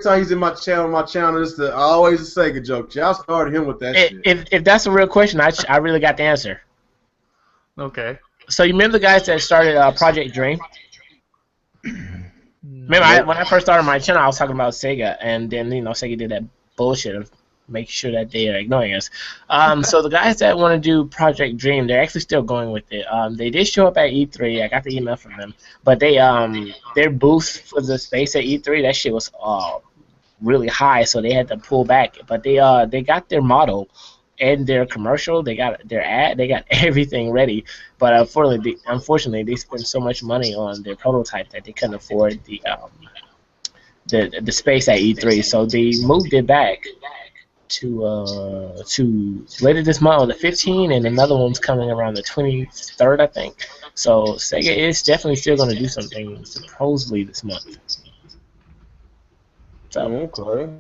time he's in my channel, it's always a Sega joke. I started him with that shit. If that's a real question, I really got the answer. Okay. So you remember the guys that started Project Dream? Remember, when I first started my channel, I was talking about Sega, and then Sega did that bullshit of making sure that they are ignoring us. So the guys that want to do Project Dream, they're actually still going with it. They did show up at E3. I got the email from them, but they their booth for the space at E3, that shit was really high, so they had to pull back. But they got their model and their commercial, they got their ad, they got everything ready. But unfortunately, they spent so much money on their prototype that they couldn't afford the space at E3. So they moved it back to later this month on the 15th, and another one's coming around the 23rd, I think. So Sega is definitely still going to do something supposedly this month. So. Okay.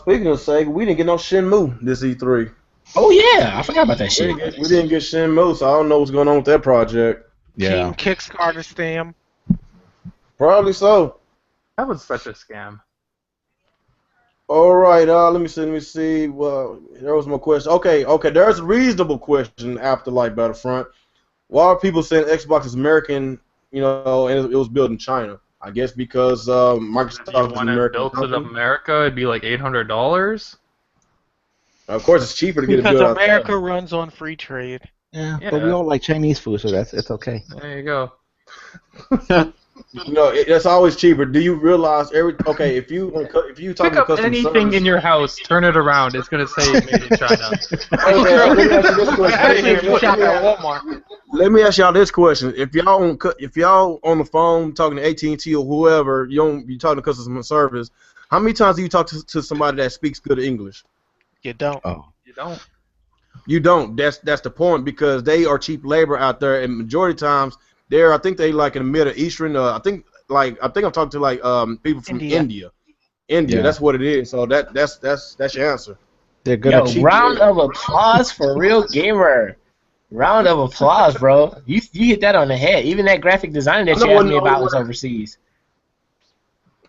Speaking of Sega, we didn't get no Shenmue this E3. Oh yeah, I forgot about that shit. We didn't get Shenmue, so I don't know what's going on with that project. Yeah. Kickstarter scam. Probably so. That was such a scam. All right, let me see. Well, there was my question. Okay. There's a reasonable question after like Battlefront. Why are people saying Xbox is American? And it was built in China. I guess because Microsoft is American. Built in America, it'd be like $800. Of course, it's cheaper to get it built because America runs on free trade. Yeah, but we all like Chinese food, so it's okay. There you go. It's always cheaper. Do you realize if you talk pick up anything service, in your house, turn it around, it's gonna say made in China. Let me ask y'all this question: If y'all on the phone talking to AT&T or whoever, you're talking to customer service, how many times do you talk to somebody that speaks good English? You don't. Oh. You don't. You don't. That's the point, because they are cheap labor out there, and majority of times I think they like in the Middle Eastern. I think I'm talking to like people from India. Yeah. That's what it is. So that's your answer. They're good at cheap round of applause for Real Gamer. Round of applause, bro. You hit that on the head. Even that graphic designer that you asked me about was overseas.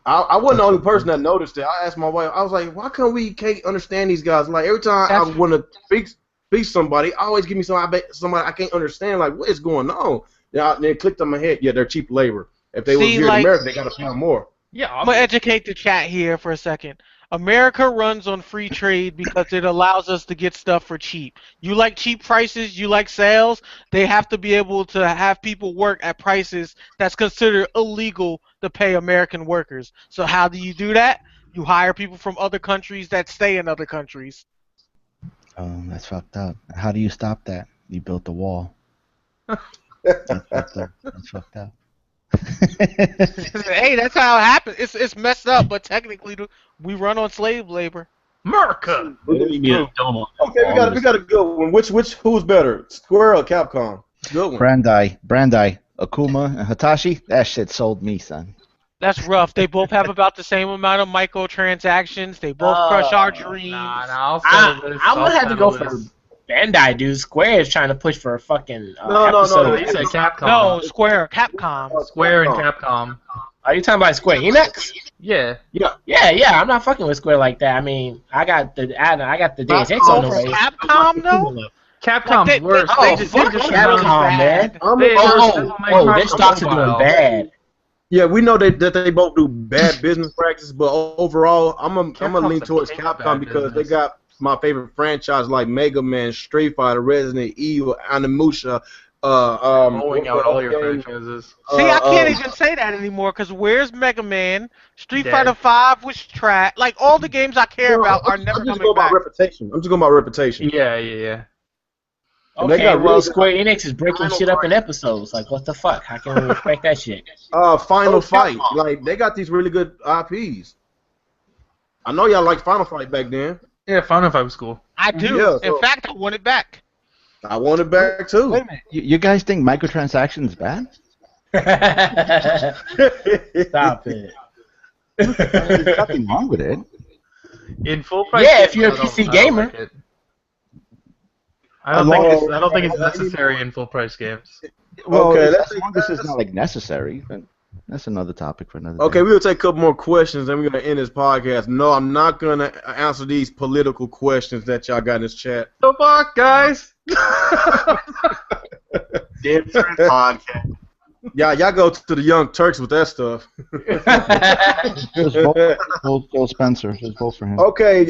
I wasn't the only person that noticed it. I asked my wife. I was like, "Why can't understand these guys?" Like every time I want to speak somebody, always give me somebody I can't understand. Like, what is going on? Then it clicked on my head. Yeah, they're cheap labor. If they were here in America, they gotta pay more. Yeah, I'm gonna educate the chat here for a second. America runs on free trade because it allows us to get stuff for cheap. You like cheap prices, you like sales, they have to be able to have people work at prices that's considered illegal to pay American workers. So how do you do that? You hire people from other countries that stay in other countries. Oh, that's fucked up. How do you stop that? You built the wall. That's fucked up. Hey, that's how it happens. It's messed up, but technically we run on slave labor. America. Okay, we got a good one. Who's better, Square or Capcom? Good one. Bandai, Akuma, and Hitachi. That shit sold me, son. That's rough. They both have about the same amount of microtransactions. They both crush our dreams. I would have to go for Bandai, dude. Square is trying to push for a fucking No. They said Capcom. No, Square, Capcom. Square and Capcom. Are you talking about Square Enix? Yeah. Yeah. I'm not fucking with Square like that. I mean, I got the Deus Ex on the way. Capcom though. Capcom's worse. They just Capcom, man. Their stocks are doing bad. Yeah, we know that they both do bad business practices, but overall, I'm gonna lean towards Capcom because they got my favorite franchise like Mega Man, Street Fighter, Resident Evil, Animusha, Blowing out all your game? franchises. See, I can't even say that anymore because where's Mega Man? Street Dead. Fighter 5 was trash. Like all the games I care about are never I'm just coming going about back. reputation. I'm just going about reputation. Yeah. And they Okay, got well, really Square Enix is breaking Final shit up in Fight. episodes. Like, what the fuck? How can we respect that shit? Final Fight. Like they got these really good IPs. I know y'all liked Final Fight back then. Yeah, Final Fight was cool. I do. Yeah, so- In fact, I want it back. I want it back too. Wait a minute. You guys think microtransactions bad? Stop it. There's nothing wrong with it. In full price. Yeah, games, if you're a I don't- PC I don't gamer. like it. I don't think it's necessary in full price games. Well, Okay, as let's- long as it's not like necessary. But that's another topic for another Okay, day. we'll take a couple more questions, and we're gonna end this podcast. No, I'm not gonna answer these political questions that y'all got in this chat. The fuck, guys? Different podcast. Y'all go to the Young Turks with that stuff. Just vote Spencer. Just vote for him. Okay,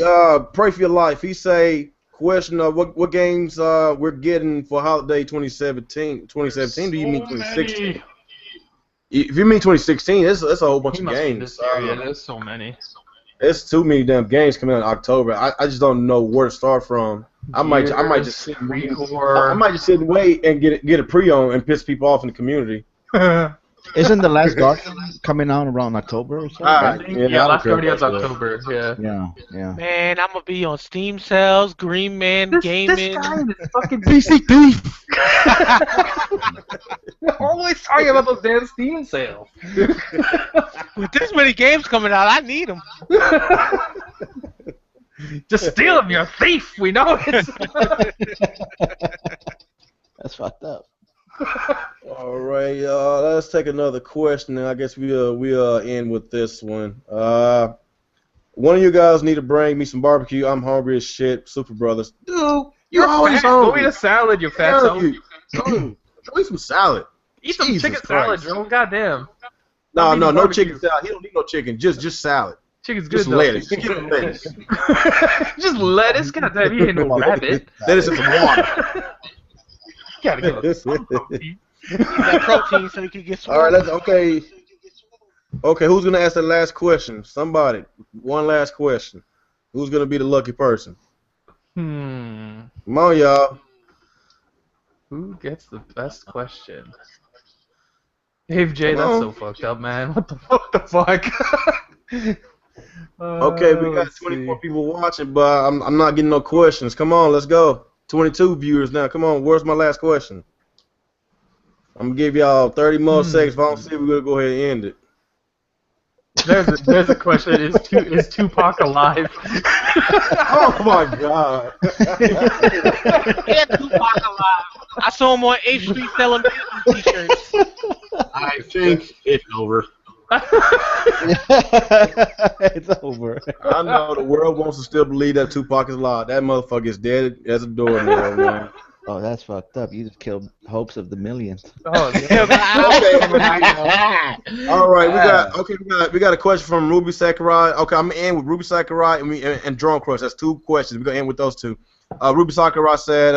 pray for your life. He say, question of what games we're getting for holiday 2017. 2017? Do you mean 2016? If you mean 2016, it's a whole bunch He of must be games. this year. Yeah, there's so many. It's too many damn games coming out in October. I just don't know where to start from. I might just sit and wait. I might just sit and wait and get a pre-owned and piss people off in the community. Isn't The Last Guardian coming out around October or so? Alright. right? Yeah, I Yeah, don't Last care Guardian's about that. October. Yeah. Yeah. Man, I'm gonna be on Steam sales, Green Man Gaming. is fucking PC thief. Always talking about those damn Steam sales. With this many games coming out, I need them. Just steal them, you're a thief. We know it. That's fucked up. All right, let's take another question, and I guess we'll end with this one. One of you guys need to bring me some barbecue. I'm hungry as shit. Super Brothers. Dude, you're always Go hungry. eat a salad, you fat son. Go eat some salad. Eat some Jesus chicken salad, Christ. Drone. Goddamn. No, Don't need no barbecue. chicken salad. He don't need no chicken. Just salad. Chicken's good Just though. lettuce. Give him lettuce. Just lettuce. Goddamn, you ain't no rabbit. Lettuce and some water. Gotta give us some protein. That protein so you can get All right, swole. okay. Okay, who's gonna ask the last question? Somebody. One last question. Who's gonna be the lucky person? Come on, y'all. Who gets the best question? Dave J, Come that's on. so fucked up, man. What the fuck? Okay, we got let's 24 see. people watching, but I'm not getting no questions. Come on, let's go. 22 viewers now. Come on, where's my last question? I'm gonna give y'all 30 more seconds. If I don't see it, we're gonna go ahead and end it. There's a question. Is Tupac alive? Oh my God. Yeah, Tupac alive. I saw him on 8th Street selling t-shirts. I think it's over. It's over. I know the world wants to still believe that Tupac is alive. That motherfucker is dead as a doornail, man. Oh, that's fucked up. You just killed hopes of the millions. Oh, Yeah, but All right, we got a question from Ruby Sakurai. Okay, I'm gonna end with Ruby Sakurai and Drone Crush. That's two questions. We're gonna end with those two. Ruby Sakurai said,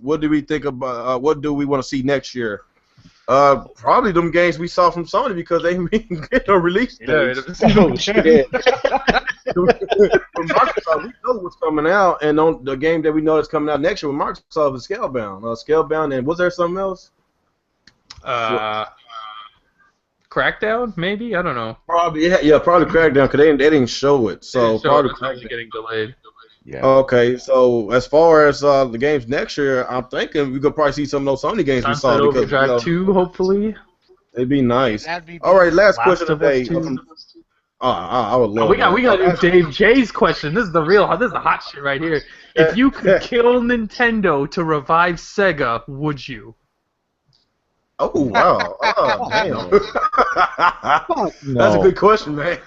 "What do we think about? What do we want to see next year?" Probably them games we saw from Sony because they didn't get no release dates. Oh, shit. From Microsoft, we know what's coming out, and on the game that we know that's coming out next year with Microsoft is Scalebound. Scalebound, and was there something else? Crackdown, maybe? I don't know. Probably, yeah, probably Crackdown because they didn't show it. So So probably it's probably getting delayed. Yeah. Okay, so as far as the games next year, I'm thinking we could probably see some of those Sony games we saw Sunset because Overdrive 2, hopefully. it'd be nice. that'd be All right, last Last question of Us today. 2. I would love. We got that. Dave J's question. This is the hot shit right here. If you could kill Nintendo to revive Sega, would you? Oh wow! Oh, damn. That's a No. good question, man.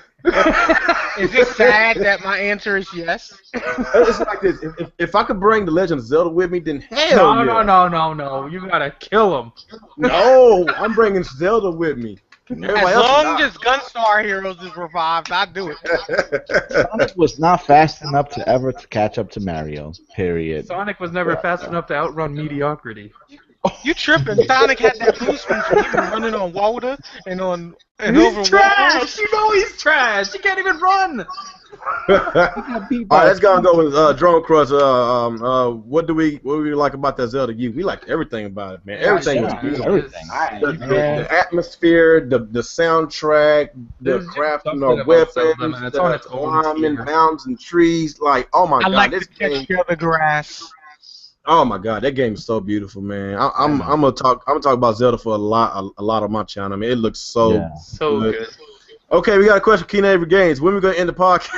Is it sad that my answer is yes? It's like this: if I could bring the Legend of Zelda with me, then hell yeah. No. You gotta kill him. No, I'm bringing Zelda with me. Everybody As else long is as Gunstar Heroes is revived, I do it. not. Sonic was not fast enough to catch up to Mario. Period. Sonic was never fast enough to outrun mediocrity. You tripping? Sonic had that blue speech when he was running on water and over He's trash. walls. You know he's trash. He can't even run. All right, let's go with Drone Crush. What do we like about that Zelda? We liked everything about it, man. Everything was beautiful. Everything. The atmosphere, the soundtrack, the There's crafting something of about weapons, Zelda, man. It's on its own climbing tier. mountains and trees. Like, oh my I god, like this the game. texture of the grass. Oh my god, that game is so beautiful, man. I'm gonna talk about Zelda for a lot of my channel. I mean, it looks so So good. Okay, we got a question for Keen Avery Games. When we gonna end the podcast?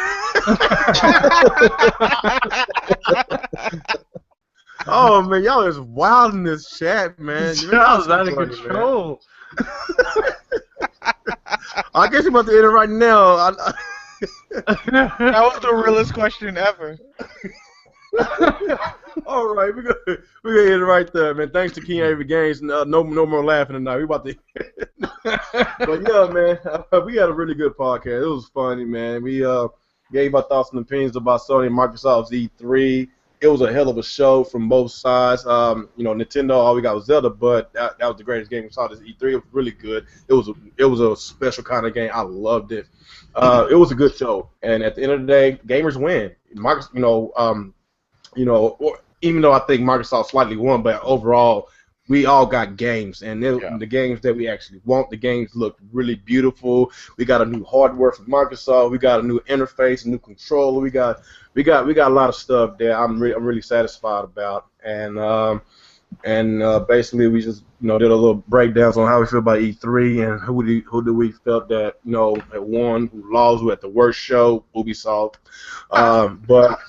Oh man, y'all is wild in this chat, man. Y'all's out of control. I guess you're about to end it right now. That was the realest question ever. All right, we're gonna end it right there, man. Thanks to King Avery Games. No more laughing tonight. We about to. But yeah, man, we had a really good podcast. It was funny, man. We gave our thoughts and opinions about Sony and Microsoft's E3. It was a hell of a show from both sides. Nintendo, all we got was Zelda, but that was the greatest game we saw this E3. It was really good. It was a special kind of game. I loved it. It was a good show, and at the end of the day, gamers win. Even though I think Microsoft slightly won, but overall, we all got games, and the games that we actually want. The games look really beautiful. We got a new hardware from Microsoft. We got a new interface, a new controller. We got a lot of stuff that I'm really satisfied about, and basically we just did a little breakdowns on how we feel about E3 and who do we felt that had won, who lost, who had the worst show, Ubisoft, but.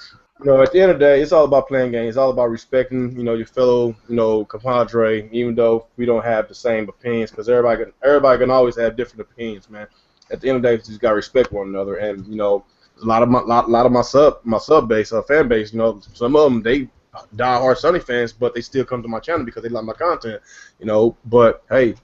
At the end of the day, it's all about playing games. It's all about respecting, your fellow, compadre, even though we don't have the same opinions, because everybody can always have different opinions, man. At the end of the day, you just gotta respect one another, and a lot of my sub base, fan base, some of them they die-hard Sony fans, but they still come to my channel because they like my content, But hey,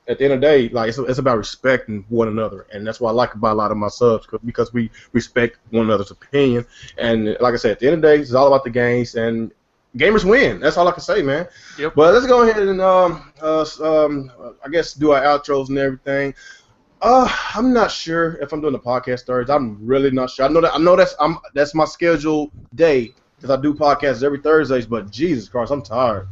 at the end of the day, like it's about respecting one another, and that's what I like about a lot of my subs, because we respect one another's opinion. And like I said, at the end of the day, it's all about the games, and gamers win. That's all I can say, man. Yep. But let's go ahead and I guess do our outros and everything. I'm not sure if I'm doing the podcast Thursday. I'm really not sure. I know that's my scheduled day, because I do podcasts every Thursdays. But Jesus Christ, I'm tired.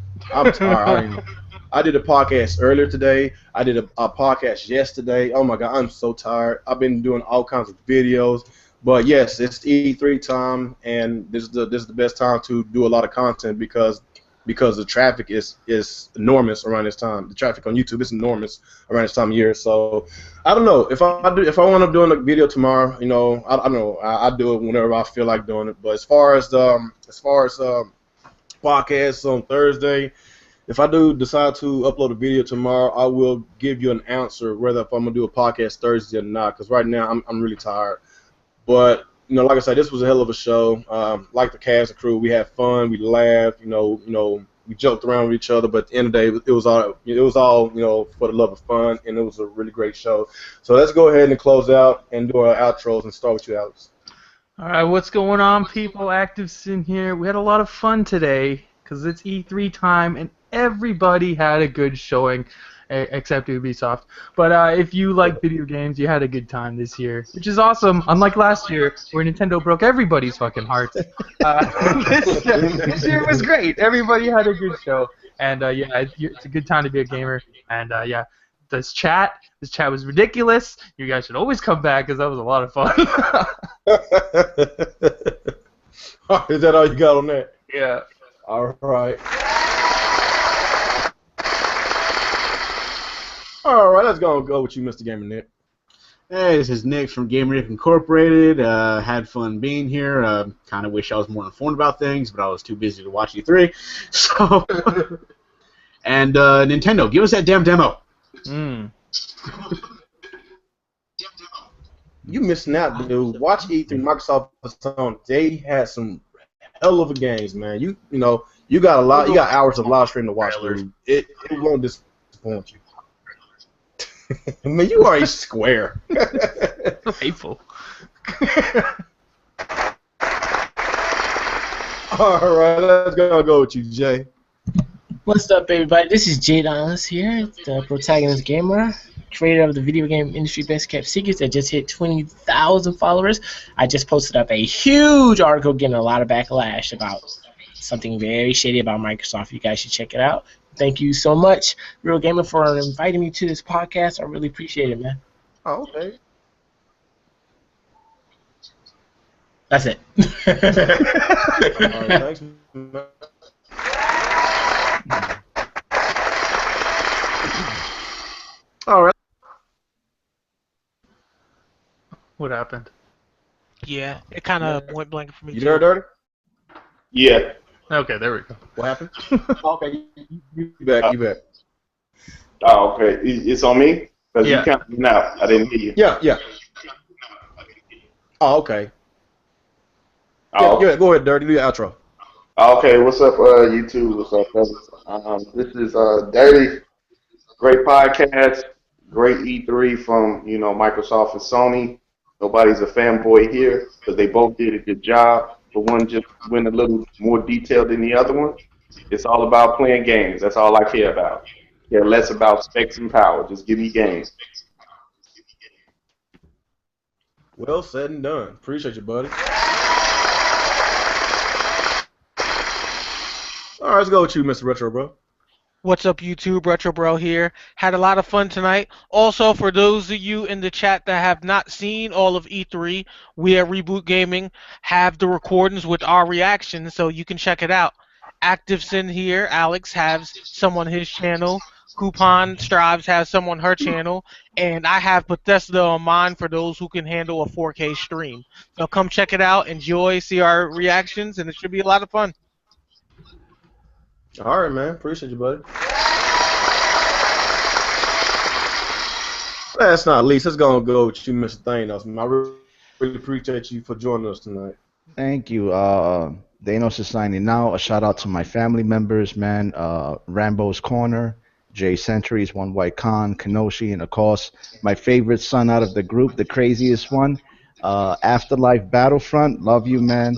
I did a podcast earlier today. I did a podcast yesterday. Oh my God, I'm so tired. I've been doing all kinds of videos. But yes, it's E3 time, and this is the best time to do a lot of content because the traffic is enormous around this time. The traffic on YouTube is enormous around this time of year. So I don't know if I want to do a video tomorrow. I don't know. I do it whenever I feel like doing it. But as far as podcasts on Thursday. If I do decide to upload a video tomorrow, I will give you an answer whether if I'm gonna do a podcast Thursday or not. Because right now I'm really tired. But like I said, this was a hell of a show. Like the cast and crew, we had fun, we laughed, we joked around with each other. But at the end of the day, it was all for the love of fun, and it was a really great show. So let's go ahead and close out and do our outros and start with you, Alex. All right, what's going on, people? Actives in here. We had a lot of fun today because it's E3 time, and everybody had a good showing, except Ubisoft. But if you like video games, you had a good time this year, which is awesome. Unlike last year, where Nintendo broke everybody's fucking hearts. This year was great. Everybody had a good show, and it's a good time to be a gamer. And this chat was ridiculous. You guys should always come back because that was a lot of fun. Is that all you got on that? Yeah. All right. All right, let's go with you, Mr. Gamer Nick. Hey, this is Nick from Gamertag Incorporated. Had fun being here. Kind of wish I was more informed about things, but I was too busy to watch E3. So, and Nintendo, give us that damn demo. You missing out, dude. Watch E3. Microsoft on. They had some hell of a games, man. You got a lot. You got hours of live stream to watch, dude. It won't disappoint you. Man, you are a square. Hateful. All right, let's go with you, Jay. What's up, everybody? This is Jade Honest here, the protagonist gamer, creator of the video game industry best kept secrets that just hit 20,000 followers. I just posted up a huge article getting a lot of backlash about something very shady about Microsoft. You guys should check it out. Thank you so much, Real Gamer, for inviting me to this podcast. I really appreciate it, man. Oh, okay. That's it. All right, thanks, man. All right. What happened? Yeah, it kind of went blank for me. You there, Dirty? Yeah. Okay, there we go. What happened? Okay, you back. You back. Oh, okay. It's on me? Because Yeah. you counted me out. I didn't hear you. Yeah. Oh, okay. Oh, Yeah, go ahead, Dirty. Do your outro. okay. What's up, YouTube? What's up, fellas? This is Dirty. Great podcast. Great E3 from, Microsoft and Sony. Nobody's a fanboy here because they both did a good job. But one just went a little more detailed than the other one. It's all about playing games. That's all I care about. Care less about specs and power. Just give me games. Well said and done. Appreciate you, buddy. All right, let's go with you, Mr. Retro Bro. What's up, YouTube? Retro Bro here. Had a lot of fun tonight. Also, for those of you in the chat that have not seen all of E3, we at Reboot Gaming have the recordings with our reactions, so you can check it out. ActiveSyn here, Alex, has some on his channel. Coupon Strives has some on her channel. And I have Bethesda on mine for those who can handle a 4K stream. So come check it out, enjoy, see our reactions, and it should be a lot of fun. All right, man. Appreciate you, buddy. Last not least, let's go with you, Mr. Thanos. I really appreciate you for joining us tonight. Thank you. Thanos is signing now. A shout out to my family members, man. Rambo's Corner, Jay Centuries, One White Con, Kenoshi, and of course, my favorite son out of the group, the craziest one, Afterlife Battlefront. Love you, man.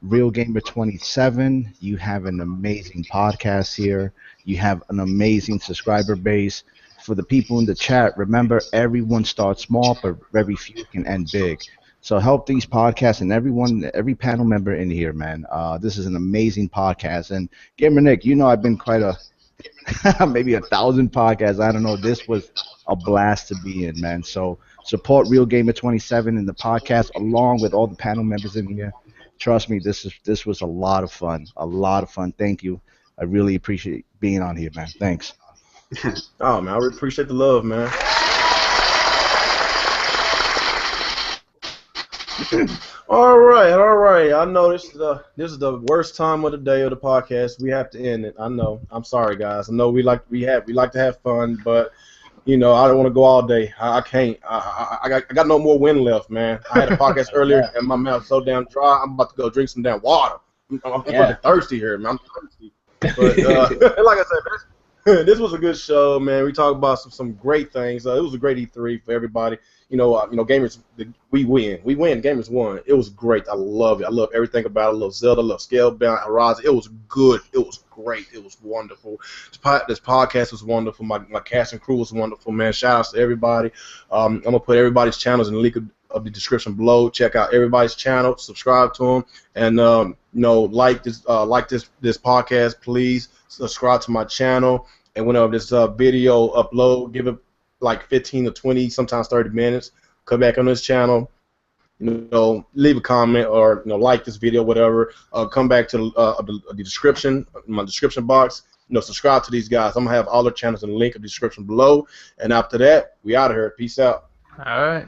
Real Gamer 27. You have an amazing podcast here. You have an amazing subscriber base. For the people in the chat, remember everyone starts small, but very few can end big. So help these podcasts and every panel member in here, man. This is an amazing podcast. And Gamer Nick, I've been quite maybe 1,000 podcasts. I don't know. This was a blast to be in, man. So support Real Gamer 27 in the podcast along with all the panel members in here. Trust me, this was a lot of fun. A lot of fun. Thank you. I really appreciate being on here, man. Thanks. Oh, man, I really appreciate the love, man. All right. I know this is the worst time of the day of the podcast. We have to end it. I know. I'm sorry, guys. I know we like to have fun, but I don't want to go all day. I can't. I got no more wind left, man. I had a podcast earlier, and my mouth's so damn dry. I'm about to go drink some damn water. I'm fucking thirsty here, man. I'm thirsty. But like I said, this was a good show, man. We talked about some great things. It was a great E3 for everybody. Gamers, we win. Gamers won. It was great. I love it. I love everything about it. I love Zelda. I love Scalebound, Horizon. It was good. It was great. It was wonderful. This podcast was wonderful. My cast and crew was wonderful, man. Shout outs to everybody. I'm gonna put everybody's channels in the link of the description below. Check out everybody's channel. Subscribe to them, and like this podcast, please. Subscribe to my channel, and whenever this video upload, give it like 15 to 20, sometimes 30 minutes. Come back on this channel, leave a comment or like this video, whatever. Come back to the description, my description box. Subscribe to these guys. I'm gonna have all their channels in the link of the description below. And after that, we out of here. Peace out. All right.